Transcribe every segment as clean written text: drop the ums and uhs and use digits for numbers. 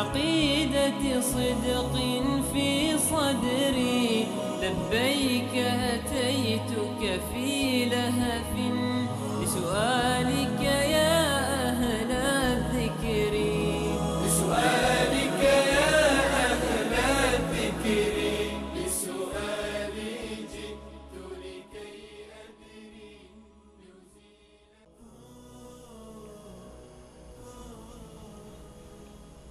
بعقيدة صدق في صدري، لبيك أتيتك في لهف لسؤالك يا أهل الذكر، لسؤالك يا أهل الذكر، لسؤالي جئت لكي أدري.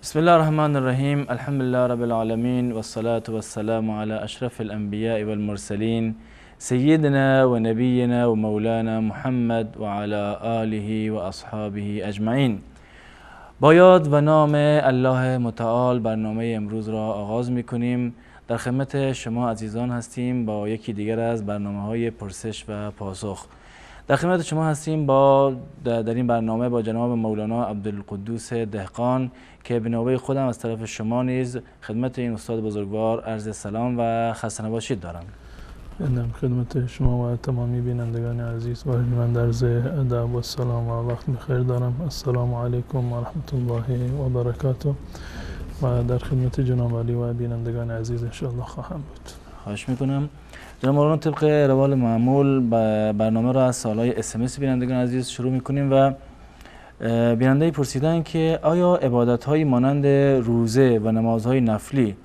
بسم الله الرحمن الرحيم. الحمد لله رب العالمين، والصلاة والسلام على أشرف الأنبياء والمرسلين سيدنا ونبينا ومولانا محمد وعلى آله وأصحابه أجمعین. با یاد و نام الله متعال برنامه امروز را آغاز می‌کنیم. در خدمت شما عزیزان هستیم با یکی دیگر از برنامه‌های پرسش و پاسخ. در خدمت شما هستیم در این برنامه با جناب مولانا عبدالقدوس دهقان که به نوبه خودم از طرف شما نیز خدمت این استاد بزرگوار عرض سلام و خسته نباشید دارم. خدمت شما و تمامی بینندگان عزیز و من عرض ادب و سلام و وقت بخیر دارم. السلام علیکم و رحمت الله و برکاته و در خدمت جناب علی و بینندگان عزیز ان شاء الله خواهم بود. خواهش میکنم. جناب مولانا طبق روال معمول برنامه را از سوالای SMS بینندگان عزیز شروع میکنیم و بیننده پرسیدن که آیا عبادت‌های مانند روزه و نمازهای نفلی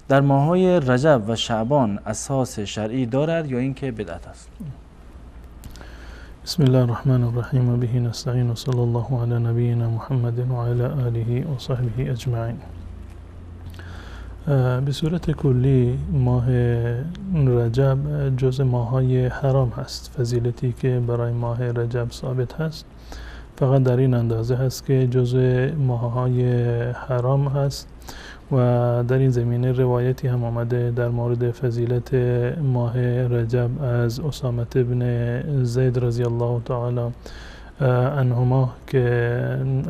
در ماه‌های رجب و شعبان اساس شرعی دارد یا اینکه بدعت است؟ بسم الله الرحمن الرحیم و به نستعین و صلی الله علی نبینا محمد و علی آله و صحبه اجمعین. به صورت کلی ماه رجب جز ماه‌های حرام هست. فضیلتی که برای ماه رجب ثابت هست فقط در این اندازه هست که جز ماه‌های حرام هست و در این زمینه روایتی هم آمده در مورد فضیلت ماه رجب از اسامه بن زید رضی الله تعالی عنهما که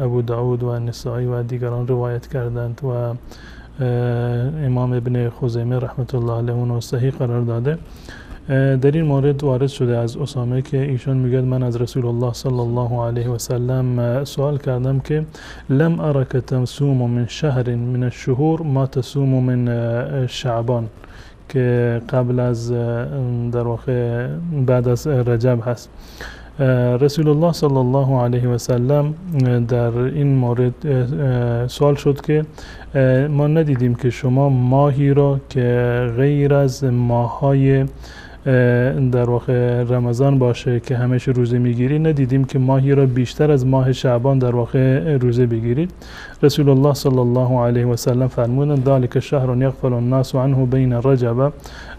ابو داود و نسائی و دیگران روایت کردند و امام ابن خزیمه رحمت الله علیه اون صحیح قرار داده. در این مورد وارد شده از اسامه که ایشان میگه من از رسول الله صلی الله علیه و سلم سوال کردم که لم ارک تصوم من شهر من الشهور ما تصوم من شعبان، که قبل از در واقع بعد از رجب هست. رسول الله صلی الله علیه و سلم در این مورد سوال شد که ما ندیدیم که شما ماهی را که غیر از ماه‌های در واقع رمضان باشه که همش روزه میگیری، ندیدیم که ماهی را بیشتر از ماه شعبان در واقع روزه بگیرید. رسول الله صلی الله علیه و سلم فرمودند ذلک شهر یغفل الناس عنه بین رجب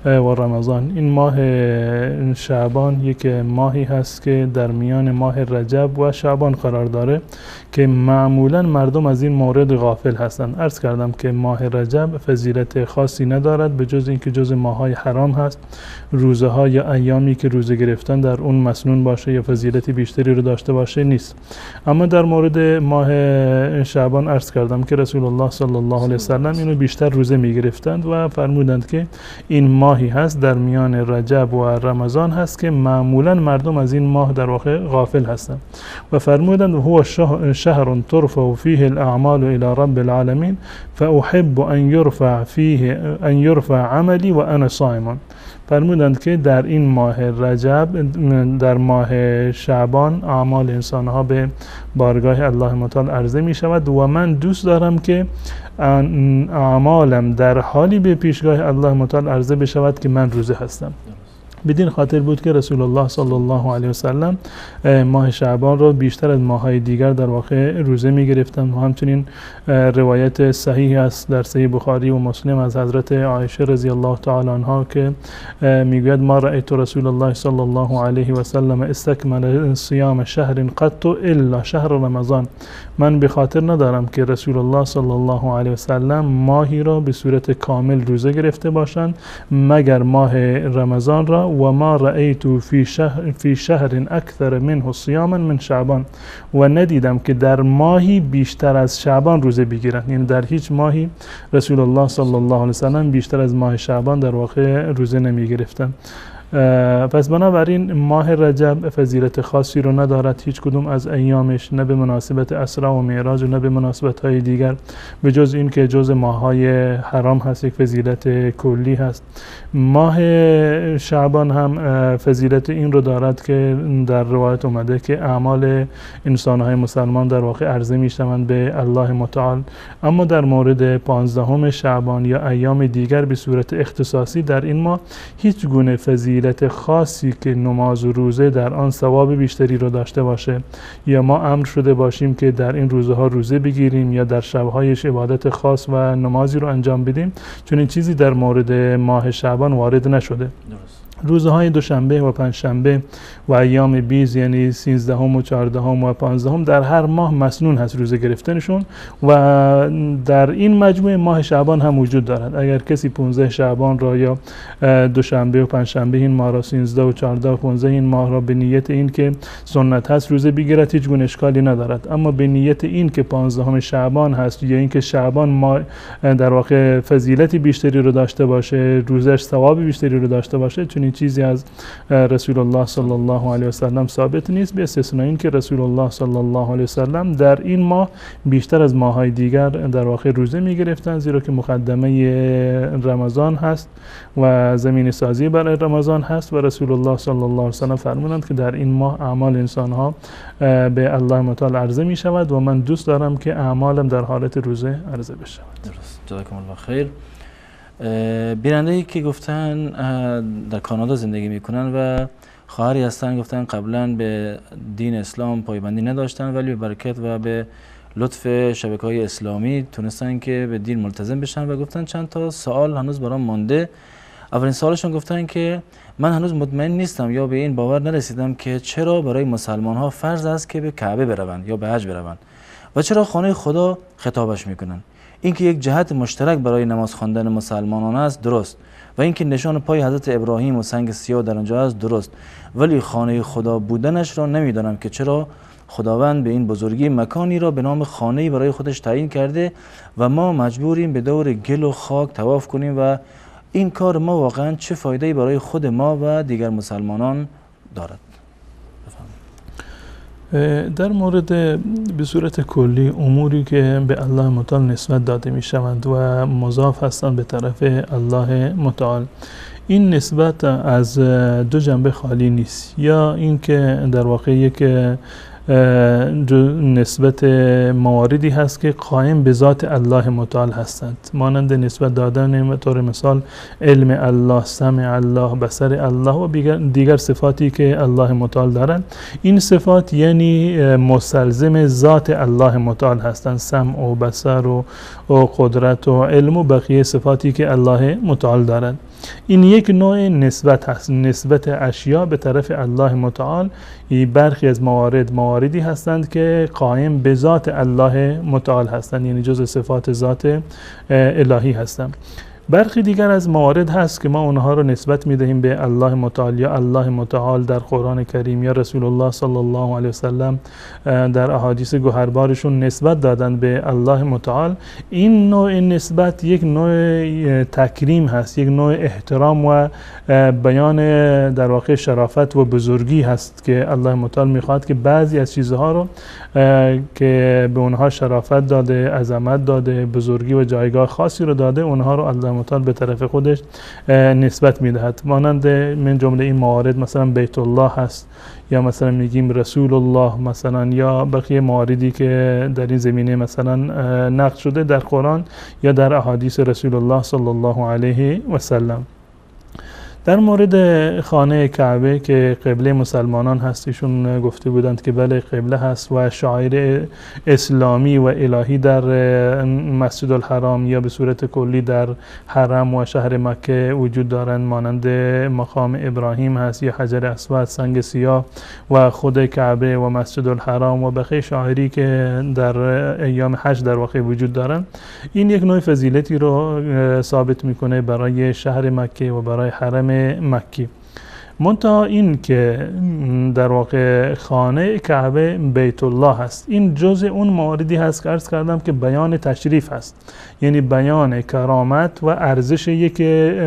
و رمضان. این ماه شعبان یک ماهی هست که در میان ماه رجب و شعبان قرار داره که معمولا مردم از این مورد غافل هستند. عرض کردم که ماه رجب فضیلت خاصی ندارد به جز اینکه جز ماه‌های حرام هست. روزه ها یا ایامی که روزه گرفتن در اون مسنون باشه یا فضیلت بیشتری رو داشته باشه نیست. اما در مورد ماه شعبان عرض کردم که رسول الله صلی الله علیه و سلم اینو بیشتر روزه می گرفتند و فرمودند که این ماهی هست در میان رجب و رمضان هست که معمولا مردم از این ماه در واقع غافل هستند و فرمودند هو شهر ترفع فیه الاعمال الى رب العالمین فاحب ان یرفع عملی و انا صائم. فرمودند که در این ماه رجب در ماه شعبان اعمال انسانها به بارگاه الله متعال عرضه می شود و من دوست دارم که اعمالم در حالی به پیشگاه الله متعال عرضه بشود که من روزه هستم. بدین خاطر بود که رسول الله صلی الله علیه و سلم ماه شعبان را بیشتر از ماه‌های دیگر در واقع روزه می گرفتند و همچنین روایت صحیح است در صحیح بخاری و مسلم از حضرت عایشه رضی الله تعالی عنها که میگوید ما رأیت رسول الله صلی الله علیه و سلم استکمل صیام شهر قط الا شهر رمضان. من به خاطر ندارم که رسول الله صلی الله علیه و سلم ماهی را به صورت کامل روزه گرفته باشند مگر ماه رمضان را و ما رأیت فی شهر اکثر منه صیاما من شعبان و ندیدم که در ماهی بیشتر از شعبان روزه بگیرند. یعنی در هیچ ماهی رسول الله صلی الله علیه و سلم بیشتر از ماه شعبان در واقع روزه نمی گرفتند. پس بنابراین ماه رجب فضیلت خاصی رو ندارد، هیچ کدوم از ایامش، نه به مناسبت اسرا و معراج و نه به مناسبت های دیگر، به جز این که جز ماه‌های حرام هست، یک فضیلت کلی هست. ماه شعبان هم فضیلت این رو دارد که در روایت اومده که اعمال انسان‌های مسلمان در واقع عرضه می‌شوند به الله متعال. اما در مورد 15 شعبان یا ایام دیگر به صورت اختصاصی در این ماه هیچ گونه فضیلت خاصی که نماز و روزه در آن ثواب بیشتری رو داشته باشه یا ما امر شده باشیم که در این روزها روزه بگیریم یا در شب‌هایش عبادت خاص و نمازی رو انجام بدیم، چون این چیزی در مورد ماه شعبان وارد نشده. درست. روزهای دوشنبه و پنجشنبه و ایام بیز یعنی 13 و 14 و 15 در هر ماه مسنون هست روزه گرفتنشون و در این مجموعه ماه شعبان هم وجود دارد. اگر کسی 15 شعبان را یا دوشنبه و پنجشنبه این ماه را 13 و 14 و 15 این ماه را به نیت این که سنت هست روزه بگیرد هیچ گونه اشکالی ندارد، اما به نیت این که 15 شعبان هست یا این که شعبان ما در واقع فضیلتی بیشتری رو داشته باشه، روزش ثواب بیشتری رو داشته باشه، چون این چیزی از رسول الله صلی الله علیه و سلم ثابت نیست، به استثناء این که رسول الله صلی الله علیه و سلم در این ماه بیشتر از ماه‌های دیگر در واقع روزه می‌گرفتند، زیرا که مقدمه رمضان هست و زمین سازی برای رمضان هست و رسول الله صلی الله علیه و سلم فرمودند که در این ماه اعمال انسان‌ها به الله متعال عرضه می‌شود و من دوست دارم که اعمالم در حالت روزه عرضه بشود. درست. جزاکم الله خیر. بیننده‌ای که گفتن در کانادا زندگی میکنن و خواهری هستن، گفتن قبلا به دین اسلام پایبندی نداشتن ولی به برکت و به لطف شبکه‌های اسلامی تونستن که به دین ملتزم بشن و گفتن چند تا سوال هنوز برام مانده. اولین سوالشون گفتن که من هنوز مطمئن نیستم یا به این باور نرسیدم که چرا برای مسلمان ها فرض است که به کعبه بروند یا به حج بروند و چرا خانه خدا خطابش میکنن. اینکه یک جهت مشترک برای نماز خواندن مسلمانان است درست و اینکه نشان پای حضرت ابراهیم و سنگ سیاه در آنجا است درست، ولی خانه خدا بودنش را نمیدانم که چرا خداوند به این بزرگی مکانی را به نام خانه‌ای برای خودش تعیین کرده و ما مجبوریم به دور گل و خاک طواف کنیم و این کار ما واقعا چه فایده‌ای برای خود ما و دیگر مسلمانان دارد؟ در مورد به صورت کلی اموری که به الله متعال نسبت داده می شوند و مضاف هستند به طرف الله متعال، این نسبت از دو جنبه خالی نیست، یا اینکه در واقع یک نسبت مواردی هست که قائم به ذات الله متعال هستند، مانند نسبت دادن طور مثال علم الله، سمع الله، بصر الله و دیگر صفاتی که الله متعال دارند. این صفات یعنی مستلزم ذات الله متعال هستند، سمع و بصر و قدرت و علم و بقیه صفاتی که الله متعال دارند. این یک نوع نسبت هست، نسبت اشیا به طرف الله متعال. برخی از مواردی هستند که قائم به ذات الله متعال هستند، یعنی جزء صفات ذات الهی هستند. برخی دیگر از موارد هست که ما اونها رو نسبت میدهیم به الله متعال، یا الله متعال در قرآن کریم یا رسول الله صلی الله علیه وسلم در احادیث گوهربارشون نسبت دادن به الله متعال. این نوع نسبت یک نوع تکریم هست، یک نوع احترام و بیان در واقع شرافت و بزرگی هست که الله متعال میخواد که بعضی از چیزها رو که به اونها شرافت داده، عظمت داده، بزرگی و جایگاه خاصی رو داده، اونها رو الله متعال به طرف خودش نسبت میدهد. مانند من جمله این موارد مثلا بیت الله هست، یا مثلا میگیم رسول الله مثلا، یا بقیه مواردی که در این زمینه مثلا نقل شده در قرآن یا در احادیث رسول الله صلی الله علیه و سلم. در مورد خانه کعبه که قبله مسلمانان هست، ایشون گفته بودند که بله قبله هست و شعائر اسلامی و الهی در مسجد الحرام یا به صورت کلی در حرم و شهر مکه وجود دارند، مانند مقام ابراهیم هست یا حجر اسود، سنگ سیاه و خود کعبه و مسجد الحرام و بقیه شعائری که در ایام حج در واقع وجود دارند. این یک نوع فضیلتی رو ثابت میکنه برای شهر مکه و برای حرم مکی. منتها این که در واقع خانه کعبه بیت الله هست، این جزء اون مواردی هست که عرض کردم که بیان تشریف هست، یعنی بیان کرامت و ارزش یک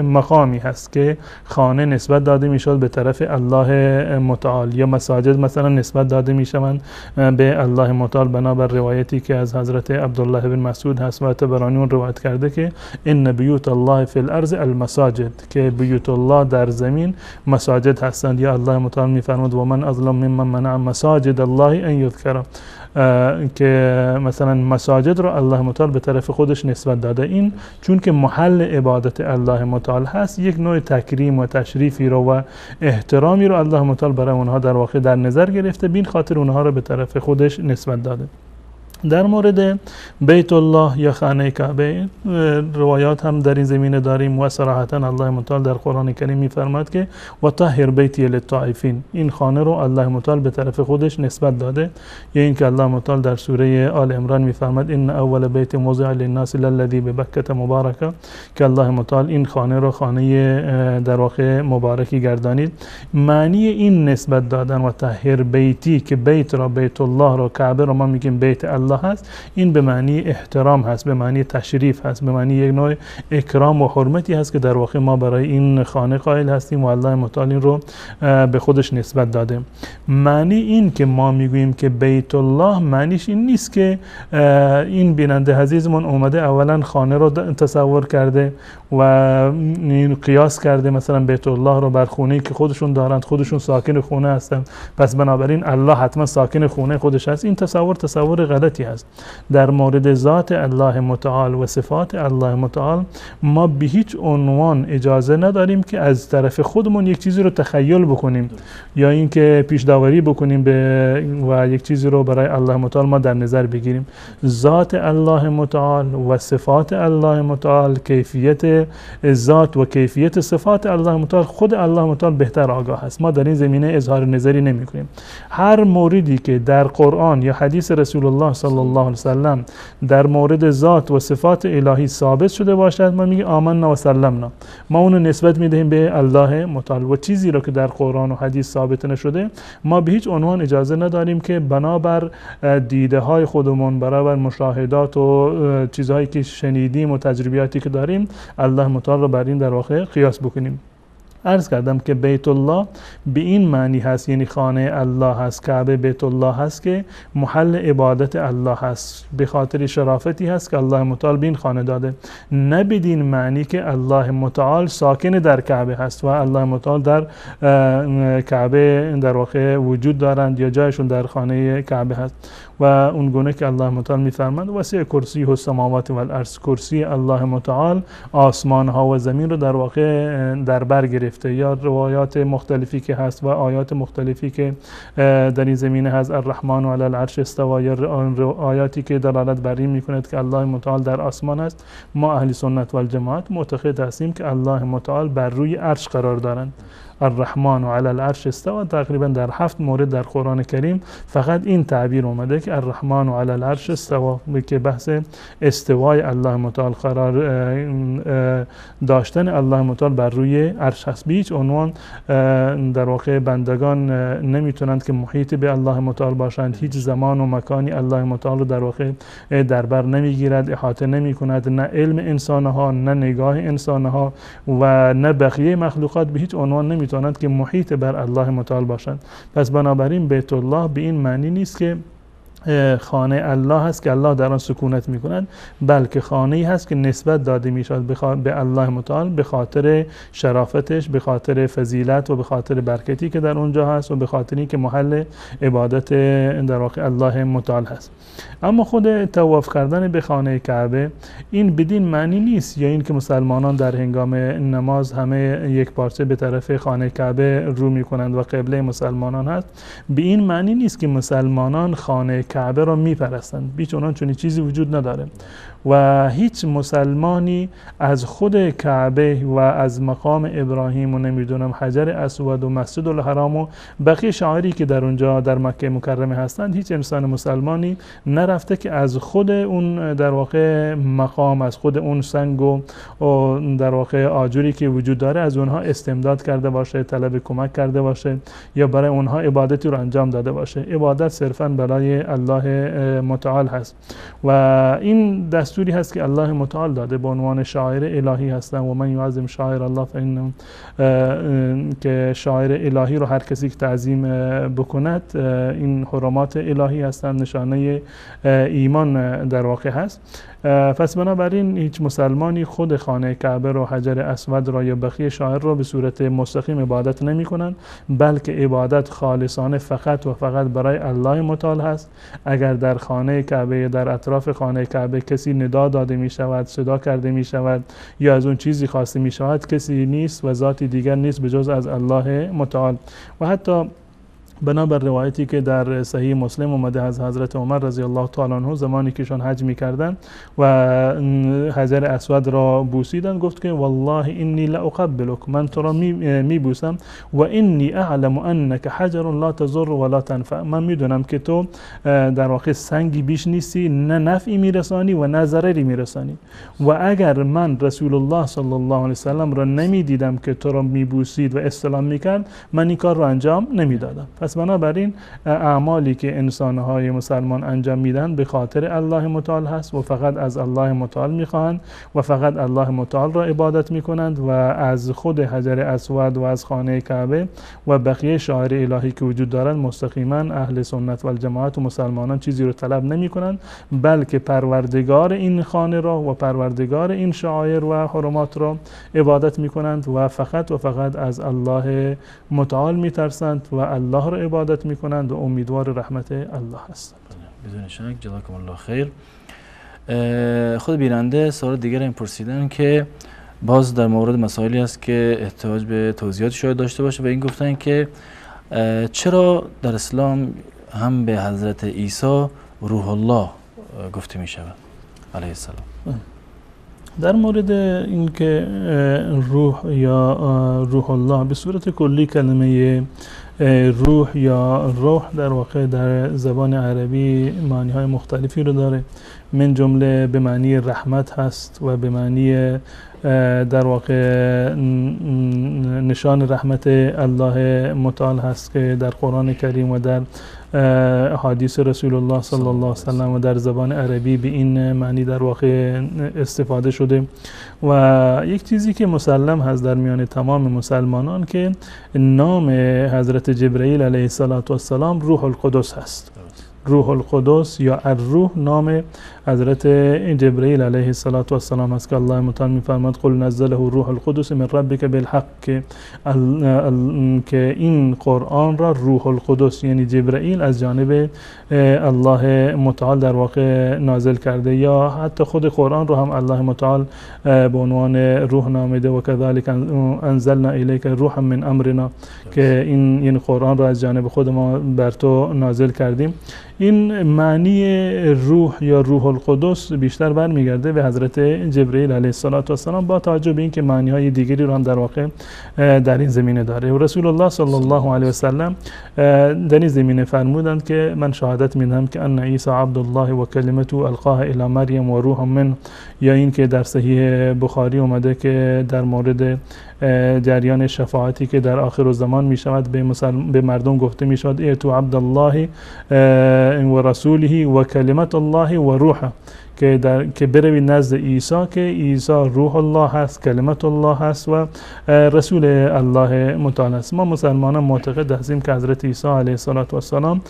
مقامی هست که خانه نسبت داده می شود به طرف الله متعال، یا مساجد مثلا نسبت داده می شوند به الله متعال بنابر روایتی که از حضرت عبدالله بن مسعود هست و طبرانی اون روایت کرده که ان بیوت الله فی الارض المساجد، که بیوت الله در زمین مساجد هستند. یا الله متعال میفرمود و من اظلم ممن منع مساجد الله ان یذکر، که مثلا مساجد رو الله متعال به طرف خودش نسبت داده. این چون که محل عبادت الله متعال هست، یک نوع تکریم و تشریفی رو و احترامی رو الله متعال برای اونها در واقع در نظر گرفته، بین خاطر اونها رو به طرف خودش نسبت داده. در مورد بیت الله یا خانه کعبه روایات هم در این زمینه داریم و صراحتا الله متعال در قرآن کریم میفرماد که و طهر بیتی للطائفین، این خانه رو الله متعال به طرف خودش نسبت داده. یا اینکه الله متعال در سوره آل عمران میفرماد ان اول بیت موضع للناس للذی ببکة مبارکه، که الله متعال این خانه رو خانه در واقع مبارکی گردانید. معنی این نسبت دادن و طهر بیتی که بیت را بیت الله رو کعبه رو ما میگیم بیت الله هست، این به معنی احترام هست، به معنی تشریف هست، به معنی یک نوع اکرام و حرمتی هست که در واقع ما برای این خانه قائل هستیم و الله متعال این رو به خودش نسبت داده. معنی این که ما میگوییم که بیت الله معنیش این نیست که این بیننده عزیزمون اومده اولا خانه رو تصور کرده و قیاس کرده مثلا بیت الله رو بر خونه‌ای که خودشون دارند، خودشون ساکن خونه هستند، پس بنابراین الله حتما ساکن خونه خودش هست. این تصور غلطی هست. در مورد ذات الله متعال و صفات الله متعال ما به هیچ عنوان اجازه نداریم که از طرف خودمون یک چیزی رو تخیل بکنیم یا اینکه پیش داوری بکنیم و یک چیزی رو برای الله متعال ما در نظر بگیریم. ذات الله متعال و صفات الله متعال، کیفیت ذات و کیفیت صفات الله متعال، خود الله متعال بهتر آگاه است. ما در این زمینه اظهار نظری نمی کنیم. هر موردی که در قرآن یا حدیث رسول الله صلی الله علیه وسلم در مورد ذات و صفات الهی ثابت شده باشد، ما میگیم آمنا و سلمنا، ما اونو نسبت میدهیم به الله متعال. و چیزی رو که در قرآن و حدیث ثابت نشده ما به هیچ عنوان اجازه نداریم که بنابر دیده های خودمون، برابر مشاهدات و چیزهایی که شنیدیم و تجربیاتی که داریم، الله متعال رو بر این در واقع قیاس بکنیم. عرض کردم که بیت الله به این معنی هست، یعنی خانه الله هست، کعبه بیت الله هست که محل عبادت الله هست، به خاطر شرافتی هست که الله متعال به این خانه داده. نه بدین معنی که الله متعال ساکن در کعبه هست و الله متعال در کعبه در واقع وجود دارند یا جایشون در خانه کعبه هست. و اون گونه که الله متعال میفرماند وسع کرسی السماوات و الارض، کرسی الله متعال آسمان ها و زمین رو در واقع در بر گرفته. یا روایات مختلفی که هست و آیات مختلفی که در این زمینه هست، الرحمن علی العرش استوى، یا آیاتی که دلالت بر این میکند که الله متعال در آسمان است. ما اهل سنت و الجماعت معتقد هستیم که الله متعال بر روی عرش قرار دارند. الرحمن علی العرش استوى تقریبا در 7 مورد در قرآن کریم فقط این تعبیر اومده که الرحمن علی العرش استوى، که بحث استوای الله متعال قرار داشتن الله متعال بر روی عرش هست. به هیچ عنوان در واقع بندگان نمیتونند که محیط به الله متعال باشند. هیچ زمان و مکانی الله متعال رو در واقع در بر نمیگیرد، احاطه نمیکند. نه علم انسان ها، نه نگاه انسان ها و نه بقیه مخلوقات به هیچ عنوان نمیتونند که محیط بر الله متعال باشند. پس بنابراین بیت الله به این معنی نیست که خانه الله هست که الله در آن سکونت میکند، بلکه خانه‌ای هست که نسبت داده میشد به الله متعال به خاطر شرافتش، به خاطر فضیلت و به خاطر برکتی که در اونجا هست و به خاطر اینکه محل عبادت در واقع الله متعال هست. اما خود طواف کردن به خانه کعبه این بدین معنی نیست، یا این که مسلمانان در هنگام نماز همه یک پارچه به طرف خانه کعبه رو میکنند و قبله مسلمانان هست. به این معنی نیست که مسلمانان خانه کعبه را میپرستند، بیچ اونان چنین چیزی وجود نداره. و هیچ مسلمانی از خود کعبه و از مقام ابراهیم و نمیدونم حجر اسود و مسجد الحرام و بقیه شعائری که در اونجا در مکه مکرمه هستند، هیچ انسان مسلمانی نرفته که از خود اون در واقع مقام، از خود اون سنگ و در واقع آجری که وجود داره از اونها استمداد کرده باشه، طلب کمک کرده باشه یا برای اونها عبادتی رو انجام داده باشه. عبادت صرفاً برای الله متعال هست و این دستوری هست که الله متعال داده به عنوان شاعر الهی هستن. و من یعظم شاعر الله فإنه، که شاعر الهی رو هر کسی که تعظیم بکند این حرمات الهی هستند، نشانه ایمان در واقع هست. پس بنابراین هیچ مسلمانی خود خانه کعبه رو، حجر اسود را یا بقیه شاعر رو به صورت مستقیم عبادت نمی کنند، بلکه عبادت خالصانه فقط و فقط برای الله متعال هست. اگر در خانه کعبه، در اطراف خانه کعبه کسی ندا داده می شود، صدا کرده می شود یا از اون چیزی خواسته می شود، کسی نیست و ذاتی دیگر نیست به جز از الله متعال. و حتی بنابر روایتی که در صحیح مسلم اومده از حضرت عمر رضی الله تعالی عنه، زمانی که ایشان حج می‌کردند و حجر اسود را بوسیدند، گفت که والله انی لاقبلک، من تو را میبوسم، و انی اعلم انک حجر لا تضر ولا تنفع، من میدونم که تو در واقع سنگی بیش نیستی، نه نفعی میرسانی و نه ضرری میرسانی، و اگر من رسول الله صلی الله علیه وسلم را نمیدیدم که تو را میبوسید و استلام میکرد، من این کار را انجام نمیدادم. پس بنابراین اعمالی که انسان‌های مسلمان انجام میدن به خاطر الله متعال هست و فقط از الله متعال میخواهند و فقط الله متعال را عبادت میکنند و از خود حجر اسود و از خانه کعبه و بقیه شعائر الهی که وجود دارند مستقیما اهل سنت و الجماعت و مسلمانان چیزی رو طلب نمیکنند، بلکه پروردگار این خانه را و پروردگار این شعائر و حرمات را عبادت میکنند و فقط از الله متعال میترسند و الله را عبادت میکنند و امیدوار رحمت الله هستند. بدون شک، جزاکم الله خیر. خود بیننده سوال دیگر این پرسیدن که باز در مورد مسائلی است که احتیاج به توضیحات شاید داشته باشه و این گفتن که چرا در اسلام هم به حضرت عیسی روح الله گفته می شود علیه السلام؟ در مورد اینکه روح یا روح الله به صورت کلی کلمه روح یا روح در واقع در زبان عربی معنی‌های مختلفی رو داره، من جمله به معنی رحمت هست و به معنی در واقع نشان رحمت الله متعال هست که در قرآن کریم و در حدیث رسول الله صلی الله علیه وسلم و در زبان عربی به این معنی در واقع استفاده شده. و یک چیزی که مسلم هست در میان تمام مسلمانان که نام حضرت جبرئیل علیه السلام روح القدس هست. روح القدس یا الروح نام حضرت جبرئیل علیه السلام است که الله متعال می‌فرماد قل نزله روح القدس من ربک بالحق، که این قرآن را روح القدس یعنی جبرئیل از جانب الله متعال در واقع نازل کرده، یا حتی خود قرآن رو هم الله متعال به عنوان روح نامیده و کذالک انزلنا الیک روحا من امرنا، که این یعنی قرآن رو از جانب خود ما بر تو نازل کردیم. این معنی روح یا روح القدس بیشتر برمیگرده به حضرت جبرئیل علیه السلام، با توجه به اینکه معنی های دیگری رو هم در واقع در این زمینه داره. و رسول الله صلی الله علیه وسلم در این زمینه فرمودند که من شهادت میدهم که ان عیسی عبد الله و کلمته القاها الی مریم و روح من، یا این که در صحیح بخاری اومده که در مورد جریان شفاعتی که در آخر الزمان می شود به مردم گفته می شود ایتو عبد الله و رسوله و کلمت الله و روحه، که بروی نزد عیسی که عیسی روح الله هست، کلمت الله هست و رسول الله متعال است. ما مسلمانان معتقد هستیم که حضرت عیسی علیه السلام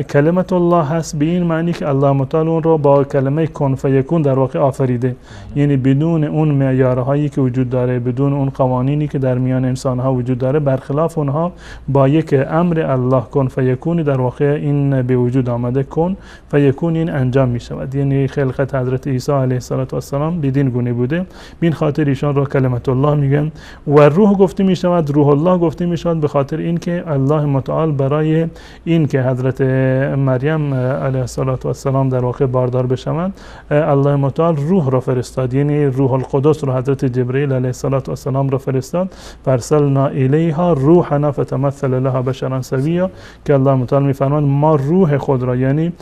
کلمت الله هست، به این معنی که الله متعال اون رو با کلمه کن فیکون در واقع آفریده، یعنی بدون اون معیارهایی که وجود داره، بدون اون قوانینی که در میان انسان ها وجود داره، برخلاف اونها با یک امر الله کن فیکون در واقع این به وجود آمده، کن فیکون این انجام می شود. یعنی یعنی خلقت حضرت عیسی علیه السلام بدین گونه بوده. بین خاطر ایشان را کلمت الله میگن و روح گفته می شود، روح الله گفته می شود به خاطر اینکه الله متعال برای این که حضرت مریم علیه السلام در واقع باردار بشوند، الله متعال روح را فرستاد، یعنی روح القدس رو حضرت جبرئیل علیه السلام را فرستاد. فرسلنا الیها روحنا فتمثل لها بشرا سویا، که الله متعال میفرماید ما روح خود را، یعنی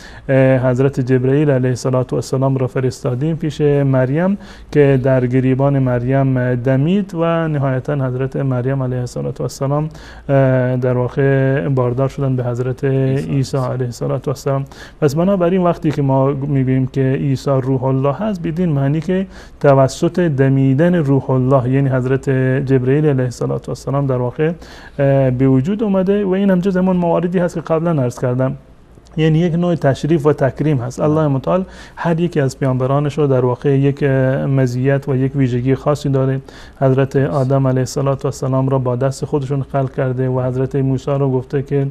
حضرت جبرئیل علیه السلام را فرستادیم پیش مریم که در گریبان مریم دمید و نهایتا حضرت مریم علیه السلام در واقع باردار شدن به حضرت عیسی علیه السلام. پس بنابراین وقتی که ما میگیم که عیسی روح الله هست، بدین معنی که توسط دمیدن روح الله یعنی حضرت جبرئیل علیه السلام در واقع به وجود اومده و این هم جز همون مواردی هست که قبلا عرض کردم، یعنی یک نوع تشریف و تکریم هست. الله متعال هر یکی از پیامبرانش رو در واقع یک مزیت و یک ویژگی خاصی داره. حضرت آدم علیه السلام را با دست خودشون خلق کرده و حضرت موسی رو گفته که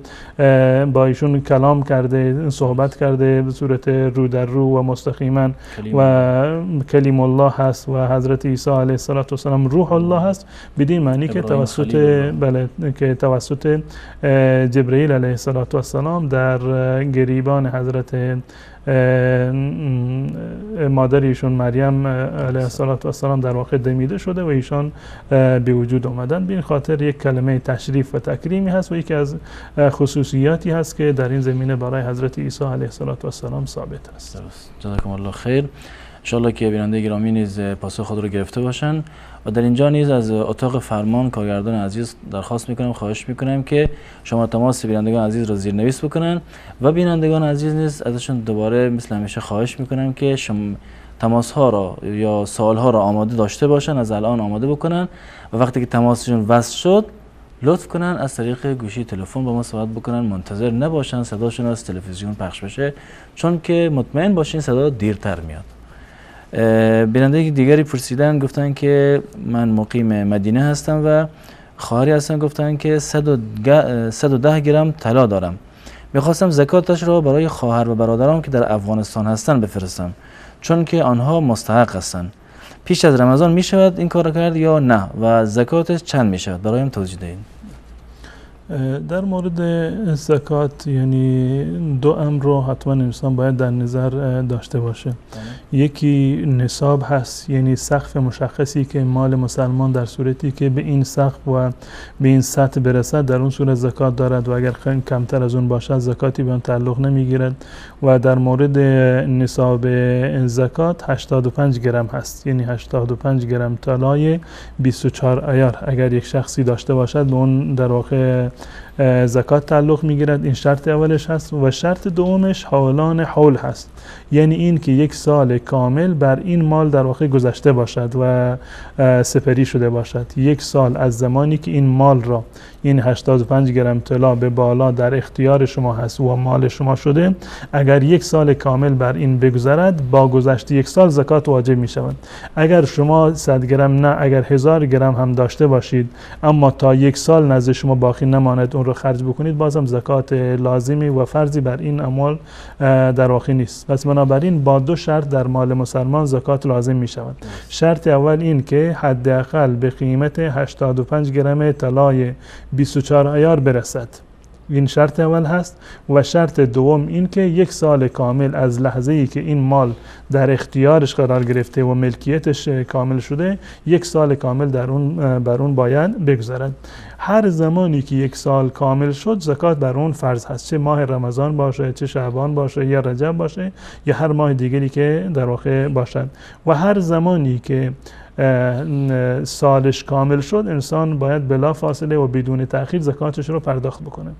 با ایشون کلام کرده، صحبت کرده به صورت رو در رو و مستقیما و کلیم الله هست و حضرت عیسی علیه السلام روح الله هست، بدین معنی که توسط جبرئیل علیه السلام در گریبان حضرت مادر ایشون مریم علیه السلام در واقع دمیده شده و ایشان به وجود آمدن. به این خاطر یک کلمه تشریف و تکریمی هست و یکی از خصوصیاتی هست که در این زمینه برای حضرت عیسی علیه السلام ثابت است. جزاکم الله خیر. انشاءالله که بیننده گرامی نیز پاسخ خود رو گرفته باشن و در اینجا نیز از اتاق فرمان کارگردان عزیز درخواست میکنم، خواهش میکنم که شما تماس بینندگان عزیز رو زیرنویس بکنن و بینندگان عزیز نیز ازشون دوباره مثل همیشه خواهش میکنم که شما تماس ها را یا سوال ها را آماده داشته باشن، از الان آماده بکنن و وقتی که تماسشون وصل شد لطف کنن از طریق گوشی تلفن با ما صحبت بکنن، منتظر نباشن صداشون از تلویزیون پخش بشه، چون که مطمئن باشین صدا دیرتر میاد. بیننده دیگری پرسیدن، گفتن که من مقیم مدینه هستم و خواهری هستن، گفتن که 110 گرم طلا دارم، میخواستم زکاتش را برای خواهر و برادرام که در افغانستان هستن بفرستم، چون که آنها مستحق هستن. پیش از رمضان میشود این کار کرد یا نه و زکاتش چند میشود؟ برایم توضیح دهید. در مورد زکات یعنی دو امر رو حتما انسان باید در نظر داشته باشه. یکی نصاب هست، یعنی سقف مشخصی که مال مسلمان در صورتی که به این سقف و به این سطح برسد در اون صورت زکات دارد و اگر کمتر از اون باشد زکاتی به اون تعلق نمیگیرد. و در مورد نصاب زکات 85 گرم هست، یعنی 85 گرم طلای 24 عیار اگر یک شخصی داشته باشد به اون در واقع زکات تعلق میگیرد. این شرط اولش هست و شرط دومش حولان حول هست، یعنی این که یک سال کامل بر این مال در واقع گذشته باشد و سپری شده باشد. یک سال از زمانی که این مال را، این 85 گرم طلا به بالا در اختیار شما هست و مال شما شده، اگر یک سال کامل بر این بگذرد با گذشت یک سال زکات واجب می شود. اگر شما 100 گرم نه، اگر 1000 گرم هم داشته باشید اما تا یک سال نزد شما باقی نماند اون رو خرج بکنید، بازم زکات لازمی و فرضی بر این اموال در واقع نیست. پس بنابراین با دو شرط در مال مسلمان زکات لازم می شود. شرط اول این که حداقل به قیمت 85 گرم طلای 24 عیار برسد، این شرط اول هست. و شرط دوم این که یک سال کامل از لحظه ای که این مال در اختیارش قرار گرفته و ملکیتش کامل شده، یک سال کامل بر اون باید بگذرد. هر زمانی که یک سال کامل شد زکات بر اون فرض هست، چه ماه رمضان باشه، چه شعبان باشه، یا رجب باشه، یا هر ماه دیگری که در واقع باشد. و هر زمانی که سالش کامل شد انسان باید بلا فاصله و بدون تأخیر زکاتش رو پرداخت بکنه.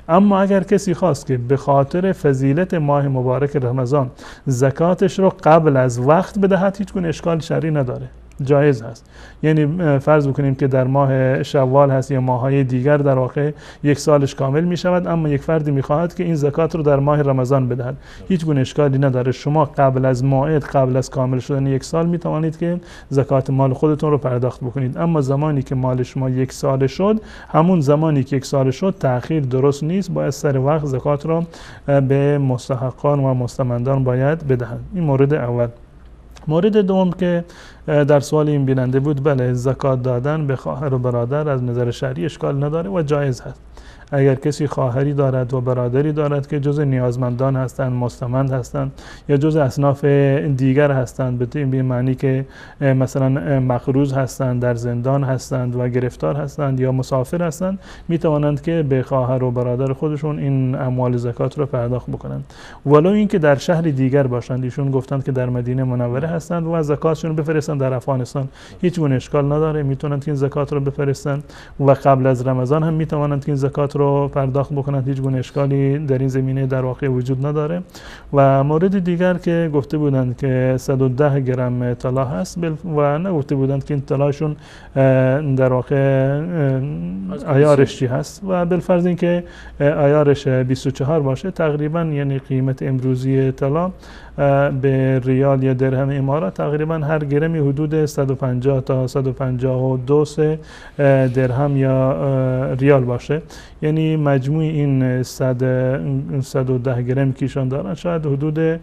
اما اگر کسی خواست که به خاطر فضیلت ماه مبارک رمضان زکاتش رو قبل از وقت بدهد، هیچ گونه اشکال شرعی نداره. جایز هست. یعنی فرض بکنیم که در ماه شوال هست یا ماه‌های دیگر در واقع 1 سالش کامل می شود، اما یک فردی می‌خواهد که این زکات رو در ماه رمضان بدهد، هیچ گونه اشکالی نداره. شما قبل از موعد، قبل از کامل شدن 1 سال می توانید که زکات مال خودتون رو پرداخت بکنید. اما زمانی که مال شما 1 سال شد، همون زمانی که 1 سال شد تأخیر درست نیست، باید سر وقت زکات رو به مستحقان و مستمندان باید بدهند. این مورد اول. مورد دوم که در سوال این بیننده بود، بله زکات دادن به خواهر و برادر از نظر شرعی اشکال نداره و جایز هست. اگر کسی خواهری دارد و برادری دارد که جز نیازمندان هستند، مستمند هستند یا جز اصناف دیگر هستند، به معنی که مثلا مقروض هستند، در زندان هستند و گرفتار هستند یا مسافر هستند، می توانند که به خواهر و برادر خودشون این اموال زکات رو پرداخت بکنند، ولو اینکه در شهر دیگر باشند. ایشون گفتند که در مدینه منوره هستند و زکاتشون بفرستند در افغانستان، هیچ گونه اشکال نداره، میتونند که این زکات رو بفرستند و قبل از رمضان هم میتوانند که این زکات رو پرداخت بکنند، هیچ گونه اشکالی در این زمینه در واقع وجود نداره. و مورد دیگر که گفته بودند که 110 گرم طلا هست و نگفته بودند که این طلاشون در واقع عیارش چی هست و بالفرض این که عیارش 24 باشه، تقریبا یعنی قیمت امروزی طلا به ریال یا درهم امارات تقریبا هر گرمی حدود 150 تا 152 درهم یا ریال باشه. یعنی مجموع این 110 گرم که ایشان دارن شاید حدود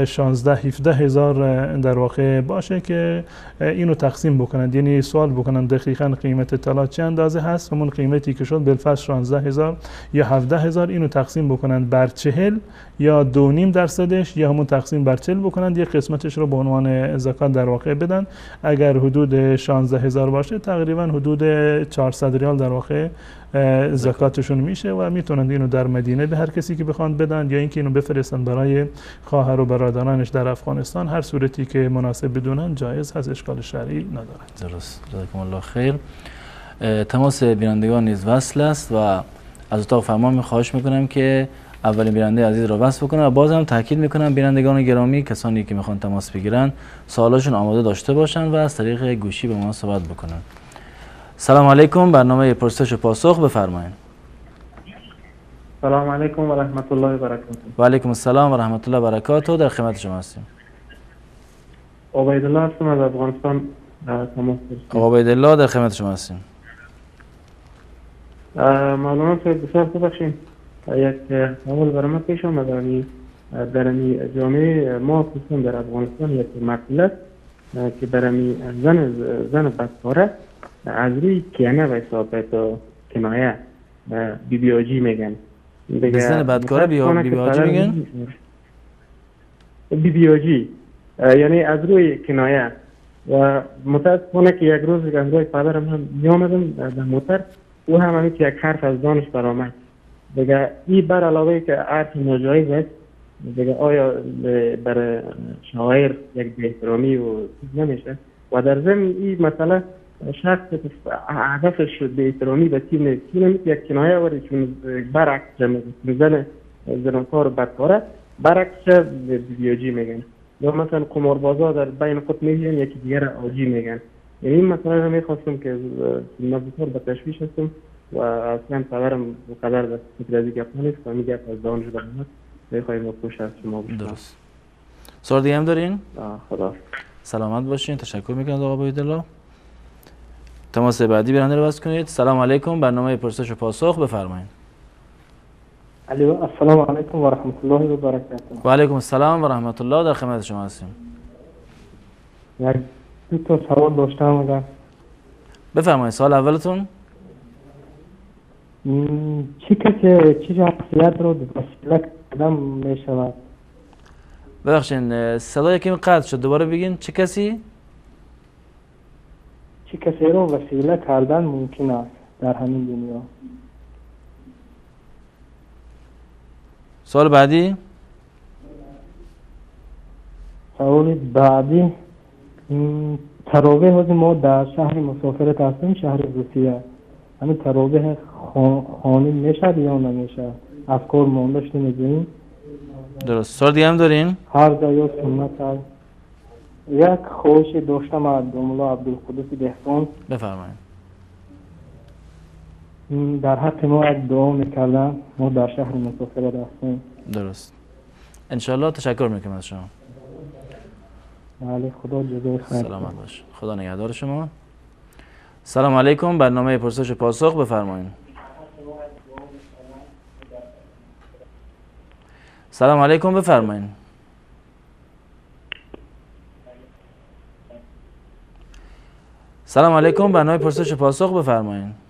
16-17 هزار در واقع باشه که اینو تقسیم بکنند. یعنی سوال بکنند دقیقاً قیمت طلا چه اندازه هست، همون قیمتی که شد بالفرض 16 هزار یا 17 هزار، اینو تقسیم بکنند بر 40 یا 2.5% یا همون تقسیم بر 40 بکنند، یک قسمتش رو به عنوان زکات در واقع بدن. اگر حدود 16 هزار باشه تقریبا حدود 400 ریال در واقع زکاتشون میشه و میتونند اینو در مدینه به هر کسی که بخوان بدن یا اینکه اینو بفرستن برای خواهر و برادرانش در افغانستان. هر صورتی که مناسب بدونن جایز هست، اشکال شرعی نداره. درست. جزاکم الله خیر. تماس بینندگان نیز وصل است و از اتاق فرمان خواهش میکنم که اولین بیننده عزیز رو وصل بکنم و بازم تاکید میکنم بینندگان گرامی، کسانی که میخوان تماس بگیرن سوالاشون آماده داشته باشن و از طریق گوشی به ما صحبت بکنن. سلام علیکم، برنامه پرسش و پاسخ، بفرمایید. سلام علیکم و رحمت الله و برکاته. و علیکم السلام و رحمت الله و برکاته. در خدمت شما هستیم. عبیدالله هستم از افغانستان تماس گرفتم. عبیدالله در خدمت شما هستیم. مولانا صاحب بسیار ببخشید، یک سوال برای من پیش آمد. در جامعه ما خصوصا در افغانستان یک مقوله که برای زن بدکاره از روی کینه و حسابت و کنایه بیبیاجی میگن. زن بدکاره بیبیاجی میگن؟ بیبیاجی یعنی از روی کنایه. و متاسفانه که یک روز از روی پدرم هم میامدم در موتر، او هم همی که یک حرف از دانش برآمد. دیگه این بر علاوه که حرف ناجایز است، دیگه آیا بر شاعر یک بی-احترامی و نمیشه؟ و در ضمن این مسئله شخص هدفش شد بی-احترامی به تیم یک کنایه وری چون برعکس زنکار بدکاره برعکس بیبیاجی میگن. یا مثلا قماربازا در بین خود میگن یکی دیگر آجی میگن. یعنی این مسئله رو میخواستم که من بسیار به تشویش هستم و اصلا خبرم بقدر در فکر از گپ نیست و میگه از دانش برمد میخوایم پوش از شما بشنم. درست. سوال دیگه هم دارین؟ خدا سلامت باشین. تشکر میکنم آقا عبیدالله. تماس بعدی برنده رو وصل کنید. سلام علیکم، برنامه پرسش و پاسخ، بفرمایید. السلام علیکم و رحمت الله و برکاته. و علیکم السلام و رحمت الله، در خدمت شما هستیم. یک دو تا سوال داشتم اگر بفرمایید. سوال اولتون؟ چی شخصیت رو وسیله کردن می شود؟ ببخشید صدای کمی قطع شد، دوباره بگین. چه کسی رو وسیله کردن ممکن است در همین دنیا؟ سوال بعدی؟ سوال بعدی تراویح ما در شهر مسافرت هستیم، شهر روسیه. همین تراویح خانه میشه یا نمیشه؟ افکار مانداشته میگیم. درست. سوال دیگه هم دارین؟ هر جا یا سنت هست. یک خواهش داشتم از مولا عبدالقدوس دهقان. بفرمایید. در حق ما یک دعا میکردن. ما در شهر مسافرت هستیم. درست. انشالله. تشکر میکنم از شما. بله، خدا جزای خیر. سلامت باش. خدا نگهدار شما. سلام علیکم. برنامه پرسش و پاسخ، بفرمایید. سلام علیکم، بفرمایید. سلام علیکم. برنامه پرسش و پاسخ، بفرمایید.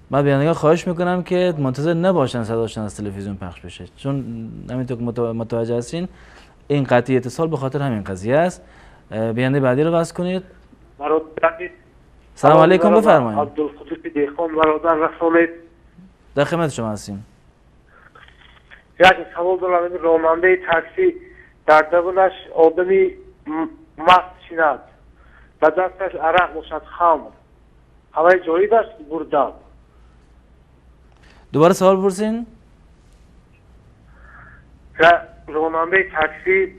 من بینندگان خواهش میکنم که منتظر نباشن صداشون از تلویزیون پخش بشه، چون همینطور که متوجه هستین این قطعی اتصال به خاطر همین قضیه است. بیننده بعدی رو وصل کنید. سلام علیکم، بفرمایید. عبدالقدوس دهقان برادر رسانید. در خدمت شما هستیم. یک سوال دارم. این راننده تاکسی در دبنش آدمی مست شیند و دستش عرق باشد خمر، همه جایی داشت بردن. دوباره سوال پرسین. راننده تاکسی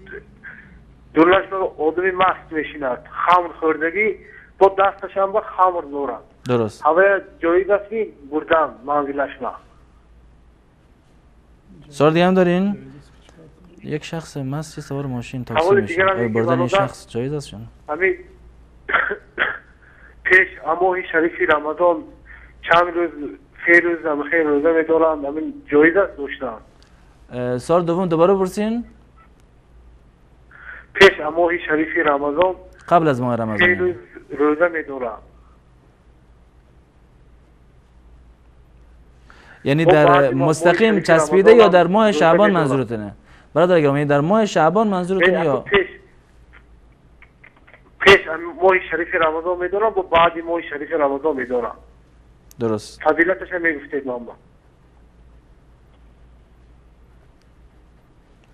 دورش آدمی مست میشیند، خمر خوردگی با دستش هم با خمر دارد. درست. همه جایی دست بردن منزلش ما. سوال دیگه هم دارین؟ یک شخص مست سوار ماشین تاکسی میشه، بردن این شخص جایز است شما؟ همین پیش ماه شریفی رمضان چند روز سه روز هم خیلی روزه میدارند، همین جایز است داشتن. سوال دوم دوباره پرسین. پیش ماه شریفی رمضان قبل از ماه سه رمضان روز روزه میدارند. یعنی در مستقیم چسبیده یا در ماه شعبان منظورتونه؟ برادر گرامی، در ماه شعبان منظورتونه یا پیش ماه شریف رمضان میدارم و بعد ماه شریف رمضان میدارم؟ درست. فضیلتش هم میگفتید ماما.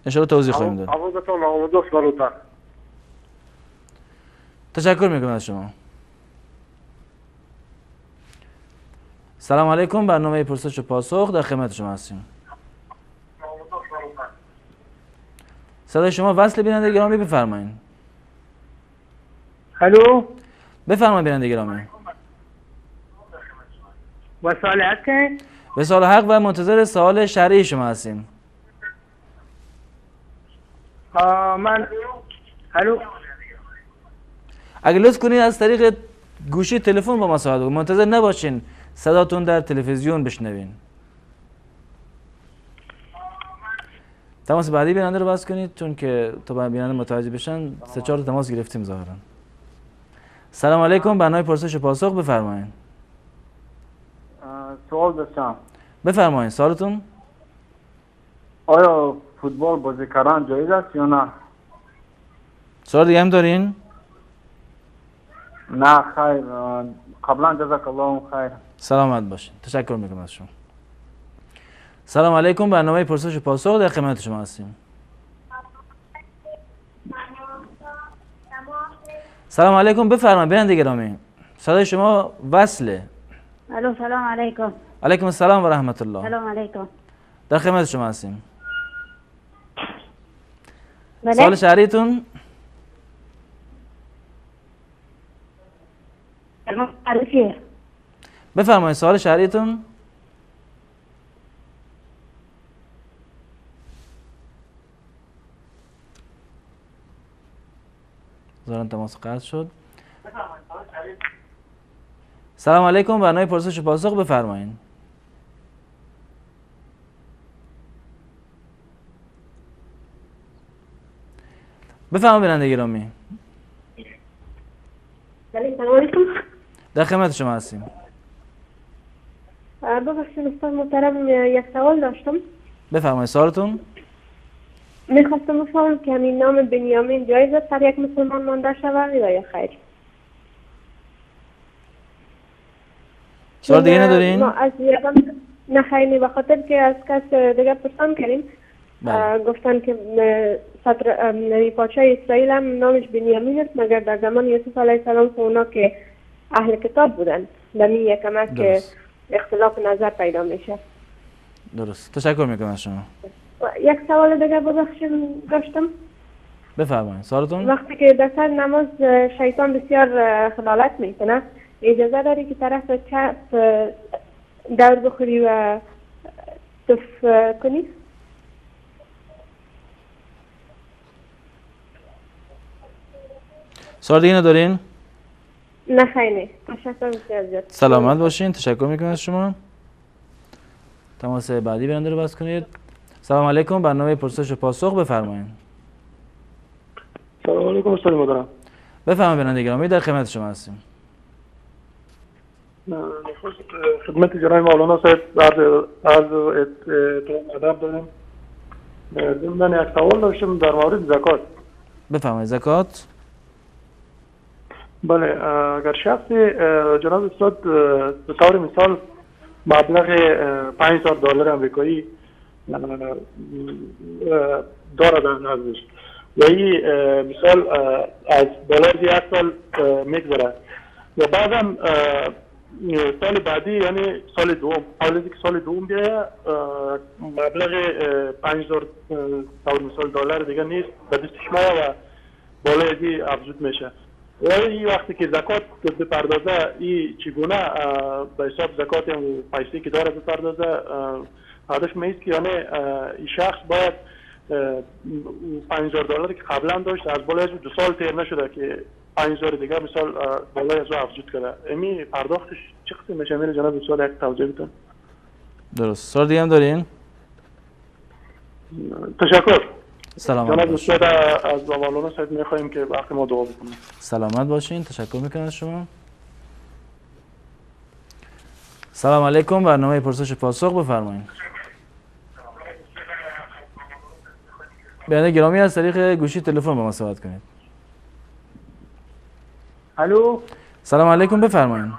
انشاءالله توضیح خواهیم داد. آوازتان آماده است برادر. تشکر میکنم از شما. سلام علیکم. برنامه پرسش و پاسخ در خدمت شما هستیم. صدای شما وصل بیننده گرامی، بفرمایید. الو، بفرمایید بیننده گرامی. وصالت کن. به سوال حق و منتظر سوال شرعی شما هستیم. من الو، اگه لطف کنید از طریق گوشی تلفن با ما صحبت کنید، منتظر نباشین صداتون در تلویزیون بشنوین. تماس بعدی بیننده رو بس کنید، چون که تا بیننده متوجه بشن 3-4 تماس گرفتیم ظاهرا. سلام علیکم. برنامه پرسش و پاسخ، بفرمایید. سوال داشتم. بفرمایید سوالتون. آیا فوتبال بازی کردن جایز است یا نه؟ سوال دیگه هم دارین؟ نه خیر، قبلا جزاک الله خیر. سلامت باشین. تشکر میکنم از شما. سلام علیکم. برنامه پرسش و پاسخ در خدمت شما هستیم. سلام علیکم. بفرمایید بیننده گرامی. صدای شما وصله. الو، سلام علیکم. علیکم السلام و رحمت الله. سلام علیکم. در خدمت شما هستیم. بله. سوال شهریتون؟ عرفیه. بفرمایید سوال شهریتون. ظاهرا تماس قطع شد. سلام علیکم. برنامه پرسش و پاسخ، بفرمایید. بفرمایید بیننده گرامی. بله، سلام علیکم. در خدمت شما هستیم. ببخشید استاد محترم، یک سوال داشتم. بفرمایید سوالتون. میخواستم بفهمم که همین نام بنیامین جایز است هر یک مسلمان مانده شود یا خیر؟ سوال دیگه ندارین؟ ما از نه خیلی، به خاطر که از کس دیگه پرسان کردیم. گفتن که صدر پادشاه اسرائیل هم نامش بنیامین است، مگر در زمان یوسف علیه السلام که اونا که اهل کتاب بودن، در این یکمک که اختلاف نظر پیدا میشه. درست. تشکر میکنم از شما. یک سوال دیگه ببخشید داشتم. بفرمایید سوالتون. وقتی که در سر نماز شیطان بسیار خلالت میکنه، اجازه داری که طرف چپ دور بخوری و تف کنی؟ سوال دیگه ندارین؟ نه خیلی. تشکر بسیار زیاد. سلامت باشین. تشکر میکنم از شما. تماس بعدی برنده رو بس کنید. سلام علیکم. برنامه پرسش و پاسخ بفرمایید. سلام علیکم استاد محترم. بفرمایید برنده گرامی، در خدمت شما هستیم. خدمت جناب مولانا صاحب عرض ادب داریم. ضمن یک سوال داشتم در مورد زکات. بفرمایید. زکات. بله، اگر شخص جناب استاد به طور مثال مبلغ $5000 امریکایی دارد در نزدش، یعنی مثال از دلار 1 سال میگذره و بعدم سال بعدی یعنی سال دوم حالا که سال دوم بیایه مبلغ $5000 دیگه نیست به دستش میاد و بالای ازی افزود میشه و این وقتی که زکات بپردازه این چگونه به حساب زکات و پیسه که داره بپردازه هدفش میست که یعنی این شخص باید $5000 که قبلا داشت از بالای 2 سال تیر نشده که 5000 دیگه مثال بالای از افزود کرده. امی پرداختش چه قسم میشه؟ میره جناب سوال یک توضیح بدن. درست. سوال دیگه هم دارین؟ تشکر. سلامت جناب باشین. استاد از مولانا صاحب میخوایم که وقت ما دعا بکنیم. سلامت باشین. تشکر میکنم از شما. سلام علیکم. برنامه پرسش و پاسخ بفرمایید. برنده گرامی از طریق گوشی تلفن با ما صحبت کنید. الو. سلام علیکم. بفرمایید.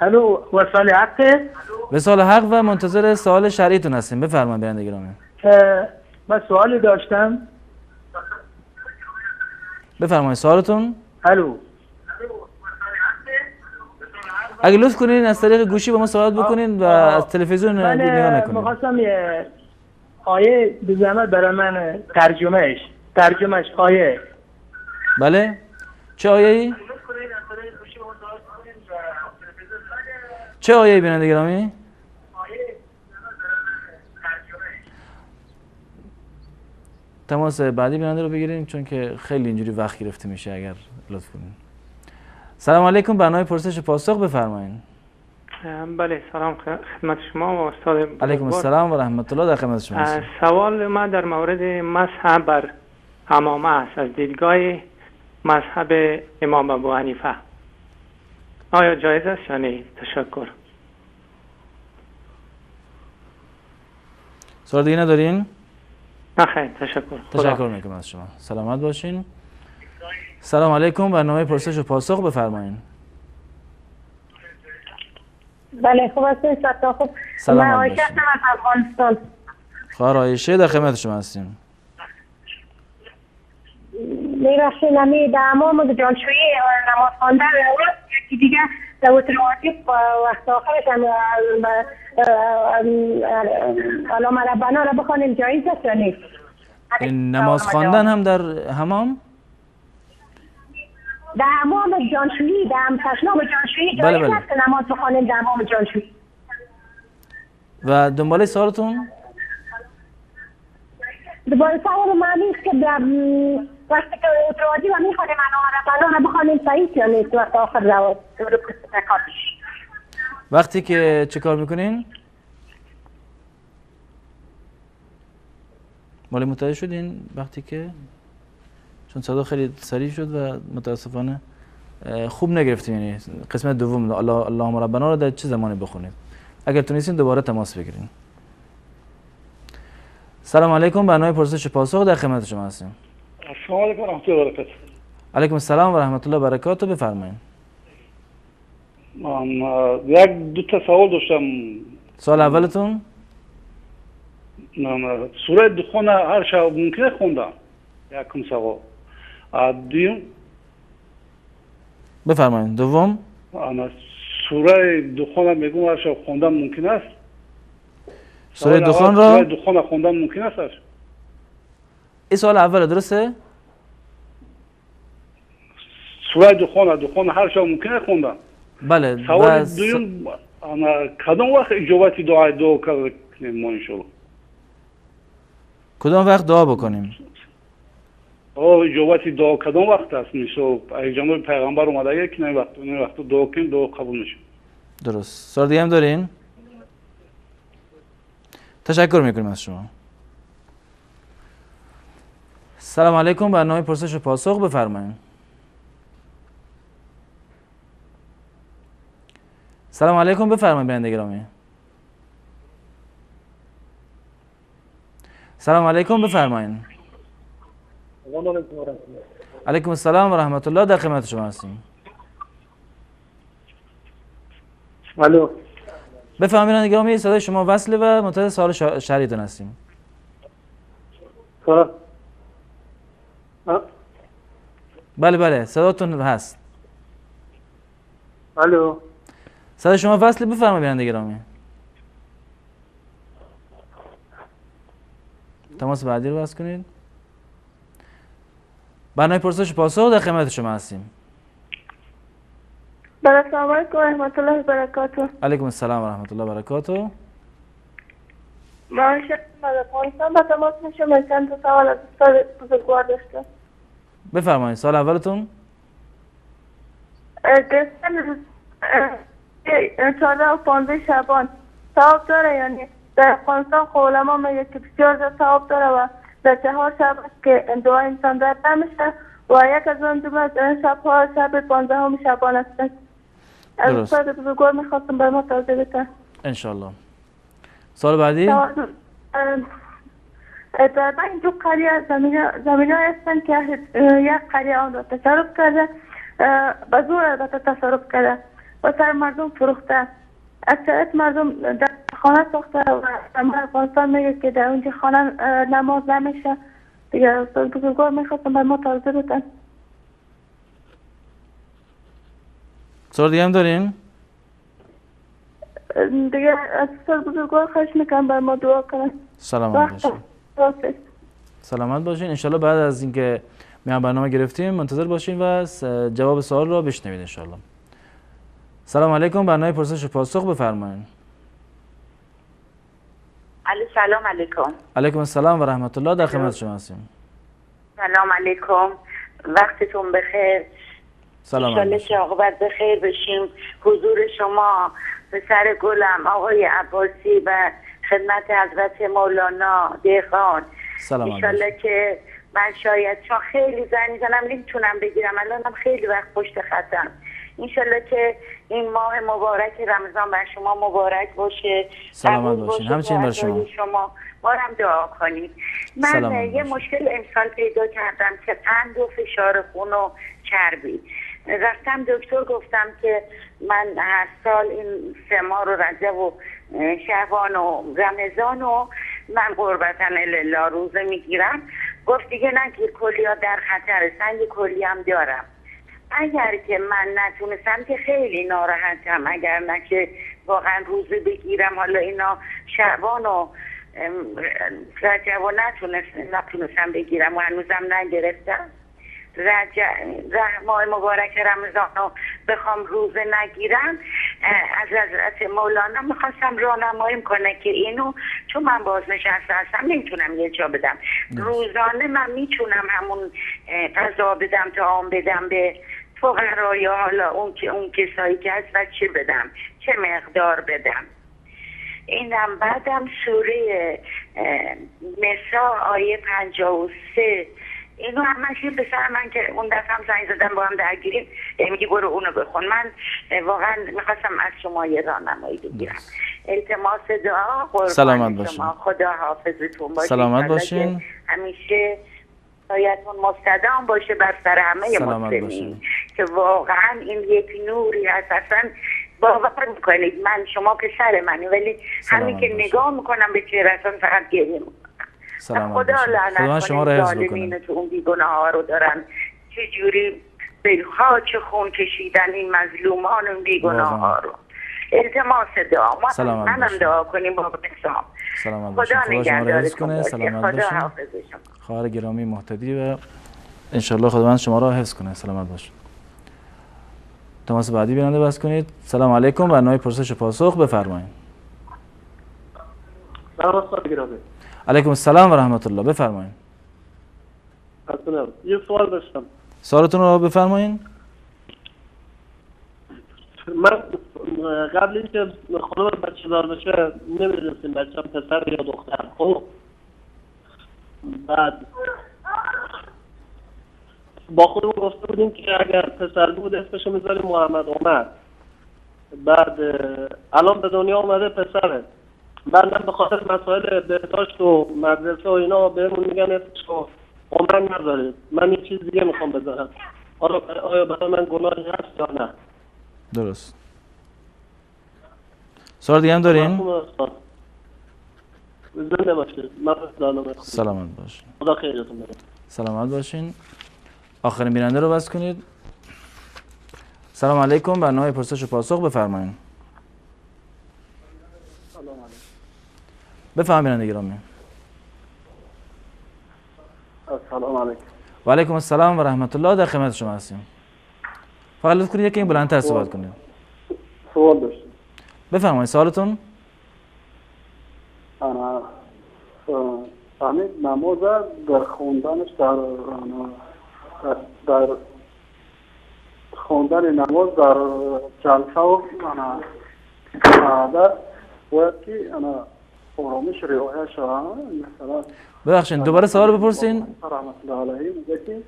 الو، وصال حقه؟ وصال حق و منتظر سوال شرعیتون هستیم. بفرمایید برنده گرامی. من سوالی داشتم. بفرمایید سوالتون. الو. اگه لطف کنین از طریق گوشی با ما صحبت بکنین و از تلویزیون نگاه نکنین. من می‌خواستم یه آیه به زحمت برای من ترجمهش آیه. بله. چه آیه‌ای؟ چه آیه‌ای بیننده گرامی؟ تماس بعدی بیننده رو بگیریم چون که خیلی اینجوری وقت گرفته میشه اگر لطف کنین. سلام علیکم. برنامه پرسش پاسخ بفرمایید. بله، سلام خدمت شما و استاد. علیکم السلام و رحمت الله. در خدمت شما هستم. سوال ما در مورد مسح بر عمامه است از دیدگاه مذهب امام ابو حنیفه. آیا جایز است یا نه؟ تشکر. سوال دیگه ندارین؟ نه خیر، تشکر. تشکر میکنم از شما. سلامت باشین. سلام علیکم. برنامه پرسش و پاسخ بفرمایید. بله، خوب هستین؟ خوب. سلام من عایشه هستم از افغانستان. خواهر عایشه، در خدمت شما هستیم. میرسیم نمی در امام جانشویی نماز خواندن یکی دیگه دوت رواتب وقت آخرش هم علام ربنا را بخوانیم جایز است یا نیست؟ این نماز خواندن هم در حمام؟ در امام جانشویی، در تشناب جانشویی بله جایز است که نماز بخوانیم در امام جانشویی. و دنباله سوالتون؟ دنباله سوال معنی است که وقتی که اتروادی و میخوانیم علام ربنا را بخوانیم صحیح یا نیست وقت آخر روات رکاتش؟ وقتی که چه کار میکنین؟ مالی متوجه شدین وقتی که چون صدا خیلی سریع شد و متاسفانه خوب نگرفتیم، یعنی قسمت دوم اللهم ربنا رو در چه زمانی بخونید؟ اگر تونستین دوباره تماس بگیرین. سلام علیکم. برنامه پرسش پاسخ در خدمت شما هستیم. السلام علیکم و رحمت الله و برکاته. علیکم السلام و رحمت الله و برکاته. بفرمایید. یک دو تا سوال داشتم. سوال اولتون؟ سوره دخان هر شب ممکنه خوندم. یکم سوال. دویم بفرمایید. دوم انا سوره دخان میگم ورشا خوندن ممکن است؟ سوره دخان را سوره دخان خوندن ممکن است؟ این سوال اول درسته؟ سوره دخان هر شب ممکنه خوندن. بله. سوال دوم انا کدام وقت اجابت دعا کنیم ما انشالله؟ کدام وقت دعا بکنیم؟ اجابت دعا کدام وقت است؟ مثلا جناب پیغمبر اومده که نه وقت دعا کنیم دعا قبول میشه. درست. سوال دیگه هم دارین؟ تشکر میکنیم از شما. سلام علیکم. برنامه پرسش و پاسخ بفرمایید. سلام علیکم بفرمایید بیننده گرامی. سلام علیکم بفرمایید. علیکم السلام و رحمت الله. در خدمت شما هستیم. الو. بفرمایید بیننده گرامی. صدای شما وصله و منتظر سوال شهریتون هستیم. بله صداتون هست. الو. صدای شما وصله. بفرمایید بیننده گرامی. تماس بعدی رو بس کنید. برنامه پرسش و پاسخ در خدمت شما هستیم. السلام علیکم و رحمت الله و برکاته. علیکم السلام و رحمت الله و برکاته. من شما از افغانستان با تماس میشم. چند تا سوال از استاد بزرگوار داشتم. بفرمایید. سوال اولتون؟ گرفتن 14 و 15 شعبان ثواب داره؟ یعنی در افغانستان خب علما میگه که بسیار زیاد ثواب داره و در 4 شب که دعا انسان رد نمیشه و یک از اون جمله شبها شب 15 شعبان هستن. از استاد بزرگوار میخواستم برای ما توضیح بده. انشالله. سوال بعدی؟ در این دو قریه زمینه هستن که یک قریه آن را تصرف کرده، به زور البته تصرف کرده و سر مردم فروخته. اکثریت مردم در خانه ساخته و افغانستان میگه که در اونجا خانه نماز نمیشه. دیگه استاد بزرگوار میخواستم برای ما توضیح بدن. سوال دیگه هم دارین؟ دیگه از استاد بزرگوار خواهش میکنم برای ما دعا کنن. سلامت باشین. سلامت باشین. انشالله بعد از اینکه میان برنامه گرفتیم منتظر باشین و جواب سوال رو بشنوید انشالله. سلام علیکم. برنامه پرسش و پاسخ بفرمایید. سلام علیکم. علیکم السلام و رحمت الله. در خدمت شما هستیم. سلام علیکم. وقتتون بخیر. سلام علیکم. ان شاء الله عاقبت بخیر بشیم. حضور شما پسر گلم آقای عباسی و خدمت حضرت مولانا دیخان. سلام علیکم. ان که من شاید چون خیلی زنگ میزنم نمیتونم بگیرم، الانم خیلی وقت پشت خطم. انشالله که این ماه مبارک رمضان بر شما مبارک باشه. سلامت باشین. همچنین بر شما ما هم دعا کنید. من یه مشکل امسال پیدا کردم که قند و فشار خون و چربی. رفتم دکتر گفتم که من هر سال این 3 ماه رو رجب و شعبان و رمضان و من قربتاً الاله روزه میگیرم. گفت دیگه نگیر، کلیات در خطر، سنگ کلی هم دارم. اگر که من نتونستم که خیلی ناراحتم، اگر نه که واقعا روزه بگیرم، حالا اینا شعبان و رجب و نتونستم بگیرم و هنوزم نگرفتم. ماه مبارک رمضان رو بخوام روزه نگیرم، از حضرت مولانا میخواستم راهنمایی کنه که اینو چون من بازنشسته هستم نمیتونم یه جا بدم. روزانه من میتونم همون غذا بدم، طعام بدم به فقرا یا حالا اون کسایی که هست و چه بدم، چه مقدار بدم. اینم بعدم سوره نساء آیه 53 اینو همش این پسر من که اون دفعه هم زنگ زدم با هم درگیریم میگه برو اونو بخون. من واقعا میخواستم از شما یه راهنمایی بگیرم. التماس دعا قربان شما. خدا حافظتون باشه. سلامت باشین. همیشه سایتون مستدام باشه بر سر همه مسلمین که واقعا این یک نوری هست. اصلا باور میکنید من شما پسر منی ولی همین که نگاه میکنم به چهرهتون فقط گریه میکنم. خدا لعنت کنه ظالمین تو اون بیگناه ها رو دارن چجوری به خاک خون کشیدن این مظلومان و بیگناه ها رو. التماس دعا، منم دعا کنیم بابا اسلام. سلامت خدا نگهدارتون باشه. سلامت خدا باشین. حافظ شما. خواهر گرامی محتدی و انشالله خداوند شما را حفظ کنه. سلامت باشین. تماس بعدی بیننده بس کنید. سلام علیکم. برنامه پرسش و پاسخ بفرمایید. سلام استاد گرامی. علیکم السلام و رحمت الله. بفرمایید. یه سوال داشتم. سوالتون رو بفرمایید. من قبل اینکه خانم بچه دار بشه نمیدونستیم بچه هم پسر یا دختر. خب بعد با خودمون گفته بودیم که اگر پسر بود اسمشو میذاریم محمد عمر. بعد الان به دنیا اومده پسره. بعدم به خاطر مسائل بهداشت و مدرسه و اینا بهمون میگن اسمشو عمر نذارید. من یه چیز دیگه میخوام بذارم. آیا برای من گناهی هست یا نه؟ درست. سوال دیگه هم دارین؟ زنده باشید. سلامت باشین. خدا خیرتون بده. سلامت باشین. آخرین بیننده رو بس کنید. سلام علیکم. برنامه پرسش و پاسخ بفرمایید. سلام علیکم. بفرمایید بیننده گرامی. سلام علیکم. و علیکم السلام و رحمت الله. در خدمت شما هستیم. فقط لطف کنید یکی بلندتر صحبت کنید. سوال داشتم. بفرمایید سوالتون. انا فهمید نماز در خوندنش در خوندن نماز در جلسه و عادت باید که انا آرامش رعایت شود. مثلا ببخشید دوباره سوال بپرسین. رحمت الله علیه میگه که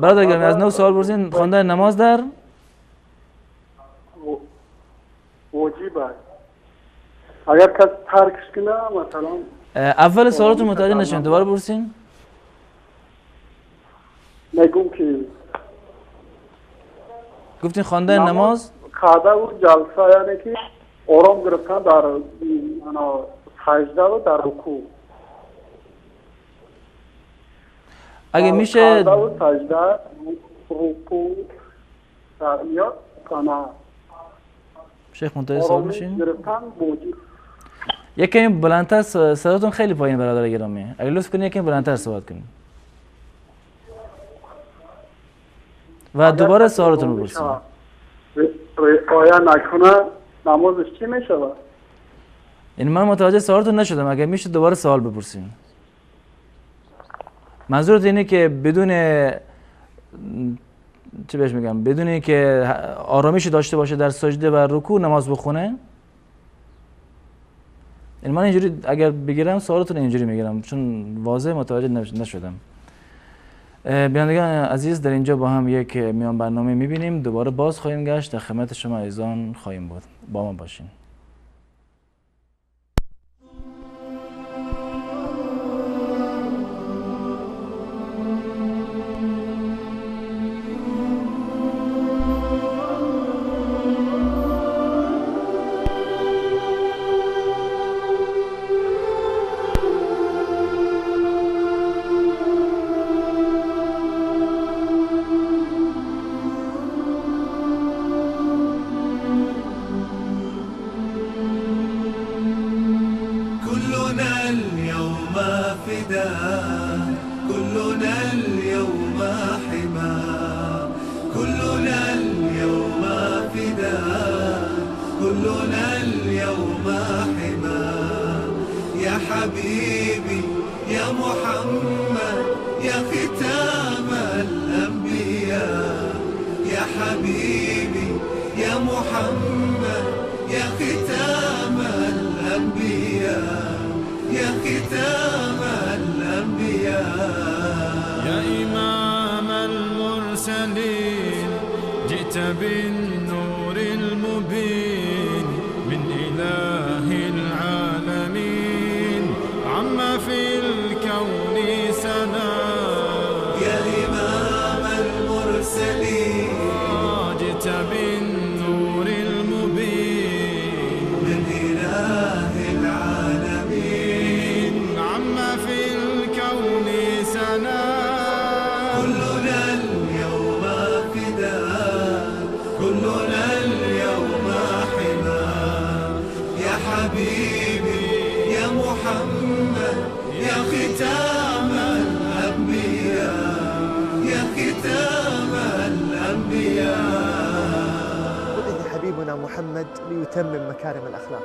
برادر گرامی از نو سوال پرسین. خواندن نماز در واجبه. اگر کس ترکش کنه مثلا اول سوالتون متوجه نشدم. دوباره پرسین. میگم که گفتین خواندن نماز قاعده و جلسه یعنی که آرام گرفتن در سجده و در رکوع. اگه میشه قاعده و سجده رکوع در میاد کنه. شیخ منتظر سوال میشین. گرفتن واجب. یک کمی بلندتر صداتون خیلی پایین برادر گرامی. اگه لطف کنید یک کمی بلندتر صحبت کنید. و دوباره سوالتون رو بپرسید. رعایت نکنه نمازش چی میشه؟ این من متوجه سوالتون نشدم. اگه میشه دوباره سوال بپرسین. منظورت اینه که بدون چی بهش میگم، بدون اینکه آرامش داشته باشه در سجده و رکوع نماز بخونه؟ این من اینجوری اگر بگیرم سوالتون اینجوری میگیرم چون واضح متوجه نشدم. بینندگان عزیز در اینجا با هم یک میان برنامه میبینیم. دوباره باز خواهیم گشت. در خدمت شما عزیزان خواهیم بود. با ما باشین. كلنا اليوم حبيبي يا محمد يا ختام الأنبياء يا ختام الأنبياء. بعث حبيبنا محمد ليتمم مكارم الأخلاق.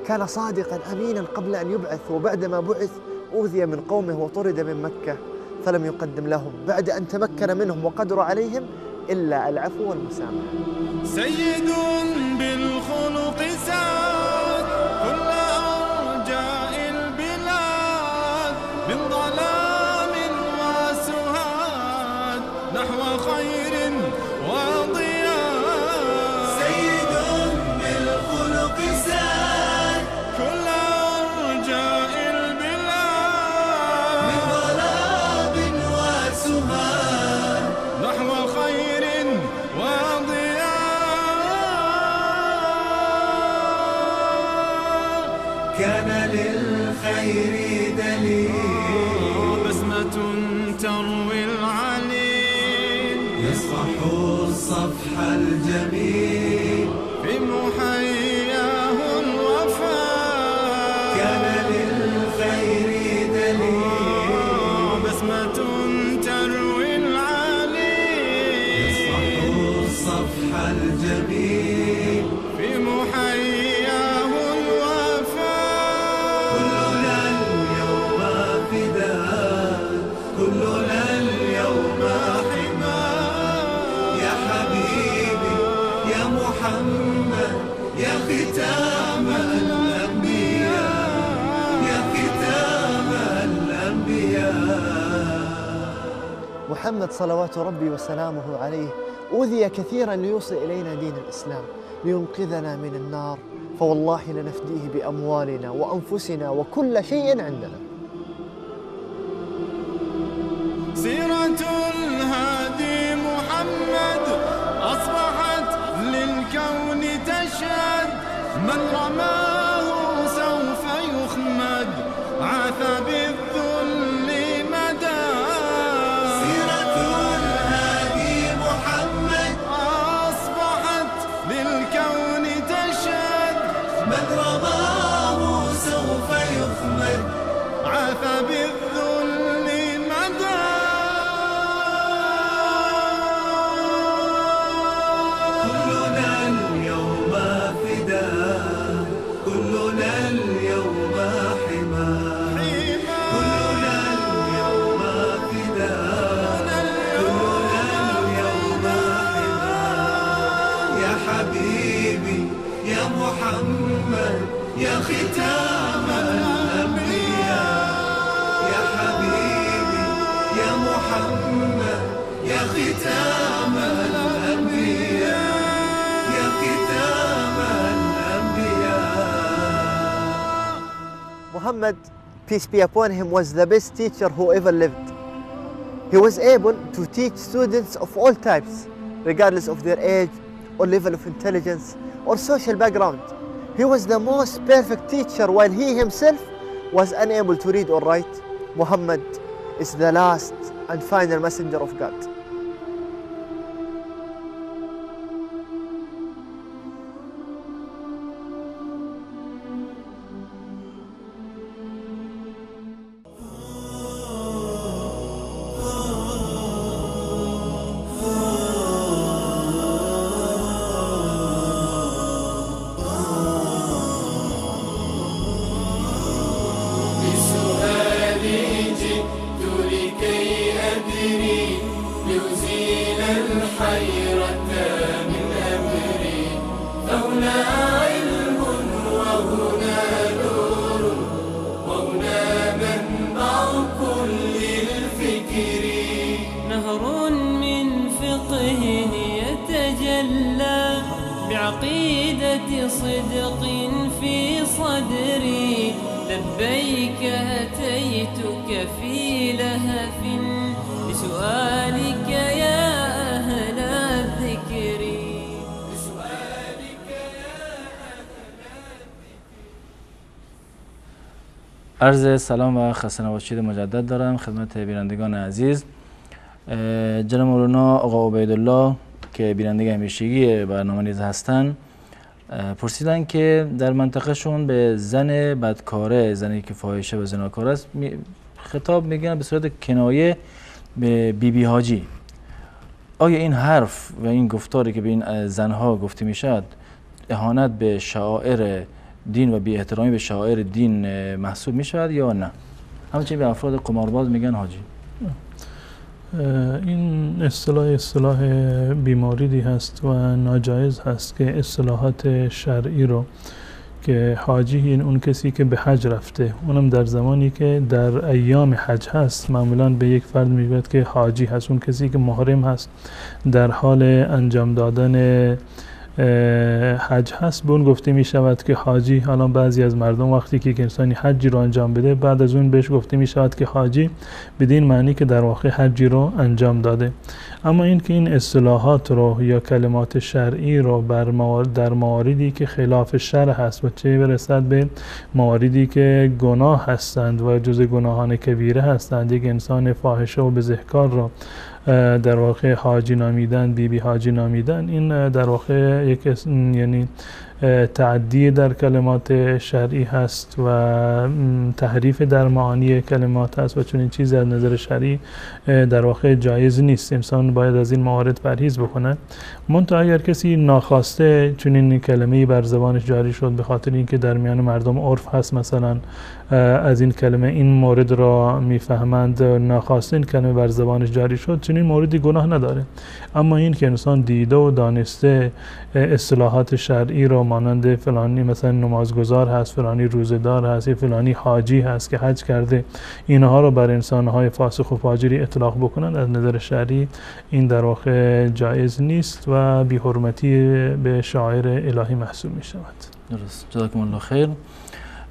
كان صادقا أمينا قبل أن يبعث، وبعدما بعث أوذي من قومه وطرد من مكة فلم يقدم لهم بعد أن تمكن منهم وقدر عليهم إلا العفو والمسامحة. سيد بالخلق ساد كل أرجاء البلاد من ظلام وسهاد نحو خير وضياء. سيد بالخلق ساد كل أرجاء البلاد من ظلام وسهاد نحو خير كان للخير دليل بسمة تروي العليل يصفح الصفح الجميل في محياه الوفاء. كان للخير دليل بسمة تروي العليل يصفح الصفح الجميل في محياه كلنا اليوم حماه يا حبيبي يا محمد يا ختام الأنبياء يا ختام الأنبياء. محمد صلوات ربي وسلامه عليه أوذي كثيرا ليوصل إلينا دين الإسلام لينقذنا من النار، فوالله لنفديه بأموالنا وأنفسنا وكل شيء عندنا. سيرة الهادي محمد أصبحت للكون تشهد من رماه سوف يخمد عاث بالذل مدى. سيرة الهادي محمد أصبحت للكون تشهد من رماه سوف يخمد عاث بالذل مدى. كلنا اليوم حماه كلنا اليوم فداء كلنا اليوم حماه يا حبيبي يا محمد يا ختام الأنبياء يا حبيبي يا محمد يا ختام الأنبياء يا ختام Muhammad, peace be upon him, was the best teacher who ever lived. He was able to teach students of all types, regardless of their age or level of intelligence or social background. He was the most perfect teacher while he himself was unable to read or write. Muhammad is the last and final messenger of God. بعقيدة صدق في صدري لبيك أتيتك في لهف لسؤالك يا أهل الذكر. عرض سلام و خسته نباشید مجدد دارم خدمت بینندگان عزیز. جناب مولانا آقا عبیدالله که بیننده همیشگی برنامه نیز هستند پرسیدن که در منطقه شون به زن بدکاره، زنی که فاحشه و زناکار است خطاب میگن به صورت کنایه به بیبی حاجی. آیا این حرف و این گفتاری که به این زنها گفته میشد اهانت به شعائر دین و بی احترامی به شعائر دین محسوب میشود یا نه؟ همچنین به افراد قمارباز میگن حاجی. این اصطلاح بیماریدی هست و ناجایز هست که اصطلاحات شرعی رو که حاجی این اون کسی که به حج رفته، اونم در زمانی که در ایام حج هست معمولا به یک فرد میگوید که حاجی هست. اون کسی که محرم هست در حال انجام دادن حج هست به اون گفته می شود که حاجی. حالا بعضی از مردم وقتی که انسانی حجی رو انجام بده بعد از اون بهش گفته می شود که حاجی، بدین معنی که در واقع حجی رو انجام داده. اما این که این اصطلاحات رو یا کلمات شرعی رو در مواردی که خلاف شرع هست و چه برسد به مواردی که گناه هستند و جز گناهان کبیره هستند، یک انسان فاحشه و بزهکار رو در واقع حاجی نامیدن، بیبی حاجی نامیدن، این در واقع یک یعنی تعدی در کلمات شرعی هست و تحریف در معانی کلمات هست و چون این چیز از نظر شرعی در واقع جایز نیست. انسان باید از این موارد پرهیز بکنه. منتها اگر کسی ناخواسته چون این کلمه‌ای بر زبانش جاری شد به خاطر اینکه در میان مردم عرف هست مثلا از این کلمه این مورد را میفهمند، ناخواسته این کلمه بر زبانش جاری شد، چون این موردی گناه نداره. اما این که انسان دیده و دانسته اصطلاحات شرعی را مانند فلانی مثلا نمازگزار هست، فلانی روزدار هست، فلانی حاجی هست که حج کرده، اینها رو بر انسانهای فاسق و فاجری اطلاق بکنن، از نظر شرعی این در واقع جایز نیست و بی حرمتی به شاعر الهی محسوب می شود. درست. جزاکم الله خیر.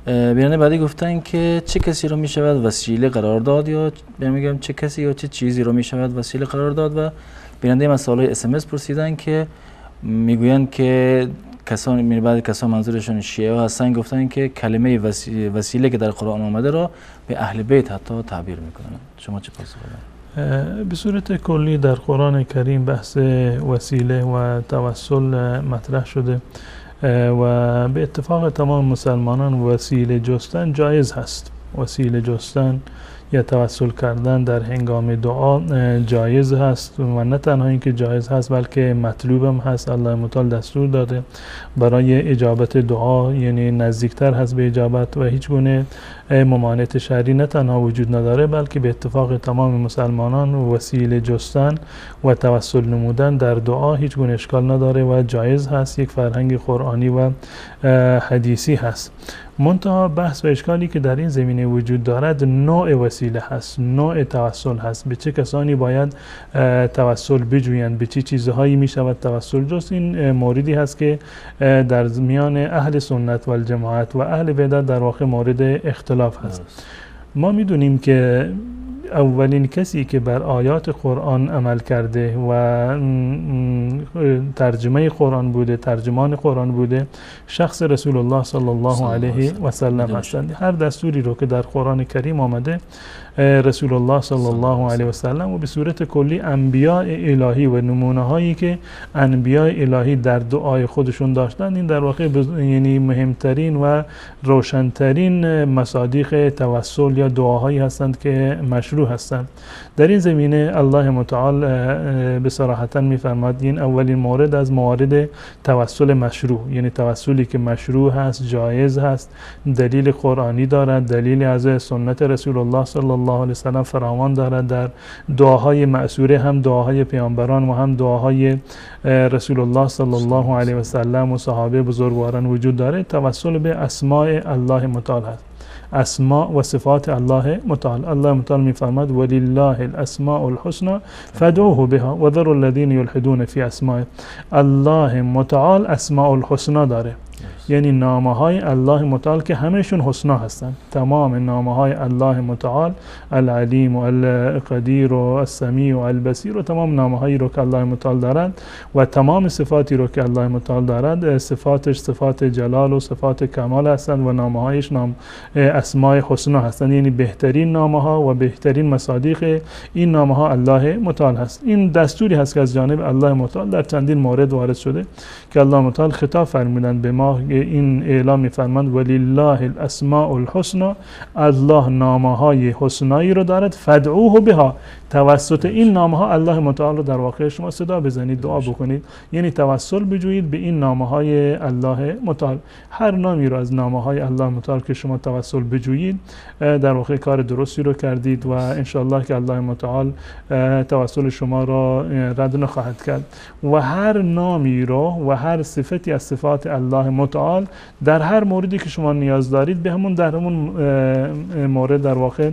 بیانیه بعدی گفتن که چه کسی رو می شود وسیله قرار داد یا میگم چه کسی یا چه چیزی رو می شود وسیله قرار داد و بیننده مسائل SMS پرسیدن که میگویند که کسان بعد کسان منظورشون شیعه هستن گفتن که کلمه وسیله که در قرآن آمده را به اهل بیت حتی تعبیر میکنن. شما چه پاسخ بدید؟ به صورت کلی در قرآن کریم بحث وسیله و توسل مطرح شده و به اتفاق تمام مسلمانان وسیله جستن جایز هست. وسیله جستن یا توسل کردن در هنگام دعا جایز هست و نه تنها اینکه جایز هست بلکه مطلوب هم هست. الله متعال دستور داده برای اجابت دعا، یعنی نزدیکتر هست به اجابت و هیچ گونه ممانعت شرعی نه تنها وجود نداره بلکه به اتفاق تمام مسلمانان وسیله جستن و توسل نمودن در دعا هیچ گونه اشکال نداره و جایز هست، یک فرهنگ قرآنی و حدیثی هست. منتها بحث و اشکالی که در این زمینه وجود دارد نوع وسیله هست، نوع توسل هست، به چه کسانی باید توسل بجویند، به چه چیزهایی می شود توسل جست. این موردی هست که در میان اهل سنت و الجماعت و اهل بدعت در واقع مورد اختلاف هست. ما می دونیم که اولین کسی که بر آیات قرآن عمل کرده و ترجمه قرآن بوده، ترجمان قرآن بوده، شخص رسول الله صلی الله علیه و سلم هستند. هر دستوری رو که در قرآن کریم آمده رسول الله صلی الله علیه و سلم و به صورت کلی انبیاء الهی و نمونه هایی که انبیاء الهی در دعای خودشون داشتن، این در واقع یعنی مهمترین و روشنترین مصادیق توسل یا دعاهایی هستند که مشروع هستند. در این زمینه الله متعال به صراحت می‌فرماید این اولین مورد از موارد توسل مشروع، یعنی توسلی که مشروع هست، جایز هست، دلیل قرآنی دارد، دلیل از سنت رسول الله صلی الله علیه و سلم فراوان دارد. در دعاهای مأثوره هم دعاهای پیامبران و هم دعاهای رسول الله صلی الله علیه و سلم و صحابه بزرگواران وجود داره. توسل به اسماء الله متعال هست، اسماء و صفات الله متعال. الله متعال می‌فرماید ولله الاسماء الحسنى فادعوه بها وذروا الذين يلحدون في اسماء. الله متعال اسماء الحسنى داره، یعنی نامه های الله متعال که همهشون حسنا هستن. تمام نامه های الله متعال، العلیم و القدیر و السمیع و البصیر و تمام نامه هایی رو که الله متعال دارد و تمام صفاتی رو که الله متعال دارد، صفاتش صفات جلال و صفات کمال هستند و نامه هایش اسماء حسنا هستند، یعنی بهترین نامه ها و بهترین مصادیق این نامه ها الله متعال هست. این دستوری هست که از جانب الله متعال در چندین مورد وارد شده که الله متعال خطاب فرمودند به ما، این اعلام می‌فرماند ولله الاسماء الحسنى، الله نامه های حسنایی رو دارد، فدعوه بها، توسط این نامه ها الله متعال رو در واقع شما صدا بزنید، دعا بکنید، یعنی توسل بجویید به این نامه های الله متعال. هر نامی رو از نامه های الله متعال که شما توسل بجویید در واقع کار درستی رو کردید و انشاءالله که الله متعال توسل شما را رد نخواهد کرد. و هر نامی رو و هر صفتی از صفات الله متعال در هر موردی که شما نیاز دارید به همون در همون مورد در واقع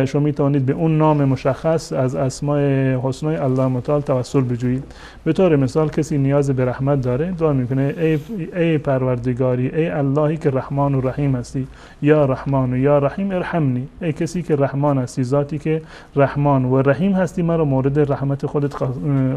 شما میتونید به اون نام مشخص از اسماء حسنای الله متعال توسل بجویید. به طور مثال کسی نیاز به رحمت داره، دعا میکنه ای پروردگاری، ای اللهی که رحمان و رحیم هستی، یا رحمان و یا رحیم ارحمنی، ای کسی که رحمان هستی، ذاتی که رحمان و رحیم هستی، مرا مورد رحمت خودت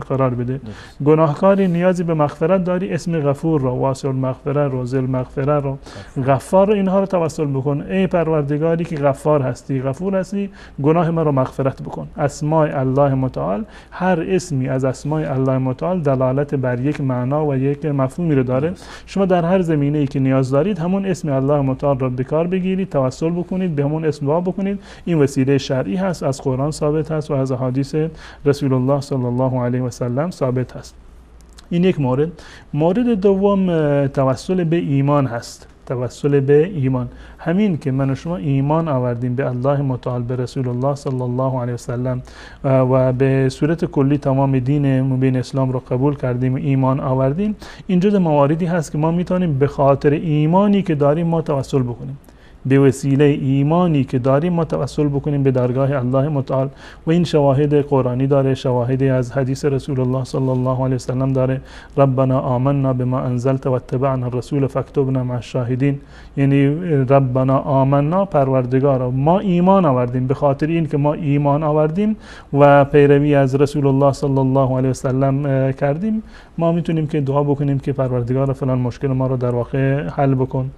قرار بده. گناهکاری نیازی به مغفرت داری، اسم غفور را، واسع المغفره رو، ذی المغفره رو، غفار رو، اینها رو توسل بکن. ای پروردگاری که غفار هستی، غفور هستی، گناه من رو مغفرت بکن. اسماء الله متعال، هر اسمی از اسماء الله متعال دلالت بر یک معنا و یک مفهومی رو داره. شما در هر زمینه‌ای که نیاز دارید همون اسم الله متعال رو به کار بگیرید، توسل بکنید، به همون اسم دعا بکنید. این وسیله شرعی هست، از قرآن ثابت هست و از احادیث رسول الله صلی الله علیه و سلم ثابت هست. این یک مورد. مورد دوم توسل به ایمان هست. توسل به ایمان، همین که من و شما ایمان آوردیم به الله متعال، به رسول الله صلی الله علیه و سلم و به صورت کلی تمام دین مبین اسلام رو قبول کردیم و ایمان آوردیم، این جز مواردی هست که ما میتونیم به خاطر ایمانی که داریم ما توسل بکنیم، به وسیله ایمانی که داریم ما توسل بکنیم به درگاه الله متعال. و این شواهد قرآنی داره، شواهدی از حدیث رسول الله صلی الله علیه وسلم داره. ربنا آمنا بما انزلت و اتبعنا الرسول فاکتبنا مع الشاهدین، یعنی ربنا آمنا، پروردگارا ما ایمان آوردیم، به خاطر این که ما ایمان آوردیم و پیروی از رسول الله صلی الله علیه وسلم کردیم، ما میتونیم که دعا بکنیم که پروردگار فلان مشکل ما رو در واقع حل بکن.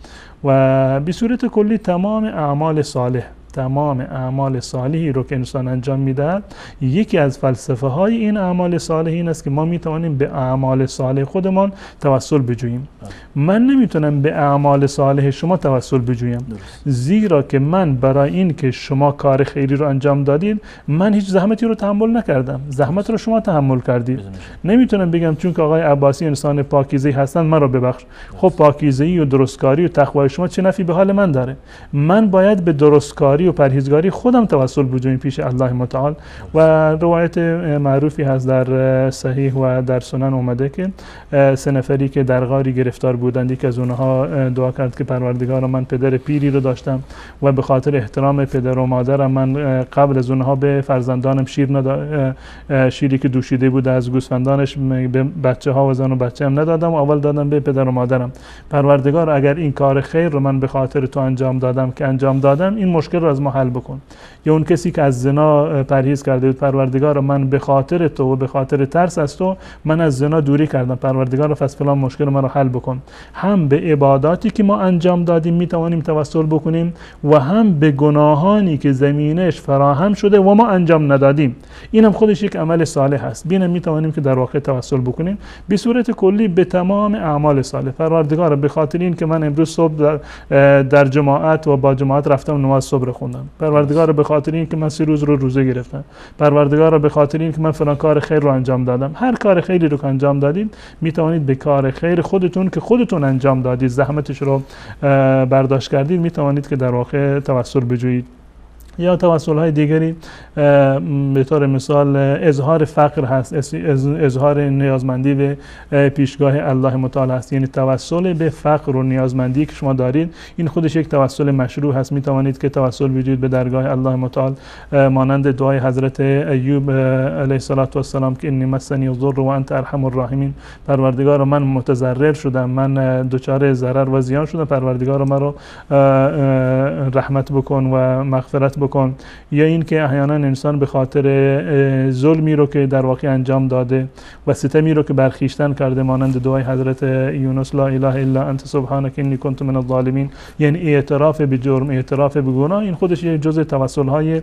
و به صورت کلی تمام اعمال صالحی رو که انسان انجام میده، یکی از فلسفه های این اعمال صالح این است که ما میتوانیم به اعمال صالح خودمان توسل بجوییم. من نمیتونم به اعمال صالح شما توسل بجویم، زیرا که من برای این که شما کار خیری رو انجام دادید من هیچ زحمتی رو تحمل نکردم، زحمت رو شما تحمل کردید. نمیتونم بگم چون که آقای عباسی انسان پاکیزه هستن من رو ببخش. خب پاکیزه‌ای و درستکاری و تقوای شما چه نفعی به حال من داره؟ من باید به درستکاری و پرهیزگاری خودم توسل بجویم پیش الله متعال. و روایت معروفی هست در صحیح و در سنن اومده که 3 نفری که در غاری گرفتار بودند، یکی از اونها دعا کرد که پروردگارا من پدر پیری رو داشتم و به خاطر احترام پدر و مادرم من قبل از اونها به فرزندانم شیری که دوشیده بود از گوسفندانش به بچه ها و زن و بچه هم ندادم و اول دادم به پدر و مادرم. پروردگار اگر این کار خیر رو من به خاطر تو انجام دادم این مشکل رو از ما حل بکن. یا اون کسی که از زنا پرهیز کرده بود، پروردگار من به خاطر تو و به خاطر ترس از تو من از زنا دوری کردم، پروردگار پس فلان مشکل من رو حل بکن. هم به عباداتی که ما انجام دادیم میتوانیم توسل بکنیم و هم به گناهانی که زمینش فراهم شده و ما انجام ندادیم، این هم خودش یک عمل صالح هست، بینم میتوانیم که در واقع توسل بکنیم. به صورت کلی به تمام اعمال صالح. پروردگار به خاطر این که من امروز صبح در جماعت و با جماعت رفتم نماز صبح خوندم، پروردگار به خاطر این که من 3 روز رو روزه گرفتم، پروردگار به خاطر این که من فلان کار خیر رو انجام دادم. هر کار خیری رو که انجام دادید میتوانید به کار خیر خودتون که خودتون انجام دادید، زحمتش رو برداشت کردید، میتوانید که در واقع توسل بجویید. یا توسل های دیگری به طور مثال اظهار فقر هست، اظهار نیازمندی به پیشگاه الله متعال هست. یعنی توسل به فقر و نیازمندی که شما دارید این خودش یک توسل مشروع هست. می توانید که توسل وجود به درگاه الله متعال مانند دعای حضرت ایوب علیه السلام که انی مسنی الضر و انت ارحم الراحمین، پروردگار من متضرر شدم، من دچار ضرر و زیان شدم، پروردگار من رو رحمت بکن و مغفرت بکن. یا این که احیانا انسان به خاطر ظلمی رو که در واقع انجام داده و ستمی رو که برخیشتن کرده مانند دعای حضرت یونس لا اله الا انت سبحانک انی کنت من الظالمین، یعنی اعتراف به جرم، اعتراف به گناه، این خودش یک جزء توسل های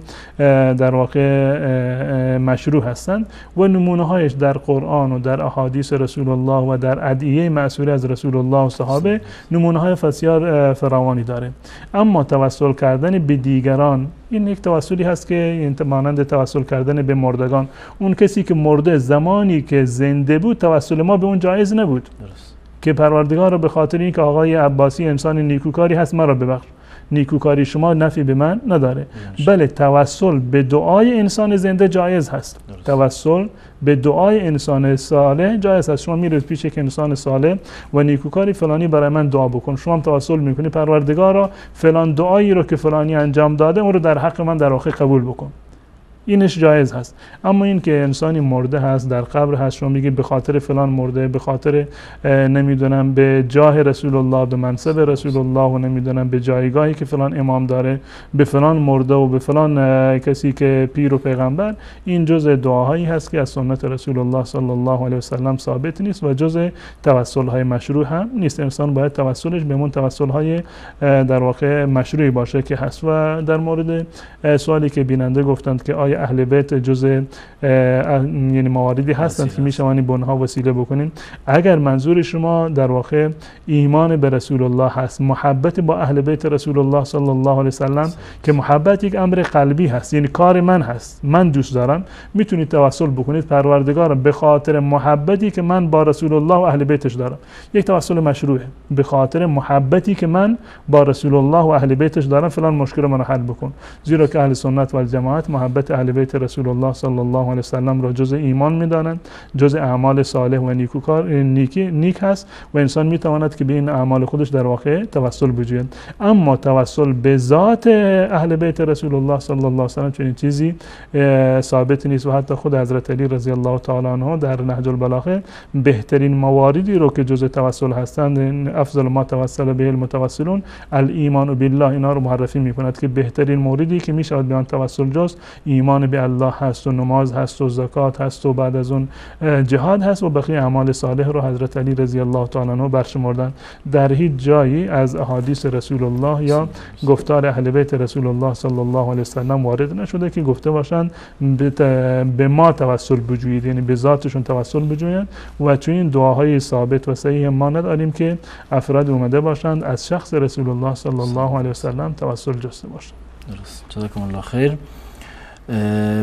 در واقع مشروع هستند و نمونه هایش در قرآن و در احادیث رسول الله و در ادعیه مأثوره از رسول الله و صحابه نمونه های بسیار فراوانی داره. اما توسل کردن به دیگران این یک توسلی هست که مانند توسل کردن به مردگان. اون کسی که مرده زمانی که زنده بود توسل ما به اون جایز نبود. درست. که پروردگار رو به خاطر اینکه آقای عباسی انسان نیکوکاری هست مرا ببخش، نیکوکاری شما نفی به من نداره. بله توسل به دعای انسان زنده جایز هست. درست. توسل به دعای انسان صالح جایز هست. شما میرید پیش یک انسان صالح و نیکوکاری فلانی برای من دعا بکن، شما هم توسل میکنی پروردگارا فلان دعایی رو که فلانی انجام داده اون رو در حق من در واقع قبول بکن، اینش جایز هست. اما این که انسانی مرده هست در قبر هست شما میگی به خاطر فلان مرده، به خاطر نمیدونم به جاه رسول الله، به منصب رسول الله و نمیدونم به جایگاهی که فلان امام داره، به فلان مرده و به فلان کسی که پیر و پیغمبر، این جزء دعاهایی هست که از سنت رسول الله صلی الله علیه و سلم ثابت نیست و جزء توسل های مشروع هم نیست. انسان باید توسلش به اون توسل های در واقع مشروعی باشه که هست. و در مورد سوالی که بیننده گفتند که آیا اهل بیت جزء یعنی مواردی هستند که میشوانی به اونها وسیله بکنیم، اگر منظور شما در واقع ایمان به رسول الله هست، محبت با اهل بیت رسول الله صلی الله علیه وسلم که محبت یک امر قلبی هست، یعنی کار من هست، من دوست دارم، میتونید توسل بکنید پروردگارم به خاطر محبتی که من با رسول الله و اهل بیتش دارم. یک توسل مشروعه، به خاطر محبتی که من با رسول الله و اهل بیتش دارم فلان مشکل منو حل بکن. زیرا که اهل سنت و الجماعت محبت اهل بیت رسول الله صلی الله علیه وسلم را جزء ایمان میدانند، جزء اعمال صالح و نیکوکار نیک هست و انسان میتواند که به این اعمال خودش در واقع توسل بجوید. اما توسل به ذات اهل بیت رسول الله صلی الله علیه وسلم چنین چیزی ثابت نیست و حتی خود حضرت علی رضی الله تعالی عنه در نهج البلاغه بهترین مواردی رو که جزء توسل هستند، افضل ما توسل به المتوسلون الایمان بالله، اینا رو معرفی میکند که بهترین موردی که میشود به آن توسل جز ایمان به الله هست و نماز هست و زکات هست و بعد از اون جهاد هست و بقیه اعمال صالح رو حضرت علی رضی الله تعالی عنه برشمردن. در هیچ جایی از احادیث رسول الله یا گفتار اهل بیت رسول الله صلی الله علیه وسلم وارد نشده که گفته باشند به ما توسل بجویید، یعنی به ذاتشون توسل بجویند و چون این دعاهای ثابت و صحیح ما نداریم که افراد اومده باشند از شخص رسول الله صلی الله علیه وسلم توسل جسته باشند. درست. جزاکم الله خیر.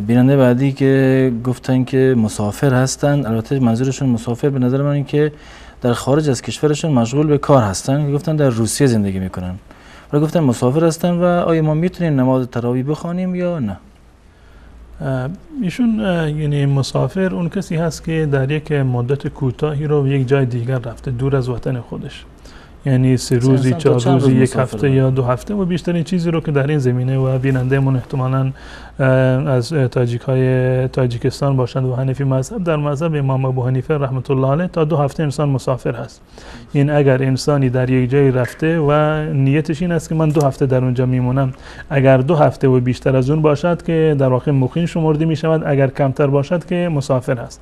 بیننده بعدی که گفتن که مسافر هستن، البته منظورشون مسافر به نظر من این که در خارج از کشورشون مشغول به کار هستن، که گفتن در روسیه زندگی میکنن و گفتن مسافر هستن و آیا ما میتونیم نماز تراویح بخوانیم یا نه؟ ایشون یعنی مسافر اون کسی هست که در یک مدت کوتاهی رو یک جای دیگر رفته دور از وطن خودش، یعنی 3 روزی 4 روزی 1 هفته یا 2 هفته و بیشترین چیزی رو که در این زمینه و بیننده من احتمالاً از تاجیکستان باشند و حنفی مذهب، در مذهب امام ابو حنیفه رحمت الله علیه تا 2 هفته انسان مسافر هست. این اگر انسانی در یک جایی رفته و نیتش این است که من 2 هفته در اونجا میمونم، اگر 2 هفته و بیشتر از اون باشد که در واقع مقیم شمرده می شود، اگر کمتر باشد که مسافر هست.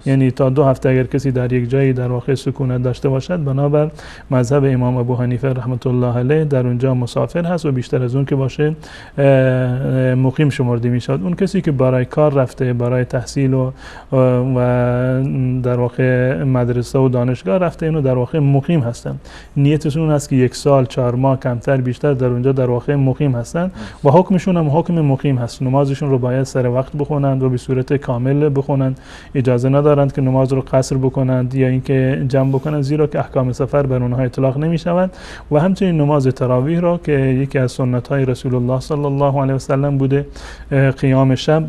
یعنی تا 2 هفته اگر کسی در یک جایی در واقع سکونت داشته باشد بنابر مذهب امام ابو حنیفه رحمت الله علیه در اونجا مسافر هست و بیشتر از اون که باشه مقیم شمرده می شود. اون کسی که برای کار رفته، برای تحصیل و در واقع مدرسه و دانشگاه رفته، اینو در واقع مقیم هستن. نیتشون اون است که 1 سال 4 ماه کمتر بیشتر در اونجا در واقع مقیم هستن و حکمشون هم حکم مقیم هست. نمازشون رو باید سر وقت بخونند و به صورت کامل بخونند، اجازه ندارند که نماز رو قصر بکنند یا اینکه جمع بکنند، زیرا که احکام سفر بر اونها اطلاق اطلاق نمی شود و همچنین نماز تراویح را که یکی از سنت های رسول الله صلی الله علیه و سلم بوده، قیام شب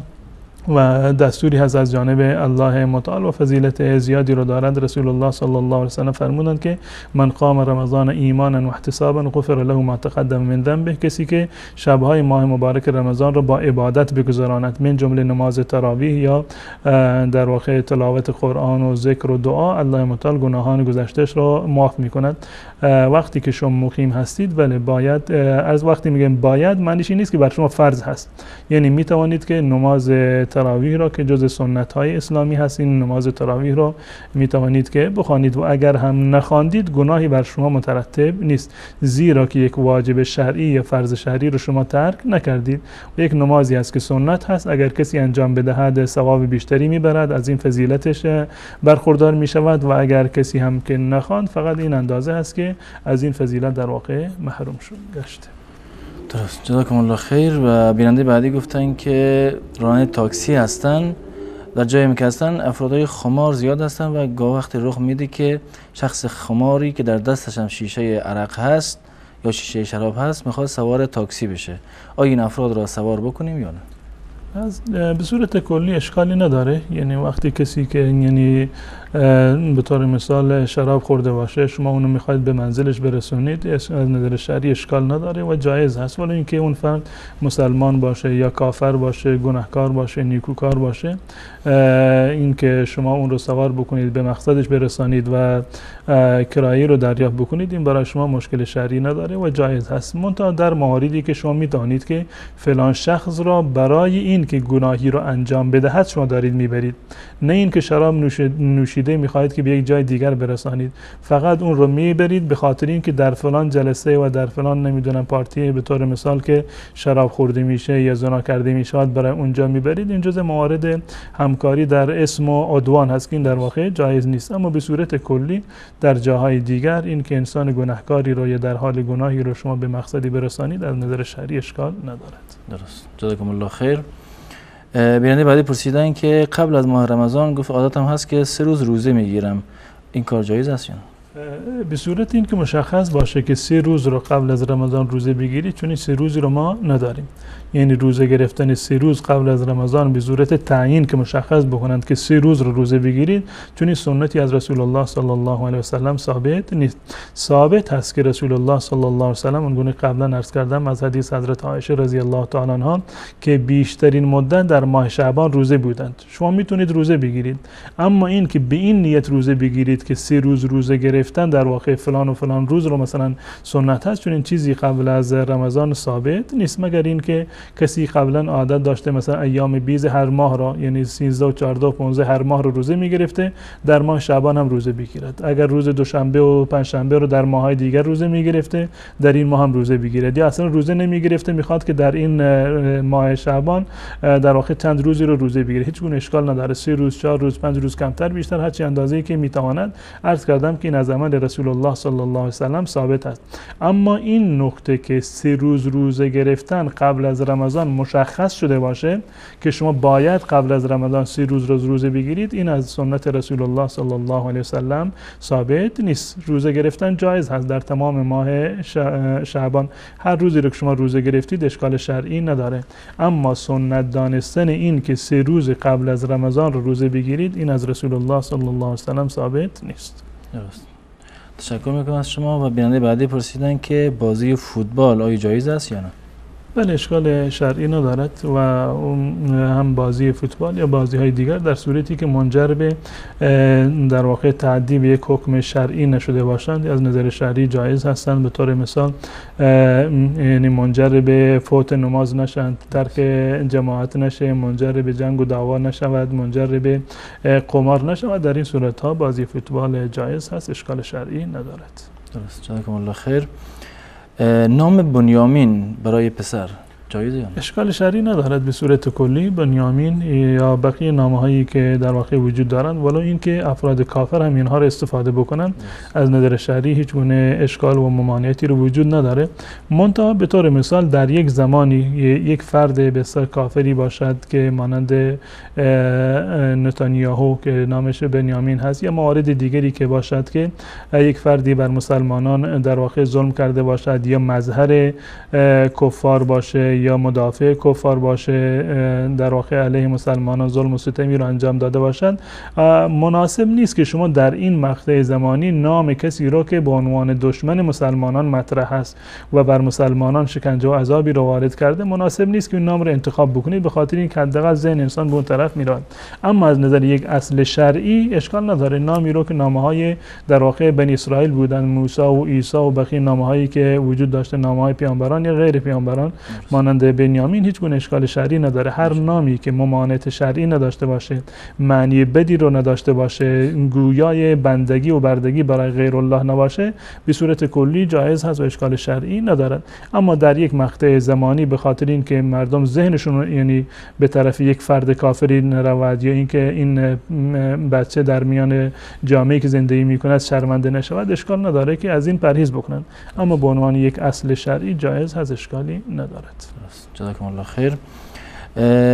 و دستوری هست از جانب الله متعال و فضیلت زیادی رو دارد. رسول الله صلی الله علیه و سلم فرمودند که من قام رمضان ایمانا و احتسابا غفر له ما تقدم من ذنبه، کسی که شبهای ماه مبارک رمضان رو با عبادت بگذراند، من جمله نماز تراویح یا در واقع تلاوت قرآن و ذکر و دعا، الله متعال گناهان گذشتهش رو معاف میکند. وقتی که شما مقیم هستید، ولی باید، از وقتی میگم باید معنیش این نیست که بر شما فرض هست، یعنی میتوانید که نماز تراویح را که جز سنت های اسلامی هست، این نماز تراویح را میتوانید که بخوانید و اگر هم نخواندید گناهی بر شما مترتب نیست، زیرا که یک واجب شرعی یا فرض شرعی رو شما ترک نکردید و یک نمازی است که سنت هست، اگر کسی انجام بدهد ثواب بیشتری میبرد، از این فضیلتش برخوردار میشود و اگر کسی هم که نخواند فقط این اندازه هست که از این فضیلت در واقع محروم شد گشته. درست، جزاکم الله خیر. و بیننده بعدی گفتن که راننده تاکسی هستن، در جایی که هستن افرادای خمار زیاد هستن و گاه وقتی رخ میده که شخص خماری که در دستش هم شیشه عرق هست یا شیشه شراب هست میخواد سوار تاکسی بشه، آیا این افراد را سوار بکنیم یا نه؟ به صورت کلی اشکالی نداره، یعنی وقتی کسی که یعنی به طور مثال شراب خورده باشه، شما اونو میخواید به منزلش برسونید، از نظر شرعی اشکال نداره و جایز هست، ولی اینکه اون فرد مسلمان باشه یا کافر باشه، گناهکار باشه، نیکوکار باشه، اینکه شما اون رو سوار بکنید به مقصدش برسانید و کرایه رو دریافت بکنید، این برای شما مشکل شرعی نداره و جایز هست. منتها در مواردی که شما میدانید که فلان شخص را برای این که گناهی رو انجام بدهد شما دارید میبرید، نه این که شراب نوشیده میخواهید که به یک جای دیگر برسانید، فقط اون رو میبرید به خاطر این که در فلان جلسه و در فلان نمیدونم پارتی به طور مثال که شراب خورده میشه یا زنا کرده میشه برای اونجا میبرید، این جزء موارد همکاری در اسم و عدوان هست که این در واقع جایز نیست. اما به صورت کلی در جاهای دیگر این که انسان گناهکاری رو یا در حال گناهی رو شما به مقصدی برسانید از نظر شرعی اشکال ندارد. درست، جزاکم الله خیر. بیننده بعدی پرسیدن که قبل از ماه رمضان گفت عادتم هست که 3 روز روزه میگیرم، این کار جایز است یا نه؟ به صورت این که مشخص باشه که 3 روز رو قبل از رمضان روزه بگیرید، چون این 3 روزی رو ما نداریم، یعنی روزه گرفتن 3 روز قبل از رمضان به صورت تعیین که مشخص بکنند که 3 روز رو روزه بگیرید، چون این سنتی از رسول الله صلی الله علیه و سلم ثابت نیست. ثابت هست که رسول الله صلی الله علیه و سلم اونگونه قبلا عرض کردم از حدیث حضرت عایشه رضی الله تعالی عنها که بیشترین مدت در ماه شعبان روزه بودند. شما میتونید روزه بگیرید، اما این که به این نیت روزه بگیرید که 3 روز روزه گرفتن در واقع فلان و فلان روز رو مثلا سنت هست، چون این چیزی قبل از رمضان ثابت نیست، مگر این که کسی قبلا عادت داشته مثلا ایام بیض هر ماه را، یعنی 13 و 14 و 15 هر ماه رو روزه میگرفته، در ماه شعبان هم روزه بگیرد. اگر روز دوشنبه و پنجشنبه رو در ماهای دیگر روزه میگرفته، در این ماه هم روزه بگیرد، یا اصلا روزه نمیگرفته میخواد که در این ماه شعبان در واقع چند روزی رو روزه بگیره، هیچ گونه اشکال نداره، 3 روز 4 روز 5 روز کمتر بیشتر هر چی اندازه‌ای که میتواند. عرض کردم که این از عمل رسول الله صلی الله علیه و سلم ثابت است. اما این نکته که 3 روز روزه گرفتن قبل از رمضان مشخص شده باشه که شما باید قبل از رمضان 3 روز روزه بگیرید، این از سنت رسول الله صلی الله علیه و سلم ثابت نیست. روزه گرفتن جایز هست در تمام ماه شعبان، هر روزی رو که شما روزه گرفتید اشکال شرعی نداره، اما سنت دانستن این که 3 روز قبل از رمضان رو روزه بگیرید، این از رسول الله صلی الله علیه و سلم ثابت نیست. درست. تشکر میکنم از شما. و بیننده بعدی پرسیدن که بازی فوتبال آیا جایز است یا نه؟ بله، اشکال شرعی ندارد و هم بازی فوتبال یا بازی های دیگر در صورتی که منجر به در واقع تعدی به یک حکم شرعی نشده باشند از نظر شرعی جایز هستند. به طور مثال یعنی منجر به فوت نماز نشند، ترک جماعت نشه، منجر به جنگ و دعوا نشود، منجر به قمار نشود، در این صورت ها بازی فوتبال جایز هست، اشکال شرعی ندارد. درست، جزاکم الله خیر. نام بنیامین برای پسر جایزه یا نه؟ اشکال شرعی ندارد به صورت کلی بنیامین یا بقیه نامه‌هایی که در واقع وجود دارند، ولو اینکه افراد کافر هم اینها را استفاده بکنند از نظر شرعی هیچ گونه اشکال و ممانعتی رو وجود نداره. منتها به طور مثال در یک زمانی یک فرد بسیار کافری باشد که مانند نتانیاهو که نامش بنیامین هست یا موارد دیگری که باشد که یک فردی بر مسلمانان در واقع ظلم کرده باشد یا مظهر کفار باشه یا مدافع کفار باشه، در واقع علیه مسلمانان ظلم و ستمی رو انجام داده باشد، مناسب نیست که شما در این مقطع زمانی نام کسی رو که به عنوان دشمن مسلمانان مطرح است و بر مسلمانان شکنجه و عذابی رو وارد کرده، مناسب نیست که این نام رو انتخاب بکنید، به خاطر این که حداقل ذهن انسان به اون طرف میرود. اما از نظر یک اصل شرعی اشکال نداره نامی رو که نامه‌های در واقع بنی اسرائیل بودن، موسی و عیسی و بقیه نامه‌هایی که وجود داشته، نامه‌های پیامبران یا غیر پیامبران مانند بنیامین، هیچ گونه اشکال شرعی نداره. هر نامی که ممانعت شرعی نداشته باشه، معنی بدی رو نداشته باشه، گویای بندگی و بردگی برای غیر الله نباشه، به صورت کلی جایز هست و اشکال شرعی ندارد. اما در یک مقطع زمانی به خاطر اینکه مردم ذهنشون یعنی به طرف یک فرد کافری نرود یا اینکه این بچه در میان جامعه‌ای که زندگی می‌کند شرمنده نشود، اشکال نداره که از این پرهیز بکنن. اما به عنوان یک اصل شرعی جایز هست، اشکالی ندارد. جزاکم الله خیر.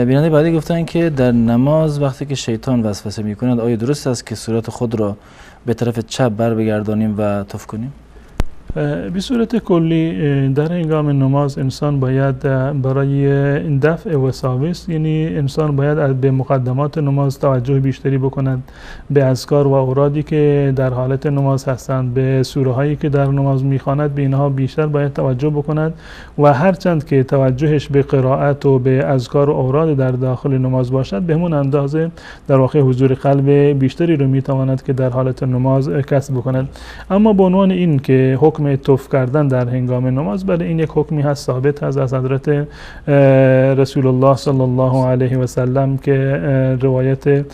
بیننده بعدی گفتن که در نماز وقتی که شیطان وسوسه می‌کند آیا درست است که صورت خود را به طرف چپ بر بگردانیم و تف کنیم؟ به صورت کلی در هنگام نماز انسان باید برای دفع وساوس، یعنی انسان باید به مقدمات نماز توجه بیشتری بکند، به اذکار و اورادی که در حالت نماز هستند، به سوره هایی که در نماز میخواند، به اینها بیشتر باید توجه بکند و هرچند که توجهش به قرائت و به اذکار و اوراد در داخل نماز باشد، به همون اندازه در واقع حضور قلب بیشتری رو میتواند که در حالت نماز کسب بکند. اما به عنوان این که حکم تف کردن در هنگام نماز، بله این یک حکمی هست ثابت هست از حضرت رسول الله صلی الله علیه و سلم که روایت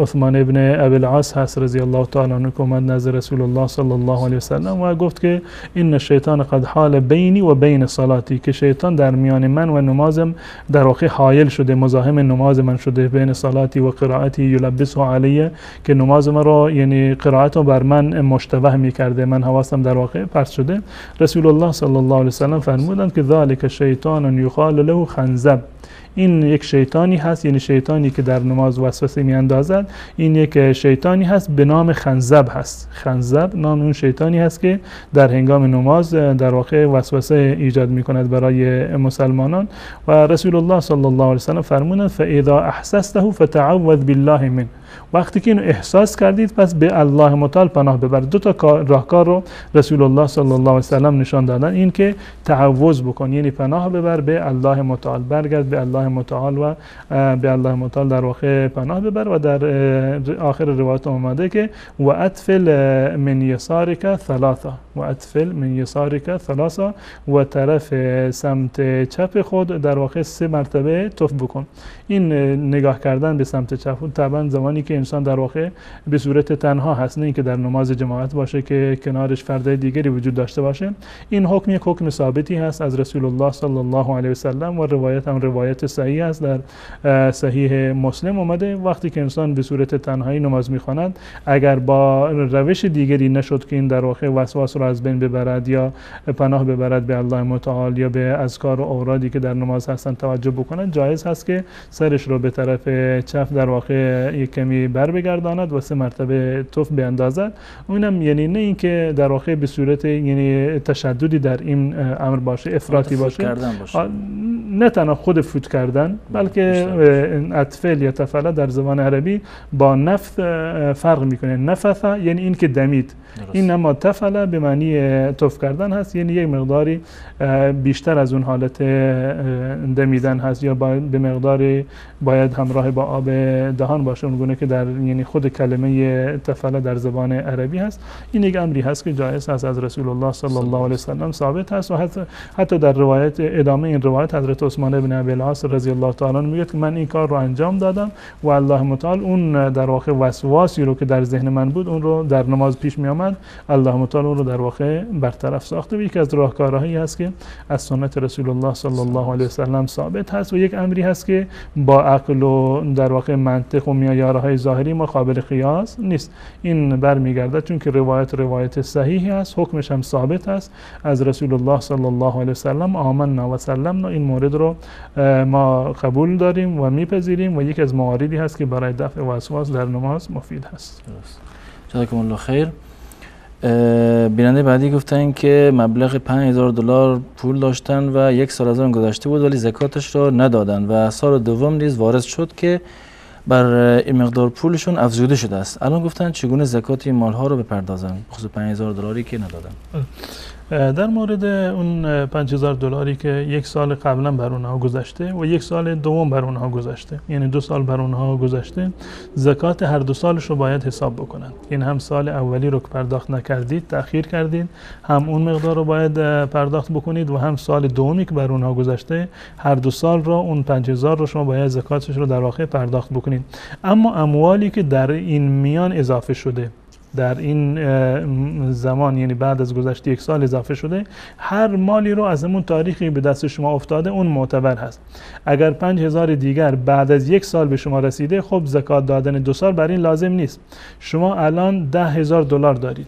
عثمان ابن ابی العاص هست رضی الله تعالی عنه که اومد نزد رسول الله صلی الله علیه و سلم و گفت که این شیطان قد حال بینی و بین صلاتی، که شیطان در میان من و نمازم در واقع حائل شده، مزاحم نماز من شده، بین صلاتی و قرائتی یلبسه علیه، که نماز من رو یعنی قرائت رو بر من مشتبه می‌کرده، من حواسم در واقع پرت شده. رسول الله صلی الله علیه و سلم فرمودند که ذالک شیطان یقال له خنزب، این یک شیطانی هست، یعنی شیطانی که در نماز وسوسه میاندازد، این یک شیطانی هست به نام خنزب هست. خنزب نام اون شیطانی هست که در هنگام نماز در واقع وسوسه ایجاد میکند برای مسلمانان. و رسول الله صلی الله علیه و سلم فرمودند فاذا احسسته فتعوذ بالله منه، وقتی که اینو احساس کردید پس به الله متعال پناه ببر. دو تا راهکار رو رسول الله صلی الله علیه و سلم نشان دادن، این که تعوذ بکن یعنی پناه ببر به الله متعال، برگرد به الله متعال و به الله متعال در واقع پناه ببر. و در آخر روایت اومده که و ادفل من یسارک ثلاثه، و ادفل من یسارک ثلاثه، و طرف سمت چپ خود در واقع 3 مرتبه تف بکن. این نگاه کردن به سمت چپ طبعا زمانی که انسان در واقع به صورت تنها هست، نه اینکه در نماز جماعت باشه که کنارش فرد دیگری وجود داشته باشه. این حکم یک حکم ثابتی هست از رسول الله صلی الله علیه و سلم و روایت هم روایت صحیح است، در صحیح مسلم اومده وقتی که انسان به صورت تنهایی نماز میخواند، اگر با روش دیگری نشد که این در واقع وسواس رو از بین ببرد یا پناه ببرد به الله متعال یا به اذکار و اورادی که در نماز هستن توجه بکنند، جایز هست که سرش رو به طرف چپ در واقع یک کمی بر بگرداند و 3 مرتبه تف بیاندازد. اونم یعنی نه اینکه در واقع به صورت یعنی تشددی در این امر باشه، افراطی باشه، نه تنها خود فوت کردن، بلکه اطفال یا تفله در زبان عربی با نفث فرق میکنه. نفث یعنی این که دمید، این اما تفله به معنی تف کردن هست، یعنی یک مقداری بیشتر از اون حالت دمیدن هست یا به مقداری باید همراه با آب دهان باشه، اونگونه که در یعنی خود کلمه تفله در زبان عربی هست. این یک امری هست که جایز هست از رسول الله صلی الله علیه و سلم ثابت هست و حتی در روایت ادامه این روایت حضرت عثمان ابن ابی العاص رضی الله تعالی عنه میگه که من این کار رو انجام دادم و الله متعال اون در واقع وسواسی رو که در ذهن من بود اون رو در نماز پیش می آمد الله متعال اون رو در واقع برطرف ساخته و یکی از راهکارهایی هست که از سنت رسول الله صلی الله علیه و سلم ثابت هست و یک امری هست که با عقل و در واقع منطق و معیارهای ظاهری ما قابل قیاس نیست. این برمیگرده چون که روایت صحیحی است، حکمش هم ثابت است از رسول الله صلی الله علیه و سلم. آمنا و سلمنا، این مورد رو ما قبول داریم و میپذیریم و یک از مواردی هست که برای دفع وسواس در نماز مفید هست. جزاکم الله خیر. بیننده بعدی گفتن که مبلغ $5000 پول داشتن و 1 سال از آن گذشته بود ولی زکاتش را ندادن و سال دوم نیز وارد شد که بر این مقدار پولشون افزوده شده است. الان گفتن چگونه زکات این مالها رو بپردازن بخصوص $5000 که ندادن؟ در مورد اون $5000 که 1 سال قبلا بر اونها گذشته و 1 سال دوم بر اونها گذشته، یعنی 2 سال بر اونها گذشته، زکات هر 2 سالش رو باید حساب بکنن. این هم سال اولی رو که پرداخت نکردید، تأخیر کردید، هم اون مقدار رو باید پرداخت بکنید و هم سال دومی که بر اونها گذشته، هر 2 سال رو اون 5000 رو شما باید زکاتش رو در واقع پرداخت بکنید. اما اموالی که در این میان اضافه شده، در این زمان یعنی بعد از گذشت 1 سال اضافه شده، هر مالی رو از همون تاریخی به دست شما افتاده اون معتبر هست. اگر 5000 دیگر بعد از 1 سال به شما رسیده، خب زکات دادن 2 سال بر این لازم نیست. شما الان $10,000 دارید،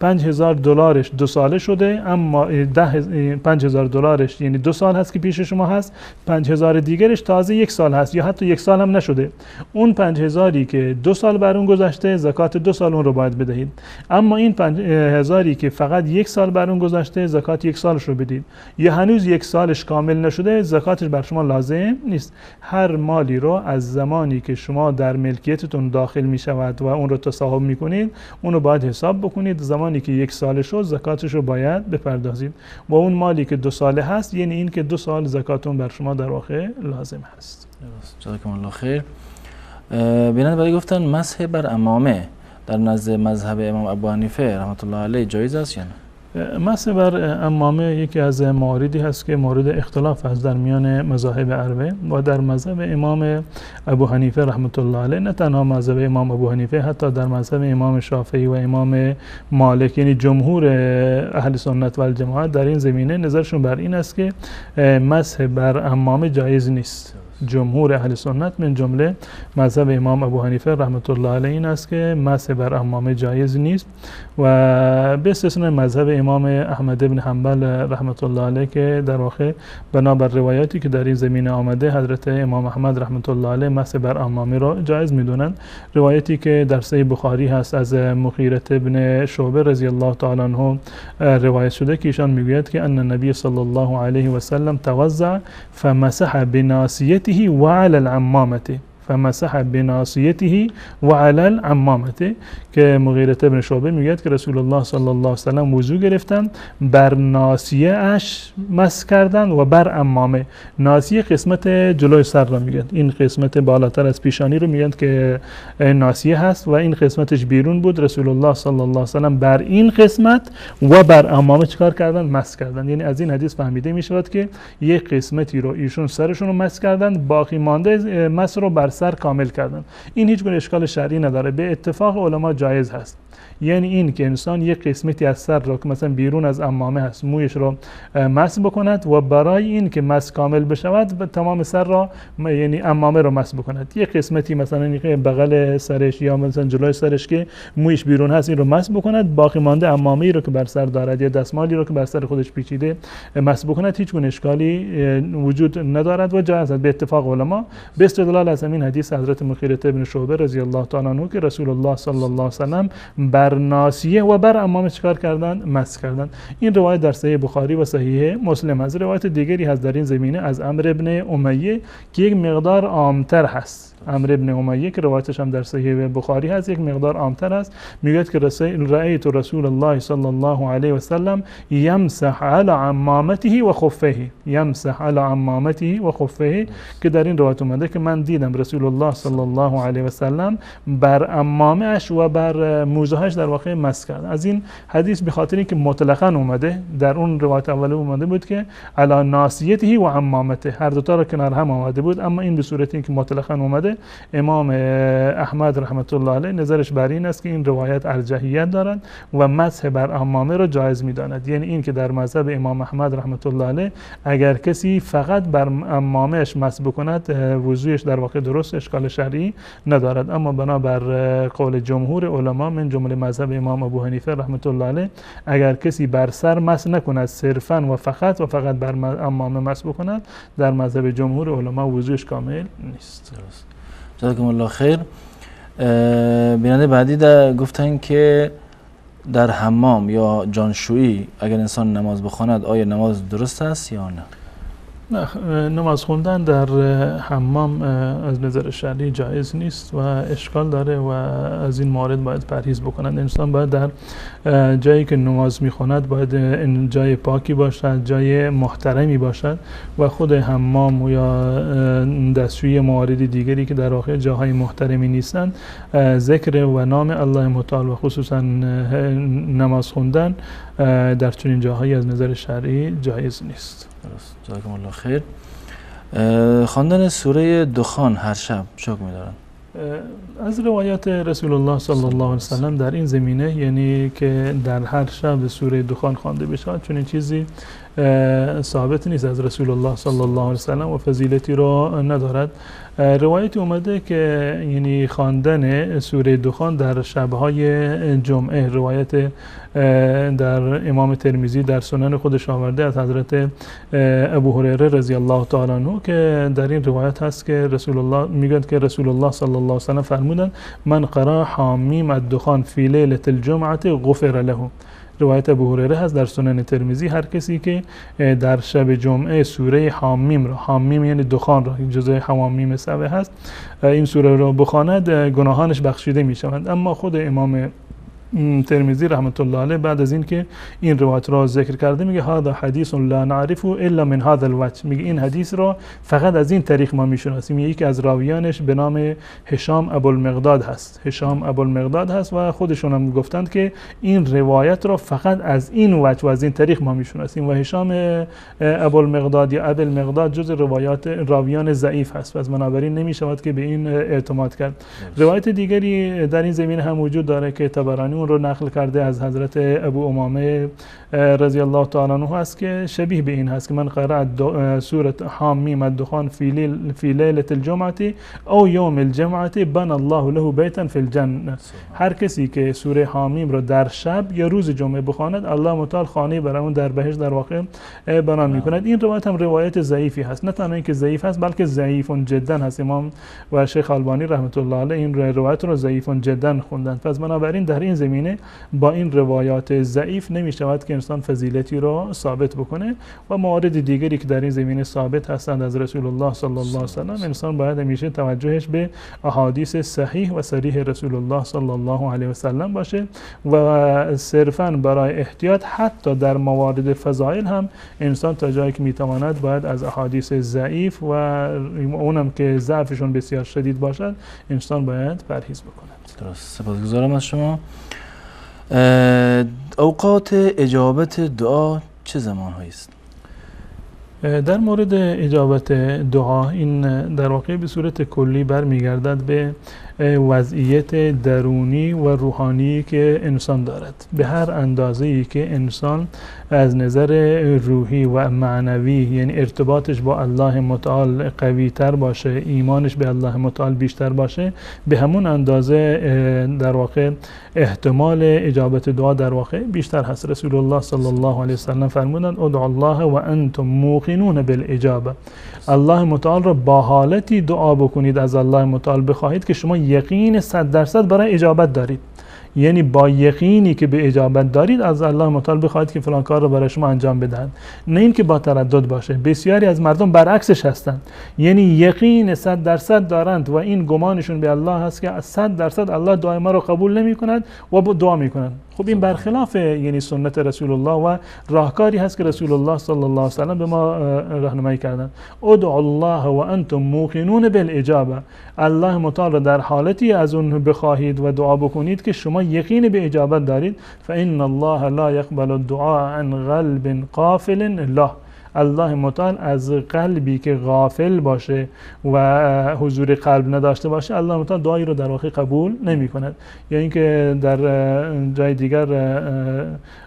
$5000 2 ساله شده، اما $5000 یعنی 2 سال هست که پیش شما هست، 5000 دیگرش تازه 1 سال هست یا حتی 1 سال هم نشده. اون 5000 که 2 سال بر اون گذشته، زکات 2 سال اون رو باید بدهید. اما این 5000 که فقط 1 سال بر اون گذشته، زکات 1 سالش رو بدید. یا هنوز 1 سالش کامل نشده، زکاتش بر شما لازم نیست. هر مالی رو از زمانی که شما در ملکیتتون داخل می شود و اون رو تصاحب می کنید، اون رو باید حساب بکنید. زمانی که 1 سال شد، زکاتش رو باید بپردازید. و اون مالی که 2 ساله هست، یعنی این که 2 سال زکاتون بر شما در واقع لازم هست. جزاکم الله خیر. بیننده بعدی گفتن مسح بر عمامه در نزد مذهب امام ابو حنیفه رحمت الله علیه جایز است یا نه؟ مسح بر عمامه یکی از مواردی هست که مورد اختلاف است در میان مذاهب اربعه و در مذهب امام ابو حنیفه رحمت الله علیه، نه تنها مذهب امام ابو حنیفه، حتی در مذهب امام شافعی و امام مالک، یعنی جمهور اهل سنت و الجماعت در این زمینه نظرشون بر این است که مسح بر عمامه جایز نیست. جمهور اهل سنت من جمله مذهب امام ابو حنیفه رحمت الله علیه این است که مسح بر عمامه جایز نیست و به استثنای مذهب امام احمد بن حنبل رحمت الله علیه که در واقع بنابر روایاتی که در این زمینه آمده، حضرت امام احمد رحمت الله علیه مسح بر عمامه را جایز میدونند. روایتی که در صحیح بخاری هست از مغیره بن شعبه رضی الله تعالی عنه روایت شده که ایشان میگوید که ان النبی صلی الله علیه و سلم توضع فمسح بناصیته وعلى العمامة، فمسح بناصیته وعلى العمامة، که مغیره بن شعبه میگوید که رسول الله صلی الله علیه و سلم وضو گرفتن، بر ناصیه اش مسح کردن و بر عمامه. ناصیه قسمت جلوی سر را میگن، این قسمت بالاتر از پیشانی رو میگن که ناصیه هست و این قسمتش بیرون بود. رسول الله صلی الله علیه و سلم بر این قسمت و بر عمامه چیکار کردن؟ مسح کردن. یعنی از این حدیث فهمیده میشود که یک قسمتی رو ایشون سرشون رو مسح کردن، باقی مانده مسح رو بر سر کامل کردن. این هیچ گونه اشکال شرعی نداره، به اتفاق علما جایز هست. یعنی این که انسان یک قسمتی از سر رو که مثلا بیرون از عمامه هست مویش رو مسح بکند و برای این که مسح کامل بشود و تمام سر را یعنی عمامه رو مسح بکند. یک قسمتی مثلا بغل سرش یا مثلا جلوی سرش که مویش بیرون هست این رو مسح بکند، باقی مانده عمامه‌ای رو که بر سر دارد یا دستمالی رو که بر سر خودش پیچیده مسح بکند، هیچ گونه اشکالی وجود ندارد و جایز است به اتفاق علما، به استدلال از همین حدیث حضرت مغیره بن شعبه رضی الله تعالی عنه که رسول الله صلی الله علیه و سلم بر ناصیه و بر عمامه چیکار کردن؟ مسح کردن. این روایت در صحیح بخاری و صحیح مسلم است. روایت دیگری هست در این زمینه از عمرو ابن امیه که یک مقدار عامتر هست، عمرو ابن امیه که روایتش هم در صحیح بخاری هست، یک مقدار عامتر است. میگه که رأیت رسول الله صلی الله علیه و سلم یمسح علی عمامته و خفه، یمسح علی عمامته و خفه، که در این روایت اومده که من دیدم رسول الله صلی الله علیه و سلم بر عمامه‌اش و بر موزه‌اش در واقع مس کرد. از این حدیث به خاطر اینکه مطلقاً اومده، در اون روایت اول اومده بود که علی ناصیته و عمامته، هر دو تا رو کنار هم آمده بود، اما این به صورتی که مطلقاً اومده، امام احمد رحمت الله علیه نظرش بر این است که این روایت ارجحیت دارد و مسح بر عمامه را جایز می‌داند. یعنی این که در مذهب امام احمد رحمت الله علیه اگر کسی فقط بر عمامه‌اش مسح بکند وضوءش در واقع درست، اشکال شرعی ندارد. اما بنابر قول جمهور علما من جمله مذهب امام ابو حنیفه رحمت الله علیه اگر کسی بر سر مسح نکند، صرفاً و فقط بر عمامه مسح بکند، در مذهب جمهور علما وضوءش کامل نیست. درست. جزاکم الله خیر. بیننده بعدی گفتن که در حمام یا جانشویی اگر انسان نماز بخواند آیا نماز درست است یا نه؟ نه، نماز خوندن در حمام از نظر شرعی جایز نیست و اشکال داره و از این مورد باید پرهیز بکنند. انسان باید در جایی که نماز میخواند باید جای پاکی باشد، جای محترمی باشد و خود حمام و یا دستشویی موارد دیگری که در واقع جاهای محترمی نیستند، ذکر و نام الله متعال و خصوصا نماز خوندن در چنین جاهایی از نظر شرعی جایز نیست. درست. جزاکم الله خیر. خواندن سوره دخان هر شب چه حکمی دارند؟ از روایات رسول الله صلی الله علیه وسلم در این زمینه، یعنی که در هر شب سوره دخان خوانده بشود، چون این چیزی ثابت نیست از رسول الله صلی الله علیه وسلم و فضیلتی را ندارد. روایتی اومده که یعنی خواندن سوره دخان در شبهای جمعه، روایت در امام ترمذی در سنن خودش آورده از حضرت ابو هریره رضی الله تعالی عنه که در این روایت هست که رسول الله میگوید که رسول الله صلی الله علیه وسلم فرمودند من قرأ حامیم الدخان فی لیلة الجمعه غفر له. روایت ابو هریره هست در سنن ترمذی، هر کسی که در شب جمعه سوره حامیم را، حامیم یعنی دخان را، جزء حوامیم سبع هست، این سوره را بخواند گناهانش بخشیده می شوند. اما خود امام ترمذی رحمت الله علیه بعد از این که این روایت را ذکر کرده میگه هذا حدیث لا نعرفه الا من هذا الوجه، میگه این حدیث را فقط از این طریق ما میشناسیم. یکی از راویانش به نام هشام ابوالمقداد هست، هشام ابوالمقداد هست و خودشون هم گفتند که این روایت را فقط از این وجه و از این طریق ما میشناسیم و هشام ابوالمقداد یا ابوالمقداد جز روایات راویان ضعیف هست و از بنابراین نمیشود که به این اعتماد کرد. روایت دیگری در این زمینه هم وجود داره که طبرانی رو نقل کرده از حضرت ابو امامه رضی الله تعالی عنه هست که شبیه به این هست که من قرأ سوره حامیم الدخان فی لیلة الجمعه او یوم الجمعه بنى الله له بیتا فی الجنه. هر کسی که سوره حامیم رو در شب یا روز جمعه بخواند الله متعال خانه برای اون در بهشت در واقع بنا میکند. این روایت هم روایت ضعیفی هست، نه تنها اینکه ضعیف هست بلکه ضعیف جدا هست. امام و شیخ البانی رحمت الله علیه این روایت رو ضعیف جدا خوندند. پس بنابراین در این زمینه با این روایات ضعیف نمی شود که انسان فضیلتی را ثابت بکنه و موارد دیگری که در این زمینه ثابت هستند از رسول الله صلی الله علیه و سلم، انسان باید همیشه توجهش به احادیث صحیح و صریح رسول الله صلی الله علیه و سلم باشه و صرفاً برای احتیاط حتی در موارد فضائل هم انسان تا جایی که میتواند باید از احادیث ضعیف و اونم که ضعفشون بسیار شدید باشد انسان باید پرهیز بکند. درست. سپاسگزارم از شما. اوقات اجابت دعا چه زمان‌هایی است؟ در مورد اجابت دعا این در واقع به صورت کلی برمیگردد به وضعیت درونی و روحانی که انسان دارد. به هر اندازه‌ای که انسان از نظر روحی و معنوی یعنی ارتباطش با الله متعال قوی تر باشه، ایمانش به الله متعال بیشتر باشه، به همون اندازه در واقع احتمال اجابت دعا در واقع بیشتر هست. رسول الله صلی الله علیه و سلم فرمودند ادعوا الله و انتم موقنون بالاجابه. الله متعال را با حالتی دعا بکنید، از الله متعال بخواهید که شما یقین 100% برای اجابت دارید. یعنی با یقینی که به اجابت دارید از الله متعال بخواهید که فلان کار رو برای شما انجام بدهد، نه اینکه با تردد باشه. بسیاری از مردم برعکسش هستند، یعنی یقین 100% دارند و این گمانشون به الله هست که 100% الله دعای ما رو قبول نمی کند و دعا می کنند. خب این برخلاف یعنی سنت رسول الله و راهکاری هست که رسول الله صلی الله علیه و سلم به ما راهنمایی کردند. ادعوا الله و انتم موقنون بالاجابه، الله متعال را در حالتی از اون بخواهید و دعا بکنید که شما یقین به اجابت دارید. فان الله لا يقبل الدعاء عن قلب غافل له، الله متعال از قلبی که غافل باشه و حضور قلب نداشته باشه الله متعال دعایی رو در واقع قبول نمی کند. یا اینکه در جای دیگر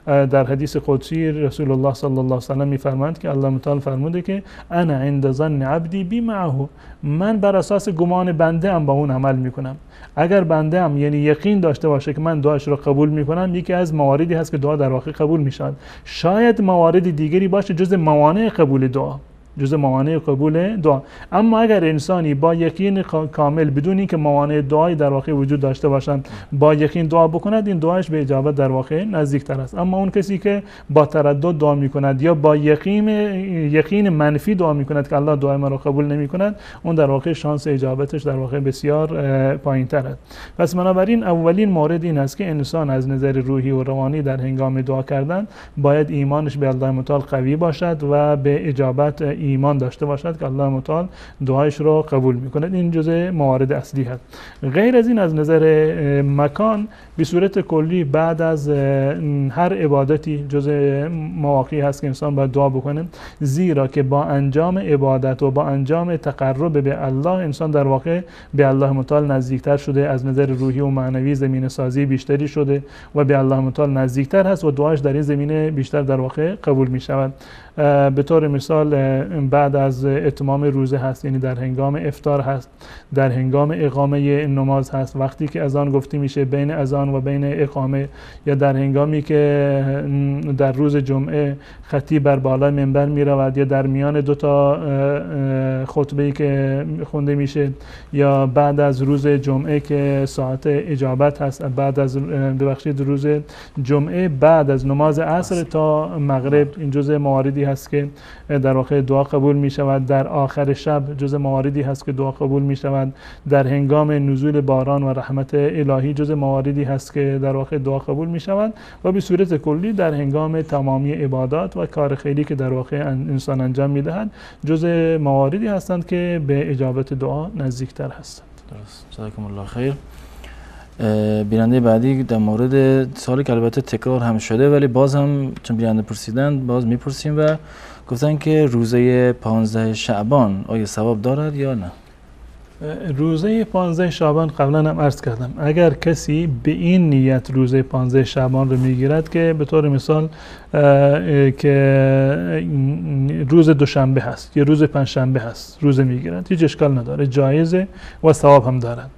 در حدیث قدسی رسول الله صلی الله علیه و سلم میفرمایند که الله متعال فرموده که انا عند ظن عبدی بی معه، من بر اساس گمان بنده ام با اون عمل میکنم. اگر بنده ام یعنی یقین داشته باشه که من دعاش رو قبول میکنم، یکی از مواردی هست که دعا در واقع قبول میشد. شاید موارد دیگری باشه جز موانع قبول دعا، جز موانع قبول دعا. اما اگر انسانی با یقین کامل بدون اینکه موانع دعای در واقع وجود داشته باشند با یقین دعا بکند، این دعایش به اجابت در واقع نزدیکتر است. اما اون کسی که با تردد دعا میکند یا با یقین منفی دعا میکند که الله دعای ما رو قبول نمیکند، اون در واقع شانس اجابتش در واقع بسیار پایینتر است. پس بنابراین اولین مورد این است که انسان از نظر روحی و روانی در هنگام دعا کردن باید ایمانش به الله متعال قوی باشد و به اجابت ایمان داشته باشد که الله متعال دعایش رو قبول میکند. این جزء موارد اصلی هست. غیر از این از نظر مکان به صورت کلی بعد از هر عبادتی جزء مواقعی هست که انسان باید دعا بکنه، زیرا که با انجام عبادت و با انجام تقرب به الله انسان در واقع به الله متعال نزدیکتر شده، از نظر روحی و معنوی زمینه سازی بیشتری شده و به الله متعال نزدیکتر هست و دعاش در این زمینه بیشتر در واقع قبول می شود. به طور مثال بعد از اتمام روزه هست، یعنی در هنگام افطار هست، در هنگام اقامه نماز هست، وقتی که اذان گفته میشه بین اذان و بین اقامه، یا در هنگامی که در روز جمعه خطیب بر بالای منبر می رود یا در میان دو تا خطبه‌ای که خونده میشه، یا بعد از روز جمعه که ساعت اجابت هست، بعد از ببخشید روز جمعه بعد از نماز عصر تا مغرب، این جزء مواردی هست که در واقع دعا قبول می شود. در آخر شب جزء مواردی هست که دعا قبول می شود. در هنگام نزول باران و رحمت الهی جزء مواردی هست که در واقع دعا قبول می شود. و به صورت کلی در هنگام تمامی عبادات و کار خیری که در واقع انسان انجام می دهد جزء مواردی هستند که به اجابت دعا نزدیکتر هستند. درست. جزاکم الله خیر. بیننده بعدی در مورد سوالی که البته تکرار هم شده ولی باز هم چون بیننده پرسیدن باز میپرسیم و گفتن که روزه 15 شعبان آیا ثواب دارد یا نه؟ روزه 15 شعبان قبلا هم عرض کردم اگر کسی به این نیت روزه 15 شعبان رو میگیرد که به طور مثال که روز دوشنبه هست یا روز پنجشنبه هست روزه میگیرد، هیچ اشکال نداره، جایزه و ثواب هم دارد.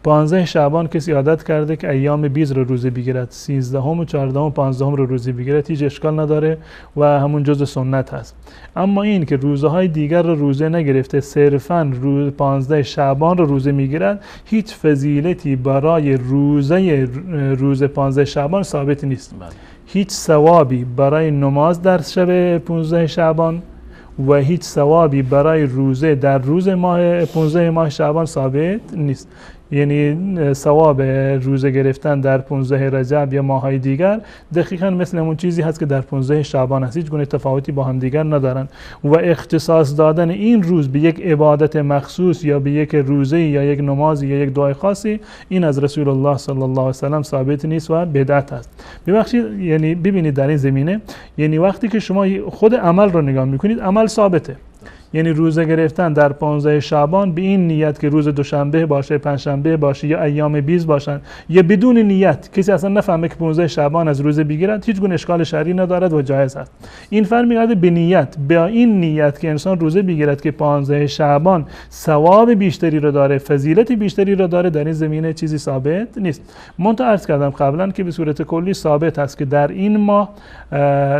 15 شعبان کسی عادت کرده که ایام 20 رو روزه بگیرد، 13 و 14 و 15 رو روزه بگیرد، هیچ اشکال نداره و همون جزء سنت هست. اما این که روزهای دیگر رو روزه نگرفته صرفاً روز 15 شعبان رو روزه میگیرد، هیچ فضیلتی برای روز 15 شعبان ثابت نیست. هیچ ثوابی برای نماز در شب 15 شعبان و هیچ ثوابی برای روزه در روز ماه 15 ماه شعبان ثابت نیست. یعنی ثواب روزه گرفتن در 15 رجب یا ماهای دیگر دقیقاً مثل اون چیزی هست که در 15 شعبان هست، هیچ گونه تفاوتی با هم دیگر ندارن. و اختصاص دادن این روز به یک عبادت مخصوص یا به یک روزه یا یک نماز یا یک دعای خاصی، این از رسول الله صلی الله علیه و سلم ثابت نیست و بدعت است. ببخشید، یعنی ببینید در این زمینه، یعنی وقتی که شما خود عمل رو نگاه میکنید عمل ثابته، یعنی روزه گرفتن در 15 شعبان به این نیت که روز دوشنبه باشه، پنجشنبه باشه یا ایام 20 باشن، یا بدون نیت کسی اصلا نفهمه که 15 شعبان از روزه بگیرد، هیچ گونه اشکال شرعی ندارد و جایز است. این فرق می‌کرده به نیت، به این نیت که انسان روزه بگیرد که 15 شعبان ثواب بیشتری رو داره، فضیلت بیشتری رو داره، در این زمینه چیزی ثابت نیست. منتها عرض کردم قبلا که به صورت کلی ثابت است که در این ماه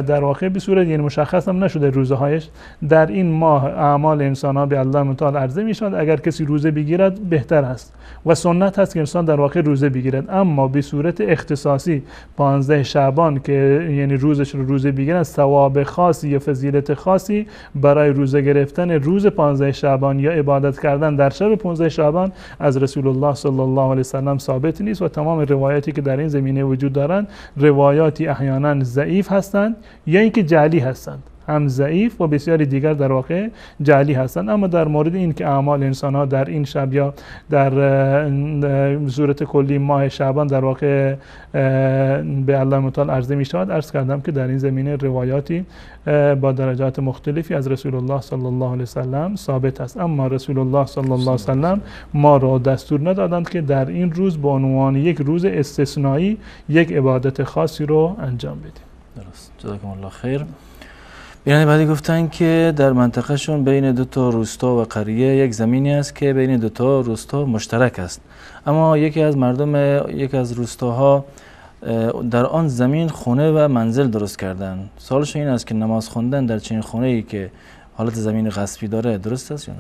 در واقع به صورت یعنی مشخص هم نشده روزهایش، در این ماه اعمال انسان ها به الله متعال عرضه می شود. اگر کسی روزه بگیرد بهتر است و سنت هست که انسان در واقع روزه بگیرد، اما به صورت اختصاصی 15 شعبان که یعنی روزش رو روزه بگیرن، ثواب خاصی یا فضیلت خاصی برای روزه گرفتن روز 15 شعبان یا عبادت کردن در شب 15 شعبان از رسول الله صلی الله علیه وسلم ثابت نیست و تمام روایاتی که در این زمینه وجود دارند روایاتی احیانا ضعیف هستند یا اینکه جعلی هستند، هم ضعیف و بسیاری دیگر در واقع جعلی هستند. اما در مورد این که اعمال انسان ها در این شب یا در صورت کلی ماه شعبان در واقع به الله متعال عرضه می شود، عرض کردم که در این زمینه روایاتی با درجات مختلفی از رسول الله صلی الله علیه وسلم ثابت است. اما رسول الله صلی الله علیه وسلم ما را دستور ندادند که در این روز به عنوان یک روز استثنایی یک عبادت خاصی رو انجام بدیم. درست. جزاکم الله خیر. بیننده بعدی گفتن که در منطقهشون بین دو تا روستا و قریه یک زمینی است که بین دو تا روستا مشترک است، اما یکی از مردم یک از روستاها در آن زمین خونه و منزل درست کردن. سوالش این است که نماز خواندن در چنین خونه‌ای که حالت زمین غصبی داره درست است یا نه؟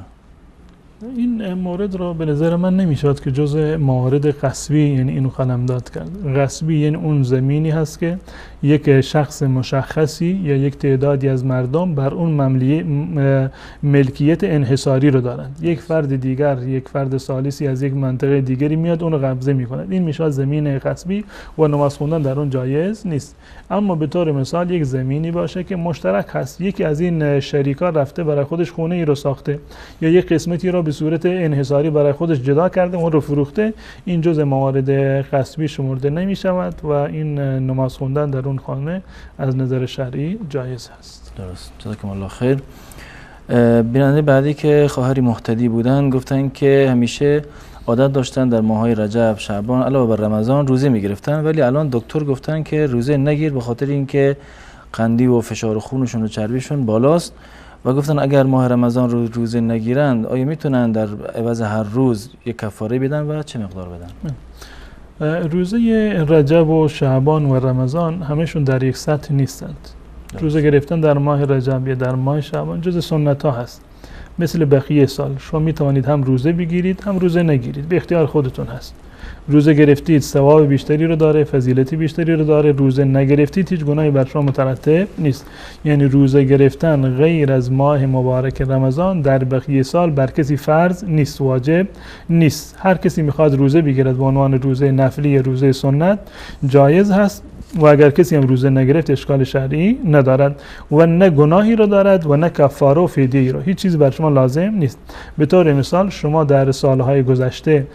این مورد را به نظر من نمیشد که جزء موارد غصبی یعنی اینو قلمداد کرد. غصبی یعنی اون زمینی هست که یک شخص مشخصی یا یک تعدادی از مردم بر اون ملکیت انحصاری رو دارند. یک فرد دیگر، یک فرد ثالثی از یک منطقه دیگری میاد اون رو قبضه میکنه. این میشه زمین غصبی و نماز خوندن در اون جایز نیست. اما به طور مثال یک زمینی باشه که مشترک هست، یکی از این شریکا رفته برای خودش خونه ای رو ساخته یا یک قسمتی رو به صورت انحصاری برای خودش جدا کرده اون رو فروخته، این جزء موارد غصبی شمرده نمی شود و این نماز خوندن در اون خانه از نظر شرعی جایز هست. درست. جزاکم الله خیر. بیننده بعدی که خواهری مهتدی بودن گفتن که همیشه عادت داشتن در ماهای رجب، شعبان علاوه بر رمضان روزه می گرفتن، ولی الان دکتر گفتن که روزه نگیر به خاطر اینکه قندی و فشار خونشون و چربیشون بالاست و گفتن اگر ماه رمضان رو روزه نگیرند آیا میتونن در عوض هر روز یک کفاره بدن و چه مقدار بدن؟ روزه رجب و شعبان و رمضان همشون در یک سطح نیستند. روزه گرفتن در ماه رجب یا در ماه شعبان جز سنت ها هست. مثل بقیه سال شما میتوانید هم روزه بگیرید هم روزه نگیرید، به اختیار خودتون هست. روزه گرفتید ثواب بیشتری رو داره، فضیلتی بیشتری رو داره. روزه نگرفتید هیچ گناهی بر شما مترتب نیست. یعنی روزه گرفتن غیر از ماه مبارک رمضان در بقیه سال بر کسی فرض نیست، واجب نیست. هر کسی میخواد روزه بگیرد به عنوان روزه نفلی یا روزه سنت جایز هست و اگر کسی هم روزه نگرفت اشکال شرعی ندارد و نه گناهی رو دارد و نه کفاره و فدیه رو، هیچ چیز بر شما لازم نیست. به طور مثال شما در سالهای گذشته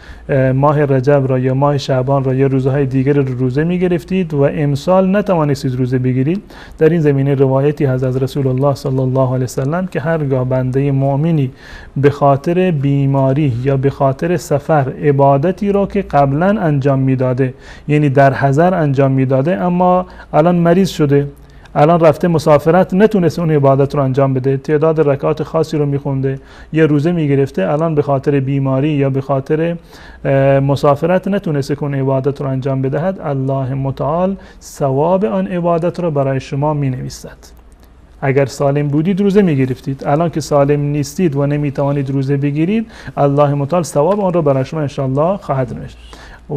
ماه رجب را یا ماه شعبان را یا روزهای دیگر رو روزه می گرفتید و امسال نتوانستید روزه بگیرید، در این زمینه روایتی هست از رسول الله صلی الله علیه وسلم که هرگاه بنده مؤمنی به خاطر بیماری یا به خاطر سفر عبادتی را که قبلا انجام میداده، یعنی در حضر انجام میداده اما الان مریض شده، الان رفته مسافرت نتونست اون عبادت رو انجام بده، تعداد رکعات خاصی رو میخونده یا روزه میگرفته، الان به خاطر بیماری یا به خاطر مسافرت نتونسته که اون عبادت رو انجام بدهد، الله متعال ثواب آن عبادت رو برای شما مینویسد. اگر سالم بودید روزه میگرفتید، الان که سالم نیستید و نمیتوانید روزه بگیرید، الله متعال ثواب آن رو برای شما انشالله خواهد نوشت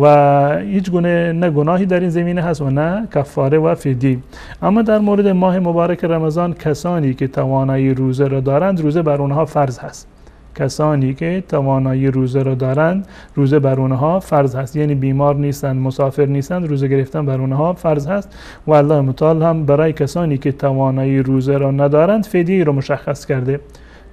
و هیچ گونه نه گناهی در این زمینه هست و نه کفاره و فدیه. اما در مورد ماه مبارک رمضان کسانی که توانایی روزه را دارند روزه بر اونها فرض هست. کسانی که توانایی روزه را دارند روزه بر اونها فرض هست، یعنی بیمار نیستند، مسافر نیستند، روزه گرفتن بر اونها فرض هست و الله متعال هم برای کسانی که توانایی روزه را ندارند فدیه را مشخص کرده.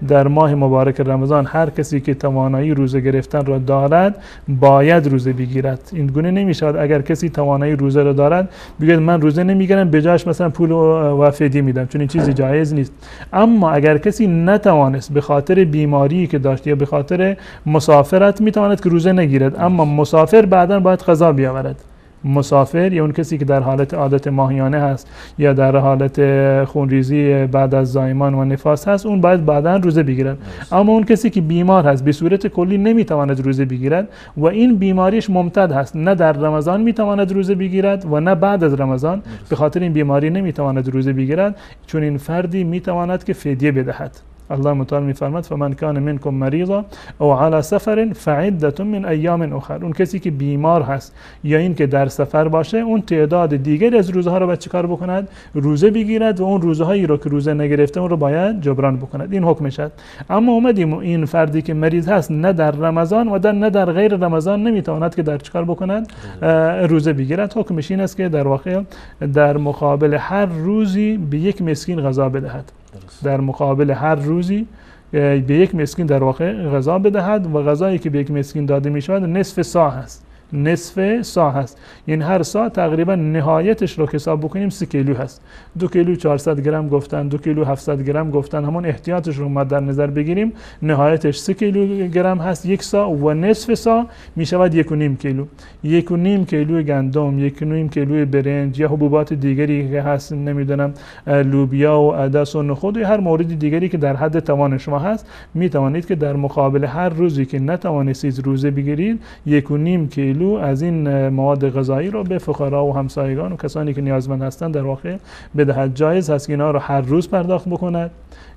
در ماه مبارک رمضان هر کسی که توانایی روزه گرفتن را دارد باید روزه بگیرد. این گونه نمیشود اگر کسی توانایی روزه را دارد بگه من روزه نمیگیرم به جاش مثلا پول و فدیه میدم، چون این چیزی جایز نیست. اما اگر کسی نتوانست به خاطر بیماری که داشت یا به خاطر مسافرت میتواند که روزه نگیرد، اما مسافر بعدا باید قضا بیاورد. مسافر یا اون کسی که در حالت عادت ماهیانه هست یا در حالت خونریزی بعد از زایمان و نفاس هست، اون باید بعداً روزه بگیرد. اما اون کسی که بیمار هست به صورت کلی نمیتواند روزه بگیرد و این بیماریش ممتد هست، نه در رمضان میتواند روزه بگیرد و نه بعد از رمضان، به خاطر این بیماری نمیتواند روزه بگیرد، چون این فردی میتواند که فدیه بدهد. الله متعال میفرماد فمن کان منکم مریضا او علی سفر فعدة من ایام اخر. اون کسی که بیمار هست یا این که در سفر باشه، اون تعداد دیگری از روزها رو باید چیکار بکند؟ روزه بگیرد و اون روزهایی رو که روزه نگرفته اون رو باید جبران بکند. این حکمش هست. اما اومدیم این فردی که مریض هست نه در رمضان و نه در غیر رمضان نمیتواند که در چیکار بکند؟ روزه بگیرد. حکمش این است که در واقع در مقابل هر روزی به یک مسکین غذا بدهد. در مقابل هر روزی به یک مسکین در واقع غذا بدهد و غذایی که به یک مسکین داده می شود نصف صاع است. نصف صاع هست، یعنی هر صاع تقریبا نهایتش رو حساب بکنیم 3 کیلو هست. 2 کیلو 400 گرم گفتن، 2 کیلو 700 گرم گفتن، همون احتیاطش رو ما در نظر بگیریم نهایتش 3 کیلو گرم هست. یک صاع و نصف صاع می شود 1.5 کیلو. 1.5 کیلو گندم، 1.5 کیلو برنج یا حبوبات دیگری که هست، نمیدونم لوبیا و عدس و نخود و هر مورد دیگری که در حد توان شما هست، می توانید که در مقابل هر روزی که نتوانستید روزه بگیرید 1.5 کیلو از این مواد غذایی رو به فقرا و همسایگان و کسانی که نیازمند هستند در واقع بدهد. جایز هست که اینا رو هر روز پرداخت بکند،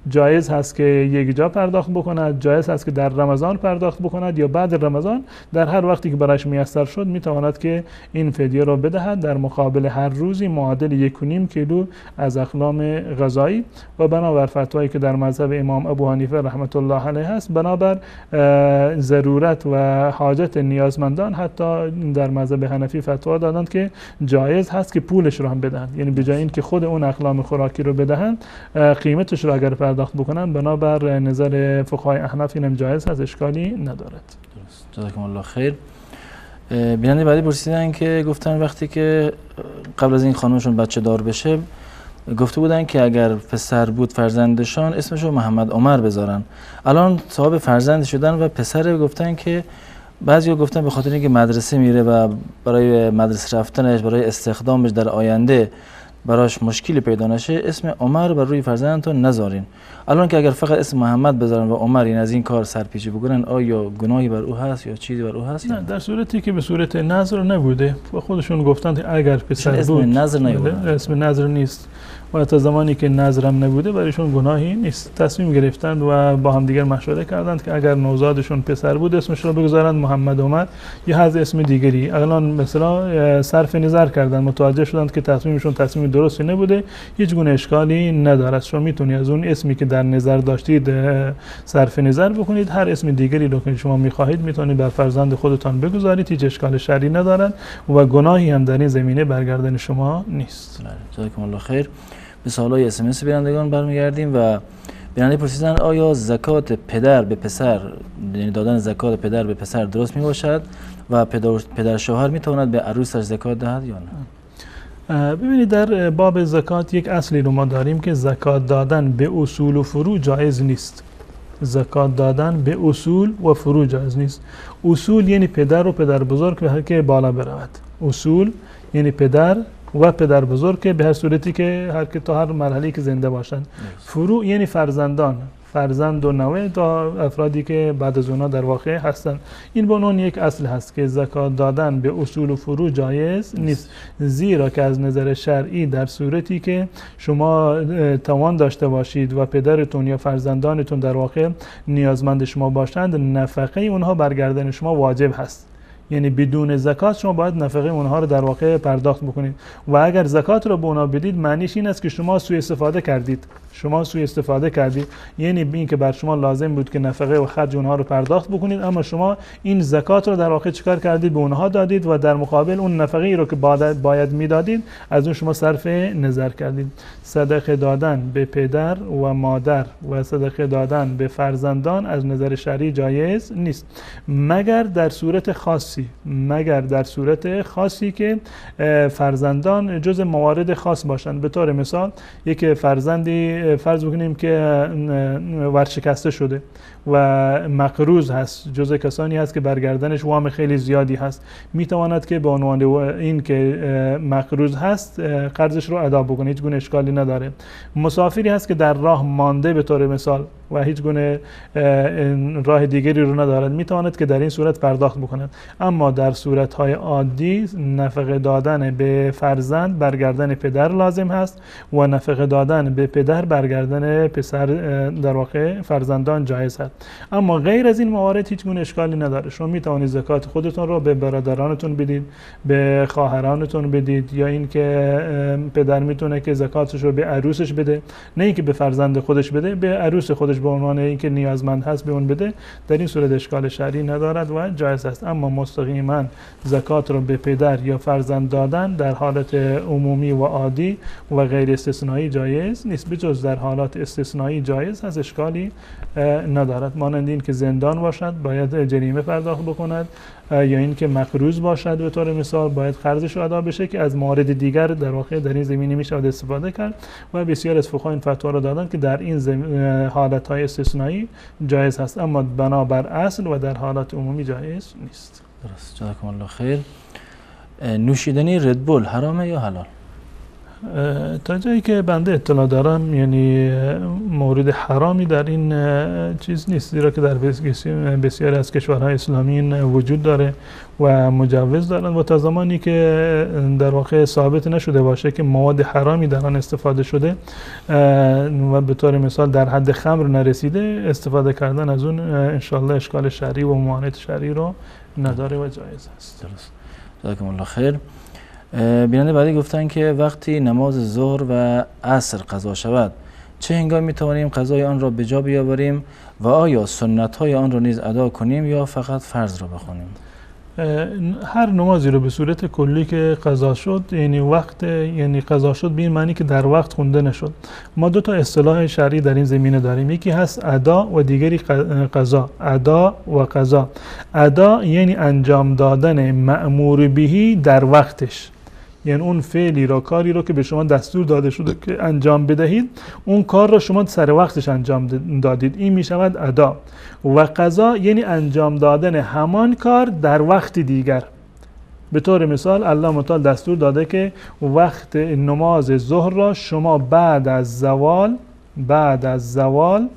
جایز هست که یک جا پرداخت بکند، جایز هست که در رمضان پرداخت بکند یا بعد رمضان، در هر وقتی که برایش میسر شد میتواند که این فدیه را بدهد در مقابل هر روزی معادل 1.5 کیلو از اقلام غذایی. و بنابر فتوایی که در مذهب امام ابو حنیفه رحمت الله علیه است، بنابر ضرورت و حاجت نیازمندان، حتی در مذهب حنفی فتوا دادند که جایز هست که پولش رو هم بدهند، یعنی به جای اینکه خود اون اقلام خوراکی رو بدهند قیمتش رو اگر پرداخت بکنن بنابر نظر فقهای احناف اینم جایز هست، اشکالی ندارد. درست. جزاکم الله خیر. بیننده بعدی پرسیدن که گفتن وقتی که قبل از این خانمشون بچه دار بشه گفته بودن که اگر پسر بود فرزندشان اسمش رو محمد عمر بذارن. الان صاحب فرزند شدن و پسر گفتن که بعضیا گفتن به خاطر اینکه مدرسه میره و برای مدرسه رفتنش، برای استخدامش در آینده براش مشکلی پیدا نشه اسم عمر بر روی فرزندتون نذارین. الان که اگر فقط اسم محمد بذارن و عمر این از این کار سرپیچی بکنن آیا گناهی بر او هست یا چیزی بر او هست؟ نه، در صورتی که به صورت نظر نبوده و خودشون گفتند اگر پسر بود اسم نظر نیومده، اسم نظر نیست و تا زمانی که نظرم نبوده برایشون گناهی نیست. تصمیم گرفتند و با هم دیگر مشوره کردند که اگر نوزادشون پسر بود اسمش رو بگذارند محمد عمر یا هر اسم دیگری. الان مثلا صرف نظر کردند، متوجه شدند که تصمیمشون تصمیم درستی نبوده، هیچ گونه اشکالی ندارد. شما میتونید از اون اسمی که در نظر داشتید صرف نظر بکنید، هر اسم دیگری رو که شما میخواهید میتونید بر فرزند خودتان بگذارید، هیچ اشکال شرعی ندارد و گناهی هم در این زمینه برگردن شما نیست. جزاکم الله خیر. به سوالای اس ام اس بینندگان برمیگردیم و بیننده پرسیدن آیا زکات پدر به پسر، یعنی دادن زکات پدر به پسر درست می باشد و پدر شوهر می تواند به عروسش زکات دهد یا نه؟ ببینید در باب زکات یک اصلی رو ما داریم که زکات دادن به اصول و فروع جایز نیست. زکات دادن به اصول و فروع جایز نیست. اصول یعنی پدر و پدر بزرگ که بالا برود. اصول یعنی پدر و پدر بزرگ که به هر صورتی که هر مرحله‌ای که زنده باشند. فروع یعنی فرزندان، فرزند و نوه تا افرادی که بعد از اونها در واقع هستند. این به عنوان یک اصل هست که زکات دادن به اصول و فروع جایز نیست، زیرا که از نظر شرعی در صورتی که شما توان داشته باشید و پدرتون یا فرزندانتون در واقع نیازمند شما باشند، نفقه اونها برگردن شما واجب هست. یعنی بدون زکات شما باید نفقه اونها رو در واقع پرداخت بکنید و اگر زکات رو به اونها بدید معنیش این است که شما سوء استفاده کردید. شما سوء استفاده کردید، یعنی این که بر شما لازم بود که نفقه و خرج اونها رو پرداخت بکنید، اما شما این زکات رو در واقع چیکار کردید؟ به اونها دادید و در مقابل اون نفقه ای رو که باید میدادید از اون شما صرف نظر کردید. صدقه دادن به پدر و مادر و صدقه دادن به فرزندان از نظر شرعی جایز نیست مگر در صورت خاصی که فرزندان جز موارد خاص باشند. به طور مثال یک فرزندی فرض بکنیم که ورشکسته شده و مقروض هست، جز کسانی هست که برگردنش وام خیلی زیادی هست، میتواند که به عنوان این که مقروض هست قرضش رو ادا بکنه، هیچ گونه اشکالی نداره. مسافری هست که در راه مانده به طور مثال و هیچ گونه راه دیگری رو ندارد، میتواند که در این صورت پرداخت بکند. اما در صورت‌های عادی نفقه دادن به فرزند برگردن پدر لازم هست و نفقه دادن به پدر برگردن پسر در واقع فرزندان جایز هست. اما غیر از این موارد هیچ گونه اشکالی نداره. شما میتوانید زکات خودتون رو به برادرانتون بدید، به خواهرانتون بدید، یا اینکه پدر میتونه که زکاتش رو به عروسش بده، نه اینکه به فرزند خودش بده، به عروس خودش به عنوان اینکه نیازمند هست به اون بده. در این صورت اشکال شرعی ندارد و جایز است. اما مستقیما زکات رو به پدر یا فرزند دادن در حالت عمومی و عادی و غیر استثنایی جایز نیست. بجز در حالات استثنایی جایز هست، اشکالی ندارد. مانند این که زندان باشد باید جریمه پرداخت بکند، یا اینکه مقروض باشد به طور مثال باید قرضش رو ادا بشه، که از موارد دیگر در واقع در این زمینه میشه استفاده کرد و بسیار از فقها این فتوا رو دادن که در این حالت‌های استثنایی جایز هست، اما بنابر اصل و در حالات عمومی جایز نیست. درست. جزاکم الله خیر. نوشیدنی ردبول حرامه یا حلال؟ تا جایی که بنده اطلاع دارم یعنی مورد حرامی در این چیز نیست، زیرا که در بسیاری از کشورهای اسلامی وجود داره و مجوز دارن و تا زمانی که در واقع ثابت نشده باشه که مواد حرامی در آن استفاده شده و به طور مثال در حد خمر نرسیده، استفاده کردن از اون انشالله اشکال شرعی و ممانعت شرعی رو نداره و جایز است. درست. جزاکم الله خیر. بیننده بعدی گفتن که وقتی نماز ظهر و عصر قضا شود چه هنگامی میتوانیم قضای آن را به جا بیاوریم و آیا سنت های آن را نیز ادا کنیم یا فقط فرض را بخونیم؟ هر نمازی رو به صورت کلی که قضا شد، یعنی قضا شد به این معنی که در وقت خونده نشد. ما دو تا اصطلاح شرعی در این زمینه داریم، یکی هست ادا و دیگری قضا. ادا و قضا. ادا یعنی انجام دادن مأمور بهی در وقتش، یعنی اون فعلی را، کاری رو که به شما دستور داده شده که انجام بدهید، اون کار را شما سر وقتش انجام دادید، این می شود ادا. و قضا یعنی انجام دادن همان کار در وقت دیگر. به طور مثال الله متعال دستور داده که وقت نماز ظهر را شما بعد از زوال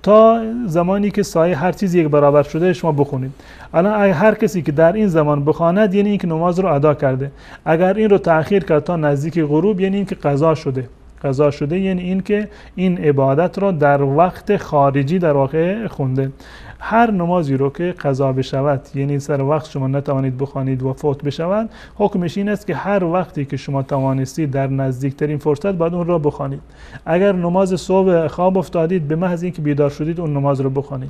تا زمانی که سایه هر چیز یک برابر شده شما بخونید. الان هر کسی که در این زمان بخواند یعنی اینکه نماز رو ادا کرده. اگر این رو تأخیر کرد تا نزدیک غروب یعنی اینکه قضا شده یعنی اینکه این عبادت رو در وقت خارجی در واقع خونده. هر نمازی رو که قضا بشود یعنی سر وقت شما نتوانید بخوانید و فوت بشود، حکمش این است که هر وقتی که شما توانستید در نزدیکترین فرصت باید اون را بخوانید. اگر نماز صبح خواب افتادید به محض اینکه بیدار شدید اون نماز رو بخوانید.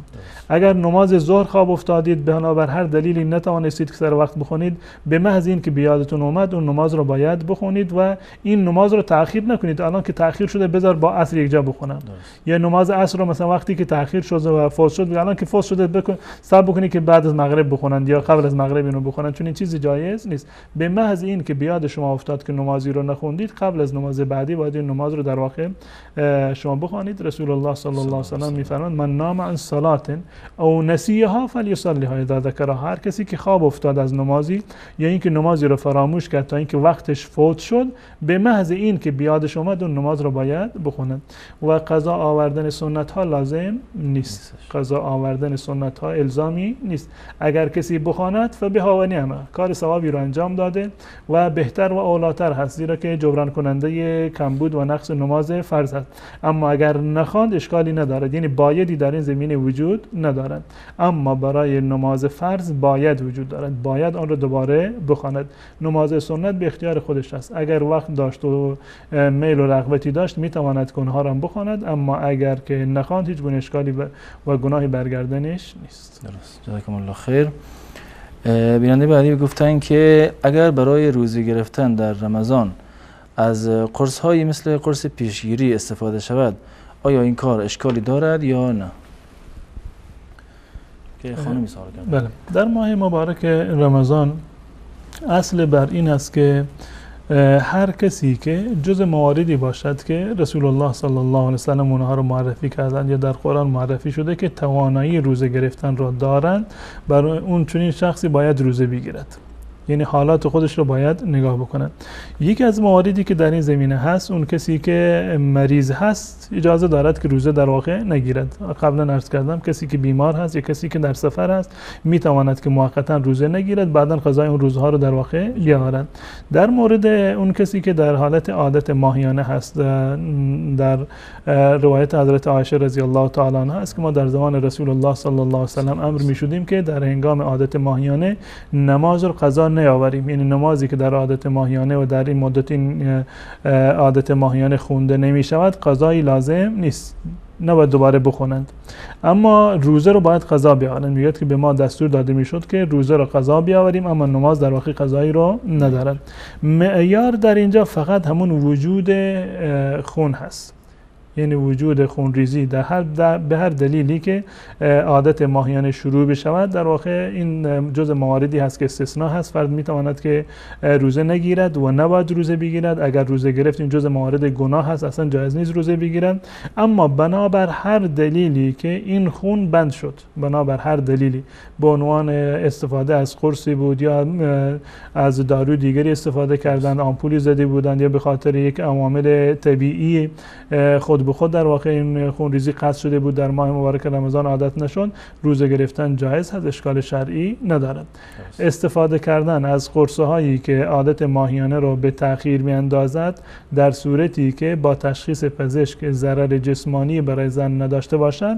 اگر نماز ظهر خواب افتادید بنابر هر دلیلی نتوانستید که سر وقت بخوانید، به محض اینکه بیادتون اومد اون نماز رو باید بخوانید و این نماز رو تأخیر نکنید. الان که تأخیر شده بذار با عصر یک جا بخونم، یا نماز عصر رو مثلا وقتی که تأخیر شده و فوت شد الان که فوت شده صبر بکنید که بعد از مغرب بخونند یا قبل از مغرب اینو بخونند، چون این چیزی جایز نیست. به محض این که بیاد شما افتاد که نمازی رو نخوندید، قبل از نماز بعدی باید این نماز رو در واقع شما بخوانید. رسول الله صلی الله علیه و سلم میفرماند من نام عن صلاة او نسیها فلیصلیها اذا ذکرها. هر کسی که خواب افتاد از نمازی یا اینکه نمازی رو فراموش کرد تا اینکه وقتش فوت شد، به محض این که بیادش اومد اون نماز رو باید بخونند. و قضا آوردن سنت ها لازم نیست. قضا آوردن سنت ها الزامی نیست. اگر کسی بخواند فبها و نعمه، کار ثوابی رو انجام داده و بهتر و اولاتر هست، زیرا که جبران کننده کمبود و نقص نماز فرض هست. اما اگر نخواند اشکالی ندارد، یعنی بایدی در این زمینه وجود ندارد. اما برای نماز فرض باید وجود دارد، باید آن رو دوباره بخواند. نماز سنت به اختیار خودش است. اگر وقت داشت و میل و رغبتی داشت میتواند که اونها را بخواند، اما اگر که نخواند هیچ گونه اشکالی و گناهی برگردنش نیست. درست. جزاکم الله خیر. بیننده بعدی گفتن که اگر برای روزه گرفتن در رمضان از قرص هایی مثل قرص پیشگیری استفاده شود، آیا این کار اشکالی دارد یا نه؟ که خانمی سوال کردن. بله. در ماه مبارک رمضان اصل بر این است که هر کسی که جز مواردی باشد که رسول الله صلی الله علیه و سلم اونها رو معرفی کردند یا در قرآن معرفی شده که توانایی روزه گرفتن را دارند، برای اون چنین شخصی باید روزه بگیرد. یعنی حالات خودش رو باید نگاه بکنن. یکی از مواردی که در این زمینه هست، اون کسی که مریض هست اجازه دارد که روزه در واقع نگیرد. قبلا عرض کردم کسی که بیمار هست یا کسی که در سفر هست میتواند که موقتا روزه نگیرد، بعدا قضای اون روزها رو در واقع بیاورد. در مورد اون کسی که در حالت عادت ماهیانه هست، در روایت حضرت عایشه رضی الله تعالی عنها است که ما در زمان رسول الله صلی الله علیه و سلم امر می‌شدیم که در هنگام عادت ماهیانه نماز رو قضا نیاوریم، یعنی نمازی که در عادت ماهیانه و در این مدت این عادت ماهیانه خونده نمی شود قضایی لازم نیست، نباید دوباره بخونند. اما روزه رو باید قضا بیاورند. میگه که به ما دستور داده میشد که روزه رو قضا بیاوریم، اما نماز در واقع قضایی رو ندارد. معیار در اینجا فقط همون وجود خون هست، یعنی وجود خونریزی به هر دلیلی که عادت ماهیانه شروع بشود. در واقع این جز مواردی هست که استثناء هست، فرد میتواند که روزه نگیرد و نباید روزه بگیرد. اگر روزه گرفت این جز موارد گناه هست، اصلا جایز نیست روزه بگیرد. اما بنابر هر دلیلی که این خون بند شد، بنابر هر دلیلی، به عنوان استفاده از قرصی بود یا از دارو دیگری استفاده کردند، آمپولی زده بودند، یا به خاطر یک عوامل طبیعی خود به خود در واقع این خونریزی قطع شده بود، در ماه مبارک رمضان عادت نشد، روزه گرفتن جایز هست، اشکال شرعی ندارد. استفاده کردن از قرصه هایی که عادت ماهیانه رو به تأخیر میاندازد در صورتی که با تشخیص پزشک ضرر جسمانی برای زن نداشته باشد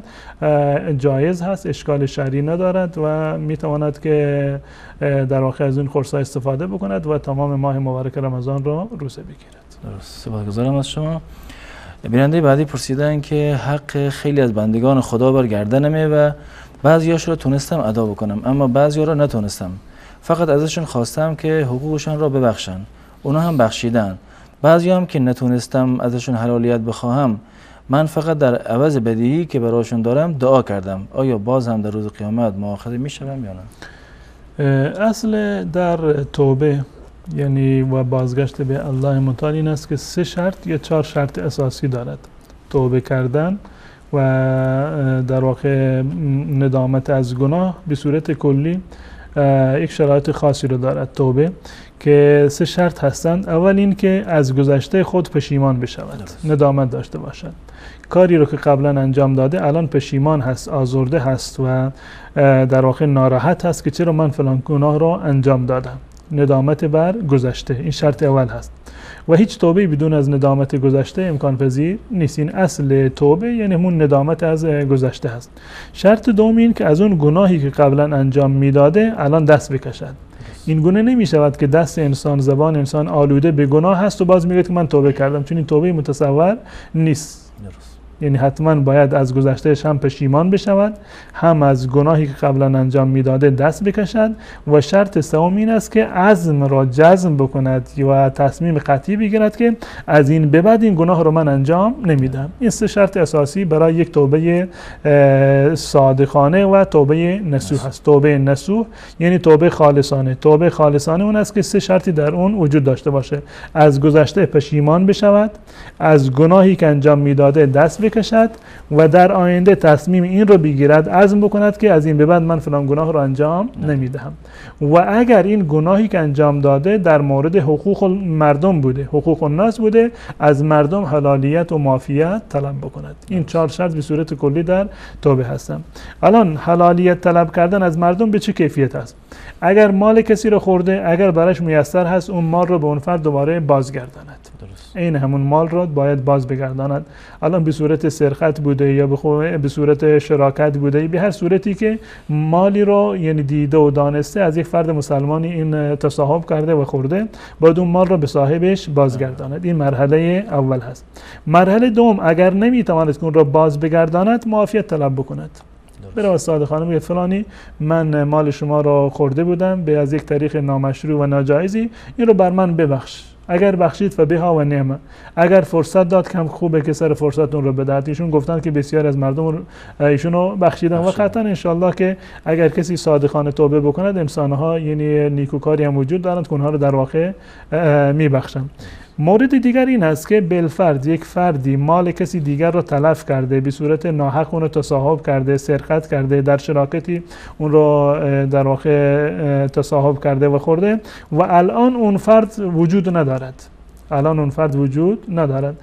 جایز هست، اشکال شرعی ندارد و میتواند که در واقع از این قرص استفاده بکند و تمام ماه مبارک رمضان را روزه بگیرد. درست. سپاسگزارم از شما. بیننده بعدی پرسیدن که حق خیلی از بندگان خدا بر گردنمه و بعضیاش رو تونستم ادا بکنم اما بعضیا رو نتونستم. فقط ازشون خواستم که حقوقشان رو ببخشن. اونا هم بخشیدن. بعضیا هم که نتونستم ازشون حلالیت بخواهم، من فقط در عوض بدیهی که براشون دارم دعا کردم. آیا باز هم در روز قیامت مؤاخذه میشم یا نه؟ اصل در توبه یعنی و بازگشت به الله متعال این است که 3 شرط یا 4 شرط اساسی دارد. توبه کردن و در واقع ندامت از گناه به صورت کلی یک شرایط خاصی رو دارد توبه، که 3 شرط هستند. اول این که از گذشته خود پشیمان بشود، ندامت داشته باشد. کاری رو که قبلا انجام داده الان پشیمان هست، آزرده هست و در واقع ناراحت هست که چرا من فلان گناه رو انجام دادم. ندامت بر گذشته، این شرط اول هست و هیچ توبه بدون از ندامت گذشته امکان پذیر نیست. این اصل توبه یعنی همون ندامت از گذشته هست. شرط دوم این که از اون گناهی که قبلا انجام میداده الان دست بکشد. این گونه نمی شود که دست انسان، زبان انسان آلوده به گناه هست و باز میگه که من توبه کردم، چون این توبه متصور نیست. یعنی حتما باید از گذشتهش هم پشیمان بشود، هم از گناهی که قبلا انجام میداده دست بکشد و شرط سوم این است که عزم را جزم بکند و تصمیم قطعی بگیرد که از این به بعد این گناه رو من انجام نمیدم. این 3 شرط اساسی برای یک توبه صادقانه و توبه نصوح است. توبه نصوح یعنی توبه خالصانه. توبه خالصانه اون است که 3 شرطی در اون وجود داشته باشه: از گذشته پشیمان بشود، از گناهی که انجام میداده دست بکشد و در آینده تصمیم این رو بگیرد، عزم بکند که از این به بعد من فلان گناه رو انجام نمیدهم. و اگر این گناهی که انجام داده در مورد حقوق مردم بوده، حقوق الناس بوده، از مردم حلالیت و معافیت طلب بکند. این 4 شرط به صورت کلی در توبه هستند. الان حلالیت طلب کردن از مردم به چه کیفیت است؟ اگر مال کسی رو خورده، اگر براش میسر هست اون مال رو به اون فرد دوباره بازگرداند. این همون مال رو باید باز بگرداند. الان به صورت سرقت بوده یا به صورت شراکت بوده، به هر صورتی که مالی رو یعنی دیده و دانسته از یک فرد مسلمانی این تصاحب کرده و خورده، باید اون مال رو به صاحبش بازگرداند. این مرحله اول هست. مرحله دوم، اگر نمیتواند اون رو باز بگرداند، معافیت طلب بکند. برای صادقانه میگه فلانی من مال شما رو خورده بودم به از یک طریق نامشروع و ناجایزی، این رو بر من ببخش. اگر بخشید و بها و نعمه، اگر فرصت داد کم خوبه که سر فرصت اون رو بدهد. ایشون گفتن که بسیار از مردم ایشون رو بخشیدن و قطعا انشالله که اگر کسی صادقانه توبه بکند انسانها یعنی نیکوکاری هم وجود دارند که اونها رو در واقع میبخشن. مورد دیگر این است که بالفرض یک فردی مال کسی دیگر را تلف کرده، به صورت ناحق اون رو تصاحب کرده، سرقت کرده، در شراکتی اون رو در واقع تصاحب کرده و خورده و الان اون فرد وجود ندارد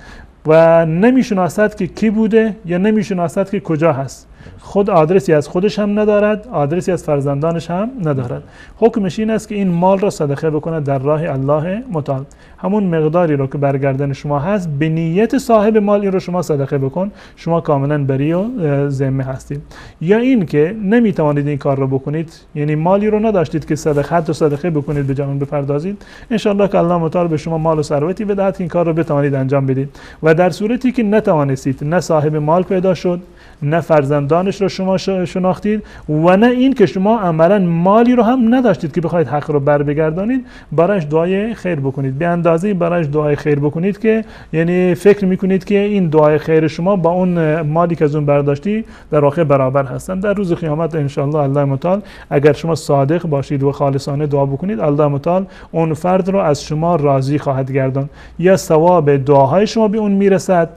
و نمیشناسد که کی بوده یا نمیشناسد که کجا هست. خود آدرسی از خودش هم ندارد، آدرسی از فرزندانش هم ندارد. حکمش این است که این مال را صدقه بکند در راه الله متعال. همون مقداری رو که برگردن شما هست به نیت صاحب مال این رو شما صدقه بکن، شما کاملا بری و ذمه هستید. یا این که نمیتوانید این کار رو بکنید، یعنی مالی رو نداشتید که صدقه بکنید به جهان بپردازید، انشالله که الله متعال به شما مال و ثروتی بدهد که این کار رو بتوانید انجام بدید. و در صورتی که نتوانستید، نه صاحب مال پیدا شد، نه فرزندانش رو شما شناختید و نه این که شما عملا مالی رو هم نداشتید که بخواید حق رو بر بگردانید، برایش دعای خیر بکنید. به اندازه برایش دعای خیر بکنید که یعنی فکر میکنید که این دعای خیر شما با اون مالی که از اون برداشتی در واقع برابر هستن. در روز قیامت ان شاء الله الله متعال اگر شما صادق باشید و خالصانه دعا بکنید، الله متعال اون فرد رو از شما راضی خواهد گرداند. یا ثواب دعاهای شما به اون میرسد،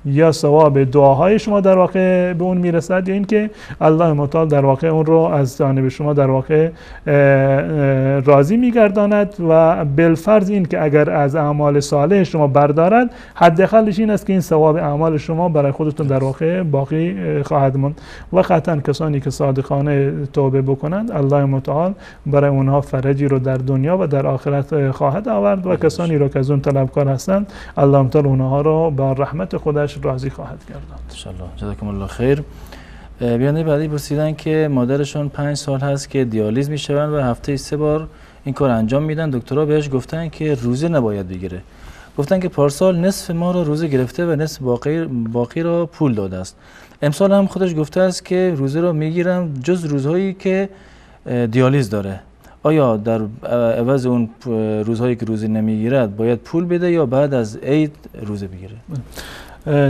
یا ثواب دعاهای شما در واقع به اون میرسد، یا اینکه الله متعال در واقع اون رو از جانب شما در واقع راضی میگرداند. و بالفرض این که اگر از اعمال صالح شما بردارد، حداقلش این است که این ثواب اعمال شما برای خودتون در واقع باقی خواهد ماند. و قطعا کسانی که صادقانه توبه بکنند، الله متعال برای اونها فرجی رو در دنیا و در آخرت خواهد آورد و کسانی رو که از اون طلبکار هستند، الله متعال اونها رو با رحمت خودش راضی خواهد گرداند. ان شاء الله. جزاکم الله خیر. بیانیه بعدی پرسیدن که مادرشون 5 سال هست که دیالیز میشوند و هفته 3 بار این کار انجام میدن. دکترها بهش گفتن که روزه نباید بگیره. گفتن که پارسال نصف ما رو روزه گرفته و نصف باقی را پول داده است. امسال هم خودش گفته است که روزه رو میگیرم جز روزهایی که دیالیز داره. آیا در عوض اون روزهایی که روزه نمیگیرد باید پول بده یا بعد از عید روزه بگیره؟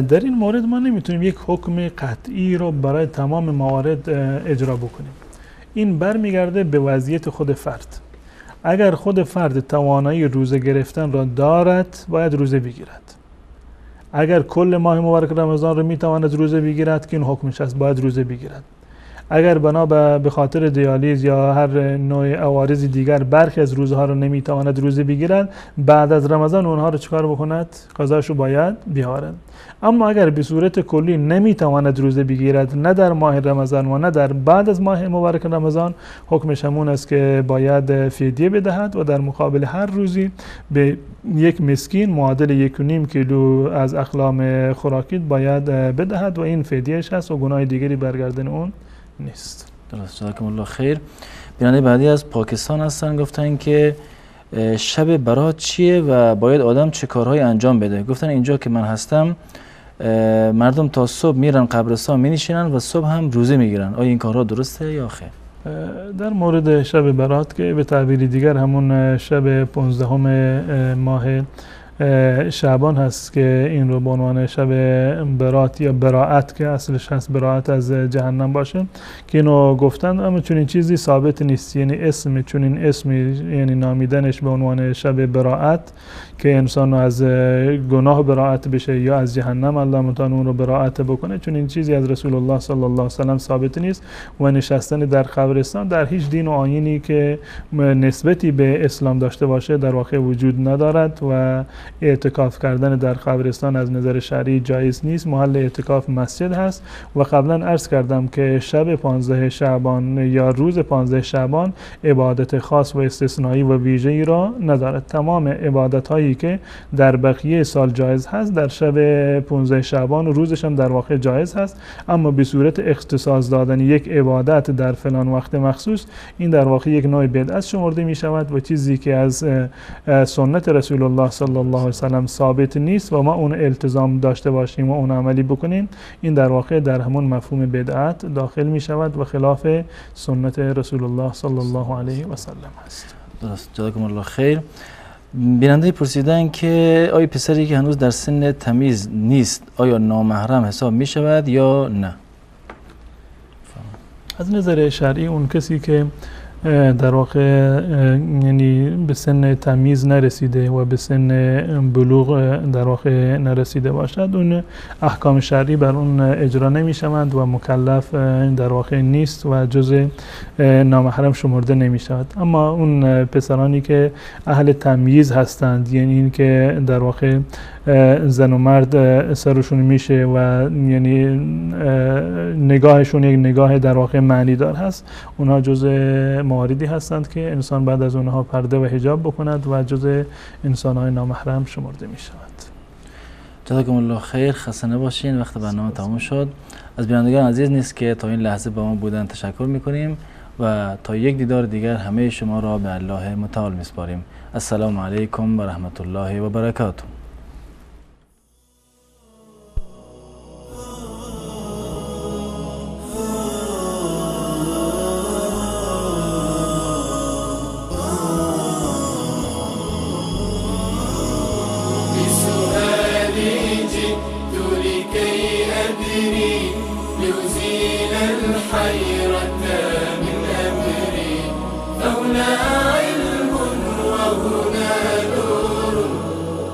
در این مورد ما نمیتونیم یک حکم قطعی رو برای تمام موارد اجرا بکنیم. این برمیگرده به وضعیت خود فرد. اگر خود فرد توانایی روزه گرفتن را دارد، باید روزه بگیرد. اگر کل ماه مبارک رمضان رو میتواند روزه بگیرد که این حکمش است، باید روزه بگیرد. اگر بنا به خاطر دیالیز یا هر نوع عوارض دیگر برخی از روزها رو نمیتواند روزه بگیرد، بعد از رمضان اونها رو چکار بکند؟ قضاشو باید بیارد. اما اگر به صورت کلی نمیتواند روزه بگیرد، نه در ماه رمضان و نه در بعد از ماه مبارک رمضان، حکمش همون است که باید فدیه بدهد و در مقابل هر روزی به یک مسکین معادل 1.5 کیلو از اقلام خوراکی باید بدهد و این فدیهش هست و گناه دیگری برگردن اون نیست. درست. جزاکم الله خیر. بیننده بعدی از پاکستان هستن، گفتن که شب برات چیه و باید آدم چه کارهایی انجام بده. گفتن اینجا که من هستم مردم تا صبح میرن قبرستان مینشینن و صبح هم روزه میگیرن. آیا این کارها درسته یا خیر؟ در مورد شب برات که به تعبیر دیگر همون شب 15 ماه شعبان هست که این رو به عنوان شب برات یا براعت که اصلش هست براعت از جهنم باشه که اینو گفتن، اما چون این چیزی ثابت نیست. یعنی اسم چون این اسمی یعنی نامیدنش به عنوان شب براعت که انسان از گناه براعت بشه یا از جهنم الله متعال اون رو براعت بکنه، چون این چیزی از رسول الله صلی الله علیه و سلم ثابت نیست. و نشستن در قبرستان در هیچ دین و آیینی که نسبتی به اسلام داشته باشه در واقع وجود ندارد و اعتکاف کردن در قبرستان از نظر شرعی جایز نیست. محل اعتکاف مسجد هست. و قبلا عرض کردم که شب 15 شعبان یا روز 15 شعبان عبادت خاص و استثنایی و ویژه‌ای را ندارد. تمام عبادت هایی که در بقیه سال جایز هست در شب 15 شعبان و روزش هم در واقع جایز هست، اما به صورت اختصاص دادن یک عبادت در فلان وقت مخصوص، این در واقع یک نوع بدعت شمرده می شود و چیزی که از سنت رسول الله صلی الله علیه و سلم ثابت نیست و ما اون التزام داشته باشیم و اون عملی بکنیم، این در واقع در همون مفهوم بدعت داخل می شود و خلاف سنت رسول الله صلی الله علیه و سلم است. درست. جزاکم الله خیر. بیننده پرسیدن که آیا پسری که هنوز در سن تمیز نیست آیا نامحرم حساب می شود یا نه؟ از نظر شرعی اون کسی که در واقع یعنی به سن تمیز نرسیده و به سن بلوغ در واقع نرسیده باشد، اون احکام شرعی بر اون اجرا نمی‌شوند و مکلف در واقع نیست و جزء نامحرم شمرده نمی‌شود. اما اون پسرانی که اهل تمییز هستند، یعنی این که در واقع زن و مرد سرشون میشه و یعنی نگاهشون یک نگاه در واقع معنی دار هست، اونها جزء مواردی هستند که انسان بعد از اونها پرده و حجاب بکند و جزء انسان‌های نامحرم شمرده میشود. جزاکم الله خیر، خسته نباشین. وقت برنامه تمام شد. از بینندگان عزیز نیست که تا این لحظه با ما بودن تشکر میکنیم و تا یک دیدار دیگر همه شما را به الله متعال میسپاریم. السلام علیکم و رحمت الله و برکاته.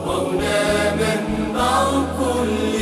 وهنا منبع كل